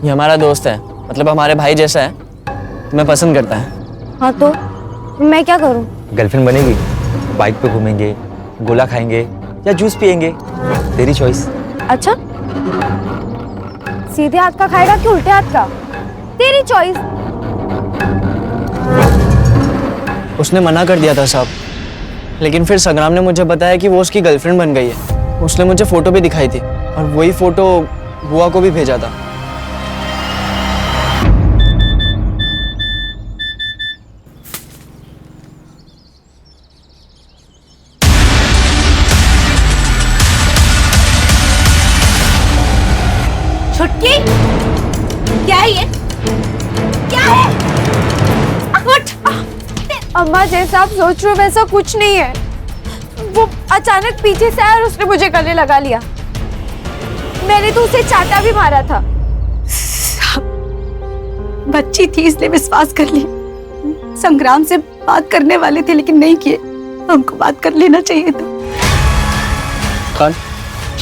ये हमारा दोस्त है, मतलब हमारे भाई जैसा है, तुम्हें पसंद करता है।
हाँ तो मैं क्या करूँ?
गर्लफ्रेंड बनेगी, बाइक पे घूमेंगे, गोला खाएंगे या जूस पियेंगे, तेरी चॉइस।
अच्छा, सीधे हाथ का खाएगा कि उल्टे हाथ का? तेरी चॉइस।
उसने मना कर दिया था साहब, लेकिन फिर संग्राम ने मुझे बताया कि वो उसकी गर्लफ्रेंड बन गई है। उसने मुझे फोटो भी दिखाई थी और वही फोटो बुआ को भी भेजा था।
छुटकी, क्या है ये? क्या है?
अम्मा जैसा आप सोच रहे हो वैसा कुछ नहीं है। वो अचानक पीछे से आया और उसने मुझे गले लगा लिया। मैंने तो उसे चाटा भी मारा था।
बच्ची थी इसलिए विश्वास कर लिया। संग्राम से बात करने वाले थे लेकिन नहीं किए, हमको बात कर लेना चाहिए था।
खान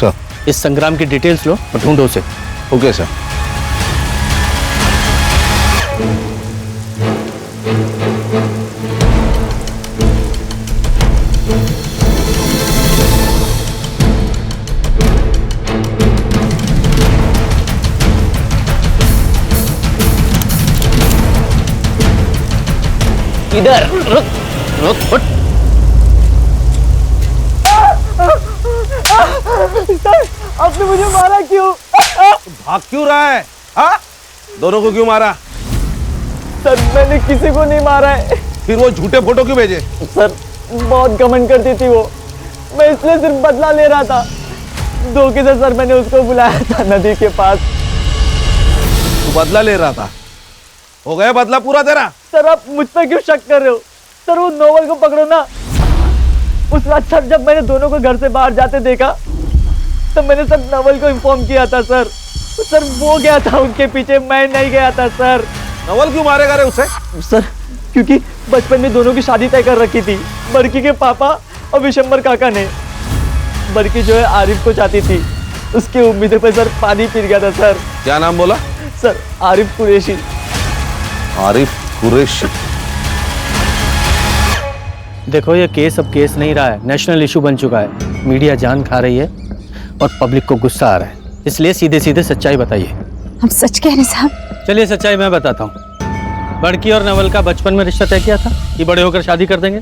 सर,
इस संग्राम की डिटेल्स लो और ढूंढो उसे।
Okay sir.
इधर रुक रुक फुट।
आपने मुझे मारा क्यों?
भाग क्यों रहा है? हाँ? दोनों को क्यों मारा?
सर मैंने किसी को नहीं मारा है।
फिर वो झूठे फोटो क्यों भेजे?
सर बहुत घमंड करती थी वो, मैं इसलिए सिर्फ बदला ले रहा था। धोखे से सर मैंने उसको बुलाया था नदी के पास।
तू बदला ले रहा था? हो गया बदला पूरा तेरा?
सर आप मुझ पर क्यों शक कर रहे हो? सर वो नोवल को पकड़ो ना। उस रात सर जब मैंने दोनों को घर से बाहर जाते देखा तब मैंने सर नवल को इन्फॉर्म किया था सर। सर वो गया था उनके पीछे, मैं नहीं गया था सर।
नवल क्यों मारेगा रे उसे?
सर क्योंकि बचपन में दोनों की शादी तय कर रखी थी, बड़की के पापा और विशंबर काका ने। बड़की जो है आरिफ को चाहती थी, उसकी उम्मीदों पर सर पानी फिर गया था सर।
क्या नाम बोला?
सर आरिफ कुरैशी।
आरिफ कुरैशी।
देखो ये केस अब केस नहीं रहा है, नेशनल इशू बन चुका है। मीडिया जान खा रही है और पब्लिक को गुस्सा आ रहा है, इसलिए सीधे सीधे सच्चाई बताइए।
हम सच कह रहे साहब।
चलिए सच्चाई मैं बताता हूँ। बड़की और नवल का बचपन में रिश्ता तय किया था कि बड़े होकर शादी कर देंगे,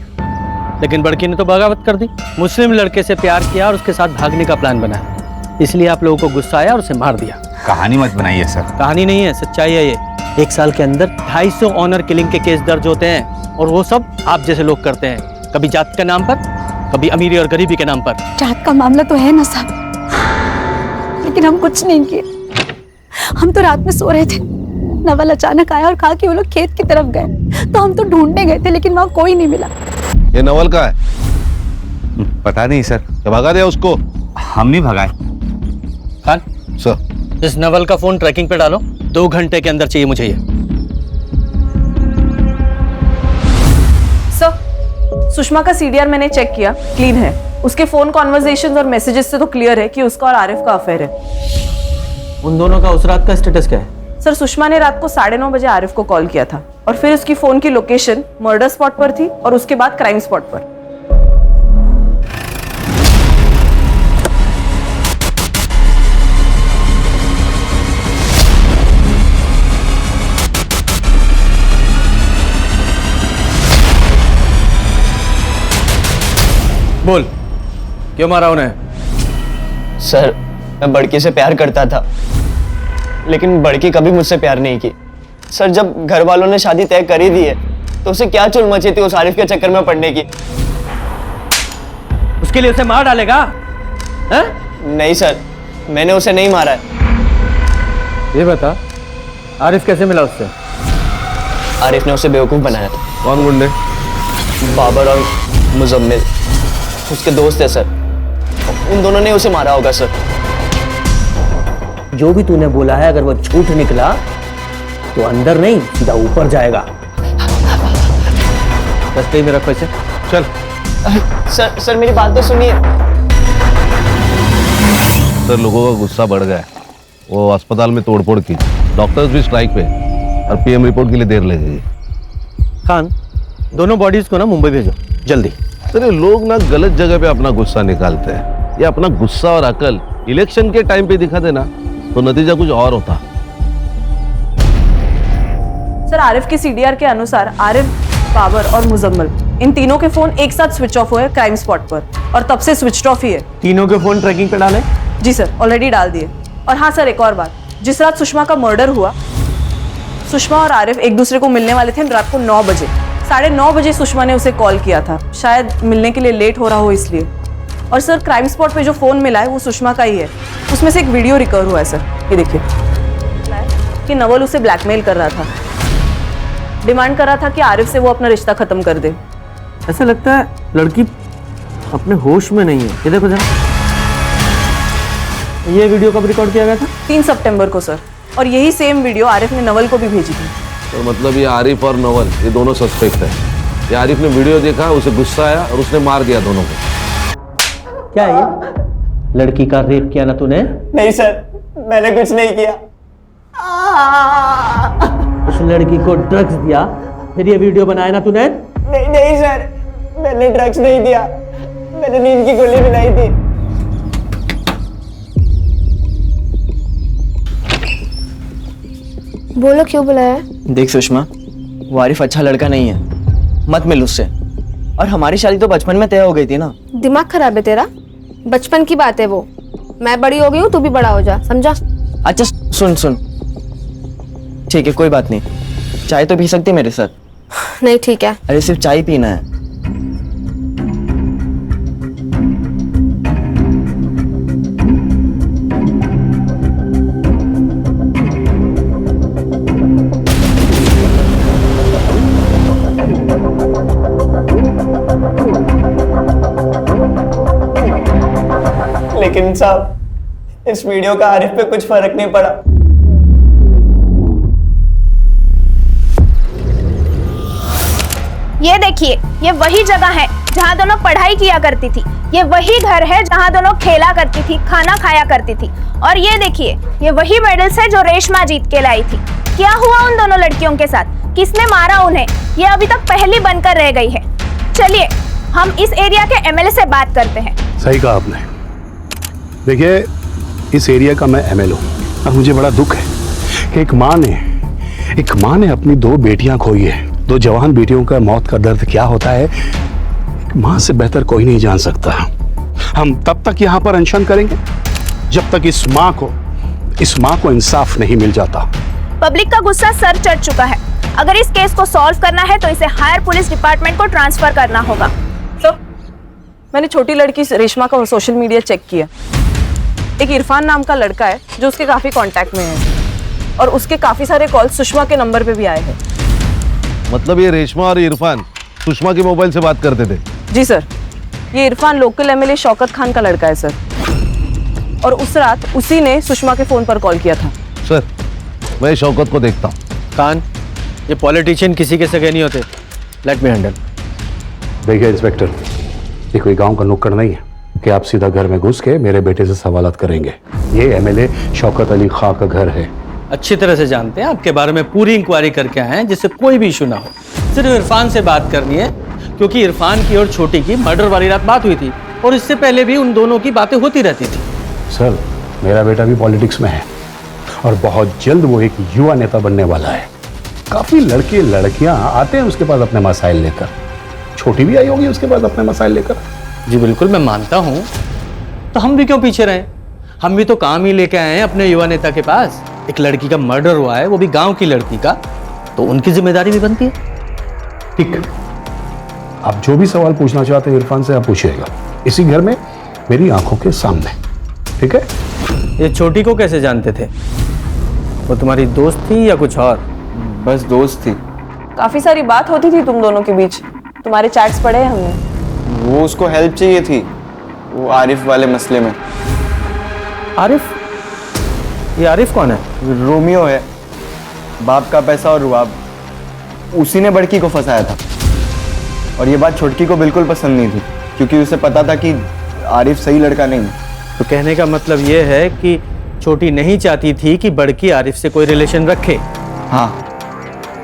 लेकिन बड़की ने तो बगावत कर दी, मुस्लिम लड़के से प्यार किया और उसके साथ भागने का प्लान बनाया। इसलिए आप लोगों को गुस्सा आया और उसे मार दिया।
कहानी मत बनाइए सर।
कहानी नहीं है, सच्चाई है ये। 1 साल के अंदर 250 ऑनर किलिंग के केस दर्ज होते हैं और वो सब आप जैसे लोग करते हैं, कभी जात के नाम पर, कभी अमीरी और गरीबी के नाम पर।
जात का मामला तो है ना साहब, लेकिन हम कुछ नहीं किए। हम तो रात में सो रहे थे, नवल अचानक आया और कहा कि वो लोग खेत की तरफ गए, तो हम तो ढूंढने गए थे लेकिन वहाँ कोई नहीं मिला।
ये नवल का है?
पता नहीं सर।
क्या भगा दिया उसको?
हम नहीं भगाए।
खान
सर,
इस नवल का फोन ट्रैकिंग पे डालो, 2 घंटे के अंदर चाहिए मुझे ये।
सर, सुषमा का सीडीआर मैंने चेक किया, क्लीन है। उसके फोन कॉन्वर्सेशंस और मैसेजेस से तो क्लियर है कि उसका और आरिफ का अफेयर है।
उन दोनों का उस रात का स्टेटस क्या है?
सर, सुषमा ने रात को 9:30 बजे आरिफ को कॉल किया था और फिर उसकी फोन की लोकेशन मर्डर स्पॉट पर थी और उसके बाद क्राइम स्पॉट पर।
बोल, क्यों मारा उन्हें?
सर, मैं बड़की से प्यार करता था, लेकिन बड़की कभी मुझसे प्यार नहीं की। सर, जब घर वालों ने शादी तय कर ही दी है तो उसे क्या चुल मची थी उस आरिफ के चक्कर में पड़ने की।
उसके लिए उसे मार डालेगा? है?
नहीं सर, मैंने उसे नहीं मारा है।
ये बता, आरिफ कैसे मिला उससे?
आरिफ ने उसे बेवकूफ बनाया था।
कौन गुंडे?
बाबर और मुजम्मिल उसके दोस्त है सर। उन दोनों ने उसे मारा होगा सर।
जो भी तूने बोला है अगर वो झूठ निकला तो अंदर नहीं सीधा ऊपर जाएगा। रास्ते में रखो इसे। चल।
सर मेरी बात तो सुनिए।
सर, लोगों का गुस्सा बढ़ गया है। वो अस्पताल में तोड़फोड़ की, डॉक्टर्स भी स्ट्राइक पे और पीएम रिपोर्ट के लिए देर लगेगी।
खान, दोनों बॉडीज को ना मुंबई भेजो जल्दी।
सर, ये लोग ना गलत जगह पे अपना गुस्सा निकालते हैं। ये अपना गुस्सा और अकल इलेक्शन के टाइम पे दिखा देना तो नतीजा कुछ और होता।
सर, आरिफ की सीडीआर के अनुसार आरिफ, बाबर और मुजम्मिल इन तीनों के फोन एक साथ स्विच ऑफ हुए क्राइम स्पॉट पर और तब से स्विच ऑफ ही है।
तीनों के फोन ट्रैकिंग पे डाले?
जी सर, ऑलरेडी डाल दिए। और हाँ सर, एक और बात, जिस रात सुषमा का मर्डर हुआ, सुषमा और आरिफ एक दूसरे को मिलने वाले थे रात को 9 बजे। 9:30 बजे सुषमा ने उसे कॉल किया था, शायद मिलने के लिए लेट हो रहा हो इसलिए। और सर, क्राइम स्पॉट पे जो फोन मिला है वो सुषमा का ही है। उसमें से एक वीडियो रिकवर हुआ है सर, ये देखिए, कि नवल उसे ब्लैकमेल कर रहा था, डिमांड कर रहा था कि आरिफ से वो अपना रिश्ता खत्म कर दे।
ऐसा लगता है लड़की अपने होश में नहीं है। ये देखो जरा, ये वीडियो कब रिकॉर्ड किया गया था?
3 सितंबर को सर। और यही सेम वीडियो आरिफ ने नवल को भी भेजी थी।
तो मतलब ये आरिफ और नवल ये दोनों सस्पेक्ट है। ये आरिफ ने वीडियो देखा, उसे गुस्सा आया और उसने मार दिया दोनों को।
क्या ये लड़की का रेप किया ना तूने?
नहीं सर, मैंने कुछ नहीं किया।
उस लड़की को ड्रग्स दिया फिर ये वीडियो बनाया ना तूने?
नहीं सर, मैंने ड्रग्स नहीं दिया, मैंने नींद की गोली बनाई थी।
बोलो, क्यों बुलाया?
देख सुषमा, वो आरिफ अच्छा लड़का नहीं है, मत मिल उससे। और हमारी शादी तो बचपन में तय हो गई थी ना।
दिमाग खराब है तेरा? बचपन की बात है वो। मैं बड़ी हो गई हूँ, तू भी बड़ा हो जा, समझा?
अच्छा सुन, ठीक है कोई बात नहीं, चाय तो पी सकती मेरे साथ?
नहीं ठीक है।
अरे सिर्फ चाय पीना है। लेकिन साहब, इस वीडियो का आरिफ पे कुछ फर्क नहीं पड़ा।
ये देखिए, ये वही जगह है जहाँ दोनों पढ़ाई किया करती थी। ये वही घर है जहाँ दोनों खेला करती थी, खाना खाया करती थी। और ये देखिए, ये वही मेडल्स है जो रेशमा जीत के लाई थी। क्या हुआ उन दोनों लड़कियों के साथ? किसने मारा उन्हें? ये अभी तक पहेली बनकर रह गई है। चलिए हम इस एरिया के एमएलए से बात करते हैं।
सही कहा आपने। देखिए, इस एरिया का मैं एमएलए हूँ और मुझे बड़ा दुख है कि एक माँ ने अपनी 2 बेटियां खोई है। 2 जवान बेटियों का मौत का दर्द क्या होता है, एक माँ से बेहतर कोई नहीं जान सकता। हम तब तक यहाँ पर अनशन करेंगे जब तक इस माँ को इंसाफ नहीं मिल जाता।
पब्लिक का गुस्सा सर चढ़ चुका है। अगर इस केस को सॉल्व करना है तो इसे हायर पुलिस डिपार्टमेंट को ट्रांसफर करना होगा।
सर, मैंने छोटी लड़की रेशमा का सोशल मीडिया चेक किया। एक इरफान नाम का लड़का है जो उसके काफी कांटेक्ट में है और उसके काफी सारे कॉल सुषमा के नंबर पे भी आए हैं।
मतलब ये रेशमा और इरफान सुषमा के मोबाइल से बात करते थे?
जी सर, ये इरफान लोकल एमएलए शौकत खान का लड़का है सर, और उस रात उसी ने सुषमा के फोन पर कॉल किया था।
सर, मैं शौकत को देखता हूँ।
खान, ये पॉलिटिशियन किसी के सगे नहीं होते। Let me handle.
देखिए इंस्पेक्टर, ये कोई गांव का नुक्कड़ नहीं है कि आप सीधा घर में घुस के मेरे बेटे से सवालात करेंगे। ये एमएलए शौकत अली खां का घर है।
अच्छी तरह से जानते हैं, आपके बारे में पूरी इंक्वायरी करके आए हैं जिससे कोई भी इशू ना हो। सिर्फ इरफान से बात करनी है क्योंकि इरफान की और छोटी की मर्डर वाली रात बात हुई थी और इससे पहले भी उन दोनों की बातें होती रहती थी।
सर, मेरा बेटा भी पॉलिटिक्स में है और बहुत जल्द वो एक युवा नेता बनने वाला है। काफी लड़के लड़कियां आते हैं उसके पास अपने मसाइल लेकर। छोटी भी आई होगी उसके पास अपने मसाइल लेकर।
जी बिल्कुल, मैं मानता हूँ। तो हम भी क्यों पीछे रहे? हम भी तो काम ही लेके आए हैं अपने युवा नेता के पास। एक लड़की का मर्डर हुआ है, वो भी गांव की लड़की का, तो उनकी जिम्मेदारी भी बनती है।
ठीक, आप जो भी सवाल पूछना चाहते हैं इरफान से आप पूछिएगा, इसी घर में मेरी आंखों के सामने। ठीक है?
ये छोटी को कैसे जानते थे? वो तुम्हारी दोस्त थी या कुछ और?
बस दोस्त थी। काफी सारी बात होती थी तुम दोनों के बीच। तुम्हारे चैट्स पढ़े हैं हमने।
वो उसको हेल्प चाहिए थी, वो आरिफ वाले मसले में।
आरिफ? ये आरिफ कौन है?
रोमियो है, बाप का पैसा और रुआब। उसी ने बड़की को फंसाया था और ये बात छोटकी को बिल्कुल पसंद नहीं थी क्योंकि उसे पता था कि आरिफ सही लड़का नहीं है।
तो कहने का मतलब ये है कि छोटी नहीं चाहती थी कि बड़की आरिफ से कोई रिलेशन रखे।
हाँ,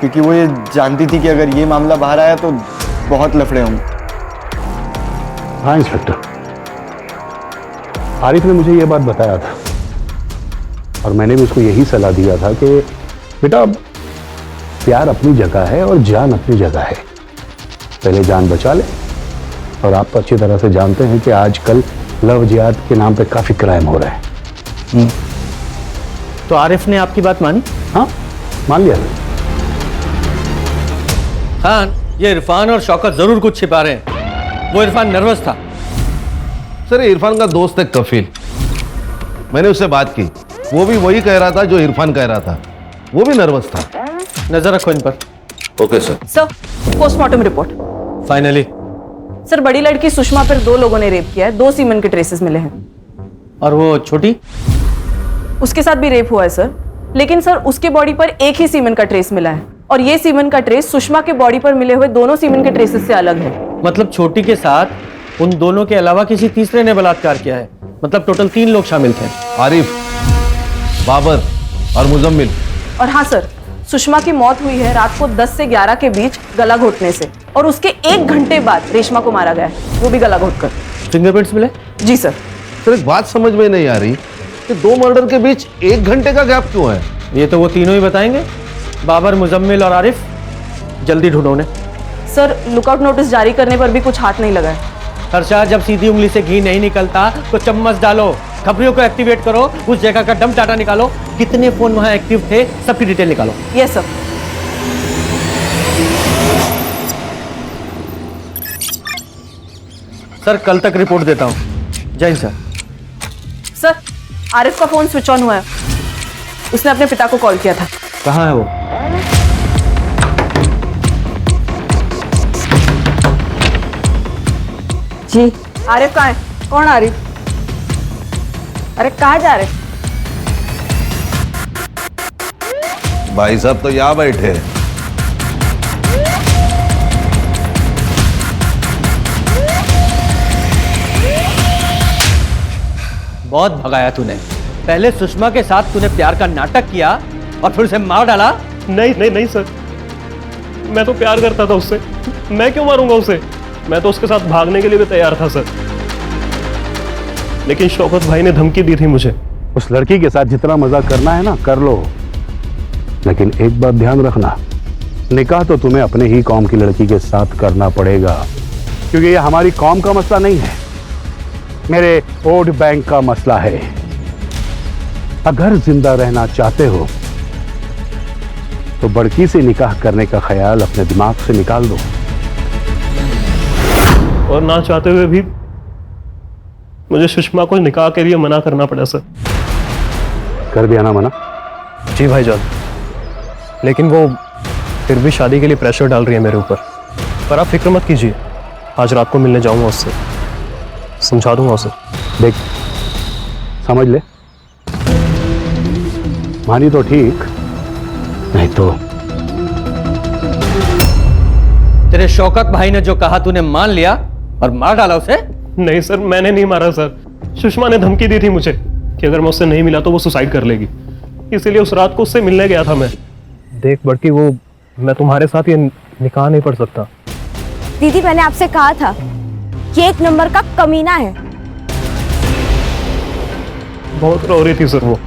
क्योंकि वो ये जानती थी कि अगर ये मामला बाहर आया तो बहुत लफड़े होंगे।
हाँ इंस्पेक्टर, आरिफ ने मुझे ये बात बताया था और मैंने भी उसको यही सलाह दिया था कि बेटा, प्यार अपनी जगह है और जान अपनी जगह है। पहले जान बचा ले। और आप तो अच्छी तरह से जानते हैं कि आजकल लव जिहाद के नाम पे काफी क्राइम हो रहा है।
तो आरिफ ने आपकी बात मानी?
हाँ, मान लिया।
खान, ये इरफान और शौकत जरूर कुछ छिपा रहे हैं। वो इरफान नर्वस था।
सर, इरफान का दोस्त है कफील, मैंने उससे बात की। वो भी वही कह रहा था जो इरफान कह रहा था। वो भी नर्वस था।
नजर रखो इन पर।
Okay sir.
Sir, postmortem report.
Finally
sir, बड़ी लड़की सुषमा पर 2 लोगों ने रेप किया है। 2 सीमेन के ट्रेसेस मिले हैं।
और वो छोटी?
उसके साथ भी रेप हुआ है सर, लेकिन सर उसके बॉडी पर एक ही सीमेन का ट्रेस मिला है और ये सीमेन का ट्रेस सुषमा के बॉडी पर मिले हुए दोनों सीमेन के ट्रेसेस से अलग है।
मतलब छोटी के साथ उन दोनों के अलावा किसी तीसरे ने बलात्कार किया है। मतलब टोटल 3 लोग शामिल थे।
आरिफ, बाबर और मुजम्मिल।
और हाँ सर, सुषमा की मौत हुई है रात को 10 से 11 के बीच गला घोटने से और उसके 1 घंटे बाद रेशमा को मारा गया है, वो भी गला घोटकर।
फिंगरप्रिंट्स मिले?
जी सर।
सर, एक बात समझ में नहीं आ रही कि 2 मर्डर के बीच 1 घंटे का गैप क्यों है?
ये तो वो तीनों ही बताएंगे, बाबर, मुजम्मिल और आरिफ। जल्दी ढूंढो उन्हें।
सर, लुकआउट नोटिस जारी करने पर भी कुछ हाथ नहीं लगा है।
हर्षा, जब सीधी उंगली से घी नहीं निकलता तो चम्मच डालो, खबरियों को एक्टिवेट करो, उस जगह का डंप डाटा निकालो, कितने फोन वहां एक्टिव थे सबकी डिटेल निकालो।
Yes sir.
सर, कल तक रिपोर्ट देता हूँ। जय हिंद सर।
सर, आरिफ का फोन स्विच ऑन हुआ है। उसने अपने पिता को कॉल किया था।
कहाँ है वो?
जी। आरिफ कहाँ है? कौन आरिफ? अरे कहाँ जा रहे?
भाई साहब तो यहाँ बैठे हैं।
बहुत भगाया तूने। पहले सुषमा के साथ तूने प्यार का नाटक किया और फिर उसे मार डाला।
नहीं नहीं नहीं सर, मैं तो प्यार करता था उससे। मैं क्यों मारूंगा उसे? मैं तो उसके साथ भागने के लिए भी तैयार था सर, लेकिन शौकत भाई ने धमकी दी थी मुझे।
उस लड़की के साथ जितना मजा करना है ना कर लो, लेकिन एक बात ध्यान रखना, निकाह तो तुम्हें अपने ही कौम की लड़की के साथ करना पड़ेगा, क्योंकि ये हमारी कौम का मसला नहीं है, मेरे वोट बैंक का मसला है। अगर जिंदा रहना चाहते हो तो बड़की से निकाह करने का ख्याल अपने दिमाग से निकाल दो।
और ना चाहते हुए भी मुझे सुषमा को निकाह के लिए मना करना पड़ा सर।
कर दिया ना मना?
जी भाईजान, लेकिन वो फिर भी शादी के लिए प्रेशर डाल रही है मेरे ऊपर। पर आप फिक्र मत कीजिए, आज रात को मिलने जाऊंगा उससे, समझा दूंगा उसे।
देख समझ ले, मानी तो ठीक, नहीं तो
तेरे शौकत भाई ने जो कहा तूने मान लिया और मार डाला उसे?
नहीं सर, मैंने नहीं मारा सर, सुषमा ने धमकी दी थी मुझे कि अगर मैं उससे नहीं मिला तो वो सुसाइड कर लेगी, इसीलिए उस रात को उससे मिलने गया था मैं। देख बड़की, वो मैं तुम्हारे साथ ये निकाह नहीं पढ़ सकता।
दीदी मैंने आपसे कहा था कि एक नंबर का कमीना है।
बहुत रो रही थी सर वो,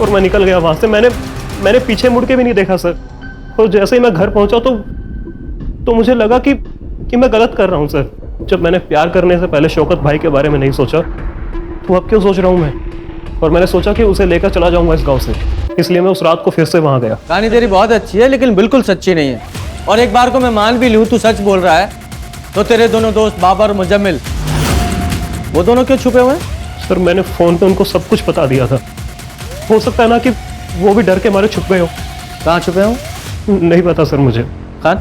और मैं निकल गया वहां से। मैंने पीछे मुड़ के भी नहीं देखा सर, और जैसे ही मैं घर पहुंचा तो मुझे लगा कि मैं गलत कर रहा हूं सर। जब मैंने प्यार करने से पहले शौकत भाई के बारे में नहीं सोचा तो अब क्यों सोच रहा हूं मैं? और मैंने सोचा कि उसे लेकर चला जाऊंगा इस गांव से, इसलिए मैं उस रात को फिर से वहां गया।
कहानी तेरी बहुत अच्छी है लेकिन बिल्कुल सच्ची नहीं है। और एक बार को मैं मान भी लूं तू सच बोल रहा है, तो तेरे दोनों दोस्त बाबर और मुजम्मिल, वो दोनों क्यों छुपे हुए हैं?
सर मैंने फोन पे उनको सब कुछ बता दिया था, हो सकता है ना कि वो भी डर के मारे छुप गए हो।
कहाँ छुपे हो?
नहीं पता सर मुझे।
खान,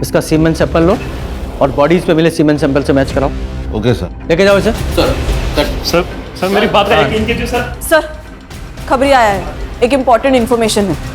इसका सीमेन सैंपल लो और बॉडीज पे मिले सीमेन सैंपल से मैच कराओ।
Okay sir.
लेके जाओ इसे।
सर मेरी बात का यकीन कीजिए सर।
सर खबरिया आया है, एक इंपॉर्टेंट इंफॉर्मेशन है।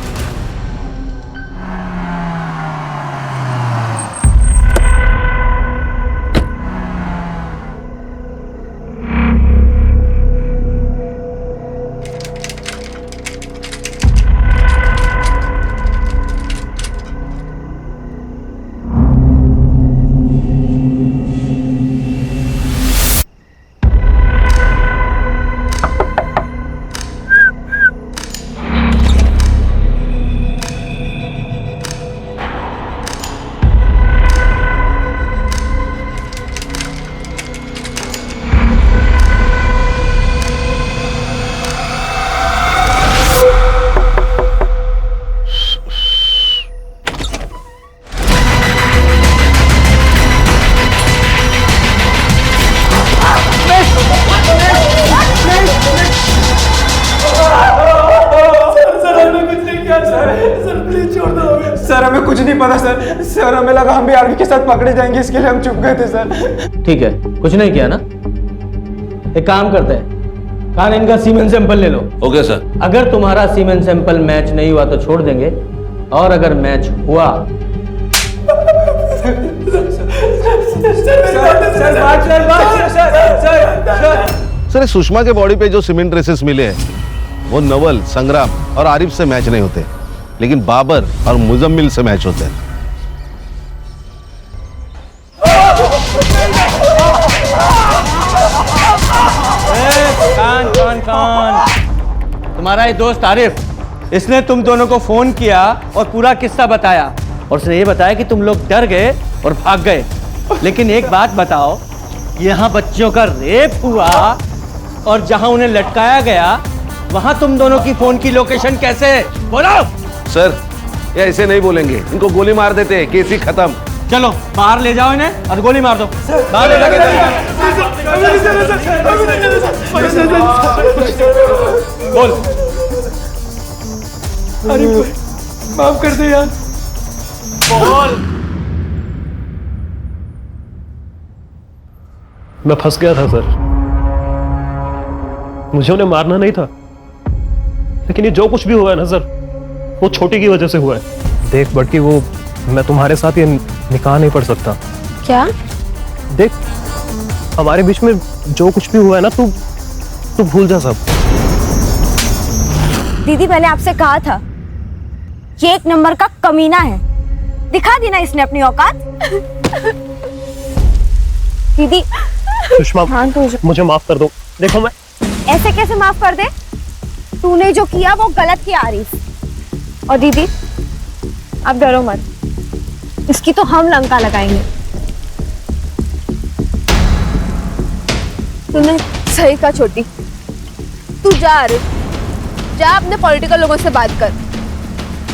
सर हमें कुछ नहीं पता सर। सर हमें लगा हम भी आर्मी के साथ पकड़े जाएंगे, इसके लिए हम चुप गए थे सर।
ठीक है, कुछ नहीं किया ना। एक काम करते हैं, कान इनका सीमेन सैंपल ले लो।
Okay sir.
अगर तुम्हारा सीमेन सैंपल मैच नहीं हुआ तो छोड़ देंगे, और अगर मैच हुआ
सर सुषमा के बॉडी पे जो सीमेंट ट्रेसेस मिले हैं वो नवल, संग्राम और आरिफ से मैच नहीं होते, लेकिन बाबर और मुजम्मिल से मैच होते हैं।
कान तुम्हारा ये दोस्त आरिफ, इसने तुम दोनों को फोन किया और पूरा किस्सा बताया, और उसने ये बताया कि तुम लोग डर गए और भाग गए। लेकिन एक बात बताओ, यहाँ बच्चियों का रेप हुआ और जहां उन्हें लटकाया गया वहां तुम दोनों की फोन की लोकेशन कैसे? बोलो।
सर ये ऐसे नहीं बोलेंगे, इनको गोली मार देते हैं, केस ही खत्म।
चलो बाहर ले जाओ इन्हें और गोली मार दो। बाहर ले जाके बोल।
अरे माफ कर दे यार।
बोल।
मैं फंस गया था सर, मुझे उन्हें मारना नहीं था, लेकिन ये जो कुछ भी हुआ है ना सर, वो छोटी की वजह से हुआ है। देख बड़की, वो मैं तुम्हारे साथ ये निकाह नहीं पढ़ सकता।
क्या?
देख हमारे बीच में जो कुछ भी हुआ है ना, तू भूल जा सब।
दीदी मैंने आपसे कहा था ये एक नंबर का कमीना है, दिखा दी ना इसने अपनी औकात। दीदी
सुषमा, मुझे माफ कर दो। देखो मैं
ऐसे कैसे माफ कर दे? तूने जो किया वो गलत किया आरिफ। और दीदी आप डरो मत, इसकी तो हम लंका लगाएंगे।
तूने सही कहा छोटी। तू जा आरिफ, जा अपने पॉलिटिकल लोगों से बात कर,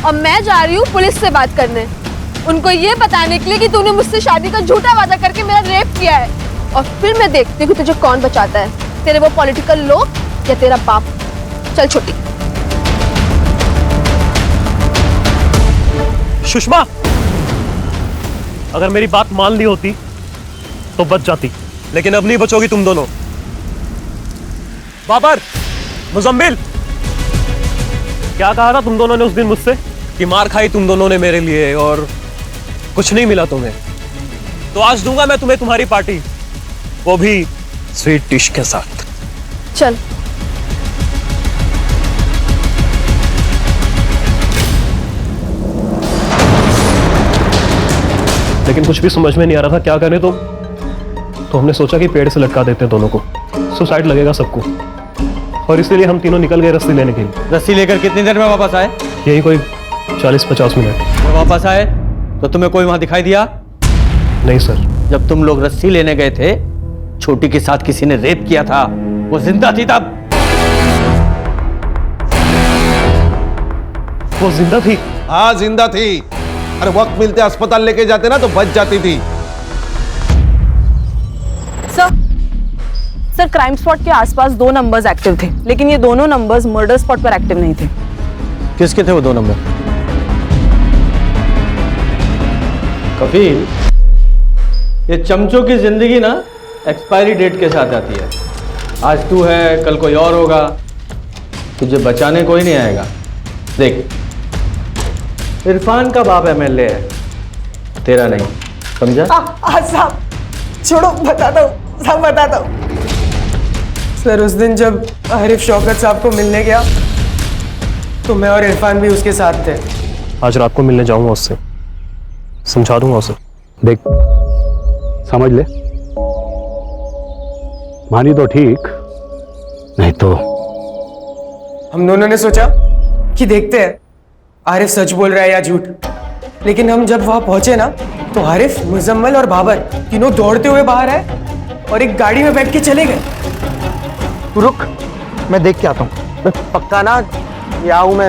और मैं जा रही हूँ पुलिस से बात करने, उनको ये बताने के लिए कि तूने मुझसे शादी का झूठा वादा करके मेरा रेप किया है। और फिर मैं देखती हूँ कि तुझे कौन बचाता है, तेरे वो पॉलिटिकल लोग या तेरा बाप। चल छोटी।
सुषमा, अगर मेरी बात मान ली होती तो बच जाती, लेकिन अब नहीं बचोगी तुम दोनों। बाबर, मुजम्मिल, क्या कहा था तुम दोनों ने उस दिन मुझसे कि मार खाई तुम दोनों ने मेरे लिए और कुछ नहीं मिला तुम्हें? तो आज दूंगा मैं तुम्हें तुम्हारी पार्टी, वो भी स्वीट डिश के साथ।
चल।
लेकिन कुछ भी समझ में नहीं आ रहा था क्या करें, तो हमने सोचा कि पेड़ से लटका देते हैं दोनों को, सुसाइड लगेगा सबको, और इसीलिए हम तीनों निकल गए रस्सी लेने के लिए।
रस्सी लेकर कितनी देर में वापस आए?
यही कोई 40-50 मिनट।
और वापस आए तो तुम्हें कोई वहां दिखाई दिया?
नहीं सर।
जब तुम लोग रस्सी लेने गए थे, छोटी के साथ किसी ने रेप किया था, वो जिंदा थी तब?
वो जिंदा थी?
हाँ जिंदा थी। अरे वक्त मिलते अस्पताल लेके जाते ना तो बच जाती थी।
सर क्राइम स्पॉट के आसपास 2 नंबर्स एक्टिव थे, लेकिन ये दोनों नंबर्स मर्डर स्पॉट पर एक्टिव नहीं थे।
किसके थे वो 2 नंबर? कफील, ये चमचों की जिंदगी ना एक्सपायरी डेट के साथ आती है। आज तू है, कल कोई और होगा, तुझे बचाने कोई नहीं आएगा। देख, इरफान का बाप एमएलए है, तेरा नहीं, समझा?
साहब छोड़ो, बताता हूँ साहब, बताता हूँ। सर उस दिन जब आरिफ शौकत साहब को मिलने गया तो मैं और इरफान भी उसके साथ थे।
आज रात को मिलने जाऊंगा उससे, समझा दूंगा उसे।
देख, समझ ले, मानी तो ठीक, नहीं तो।
हम दोनों ने सोचा कि देखते हैं आरिफ सच बोल रहा है या झूठ, लेकिन हम जब वहां पहुंचे ना तो आरिफ, मुजम्मिल और बाबर तीनों दौड़ते हुए बाहर आए और एक गाड़ी में बैठ के चले गए।
तू रुक, मैं देख के आता हूँ। पक्का ना? या हूँ मैं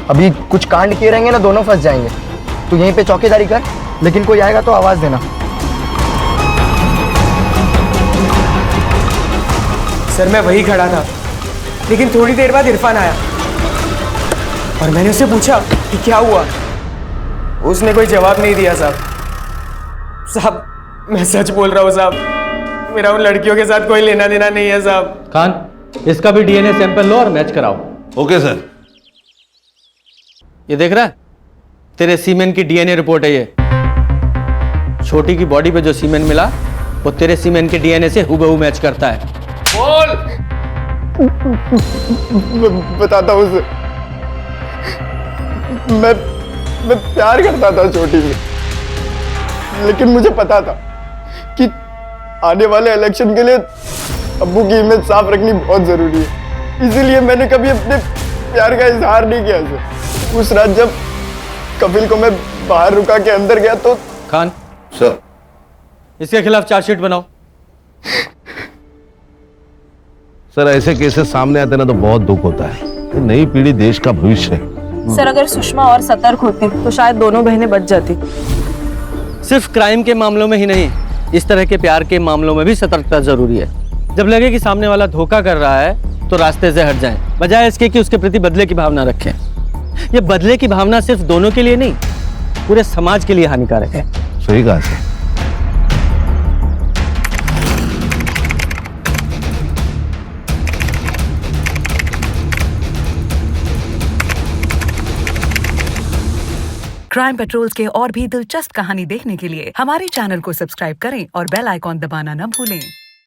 अभी कुछ कांड किए रहेंगे ना, दोनों फंस जाएंगे। तू यहीं पे चौकीदारी कर, लेकिन कोई आएगा तो आवाज देना।
सर मैं वही खड़ा था, लेकिन थोड़ी देर बाद इरफान आया और मैंने उससे पूछा कि क्या हुआ। उसने कोई जवाब नहीं दिया। साहब मैं सच बोल रहा हूँ साहब, मेरा उन लड़कियों के साथ कोई लेना देना नहीं है साहब।
खान, इसका भी डीएनए सैंपल लो और मैच कराओ।
Okay sir.
ये देख रहा है, तेरे सीमेन की डीएनए रिपोर्ट है ये। छोटी की बॉडी पे जो सीमेन मिला वो तेरे सीमेन के डीएनए से हूबहू मैच करता है।
बोल। बताता हूँ उसे, मैं प्यार करता था छोटी से, लेकिन मुझे पता था कि आने वाले इलेक्शन के लिए अब्बू की इमेज साफ रखनी बहुत जरूरी है, इसीलिए मैंने कभी अपने प्यार का इजहार नहीं किया उसे। उस रात जब कपिल को मैं बाहर रुका के अंदर गया तो।
खान
सर,
इसके खिलाफ चार्जशीट बनाओ।
सर ऐसे केसेस सामने आते ना तो बहुत दुख होता है। ये नई पीढ़ी देश का भविष्य है।
सर अगर सुषमा और सतर्क होती तो शायद दोनों बहनें बच जाती।
सिर्फ क्राइम के मामलों में ही नहीं, इस तरह के प्यार के मामलों में भी सतर्कता जरूरी है। जब लगे कि सामने वाला धोखा कर रहा है तो रास्ते से हट जाएं, बजाय इसके कि उसके प्रति बदले की भावना रखें। ये बदले की भावना सिर्फ दोनों के लिए नहीं, पूरे समाज के लिए हानिकारक है।
सही कहा सर।
क्राइम पेट्रोल्स के और भी दिलचस्प कहानी देखने के लिए हमारे चैनल को सब्सक्राइब करें और बेल आइकॉन दबाना न भूलें।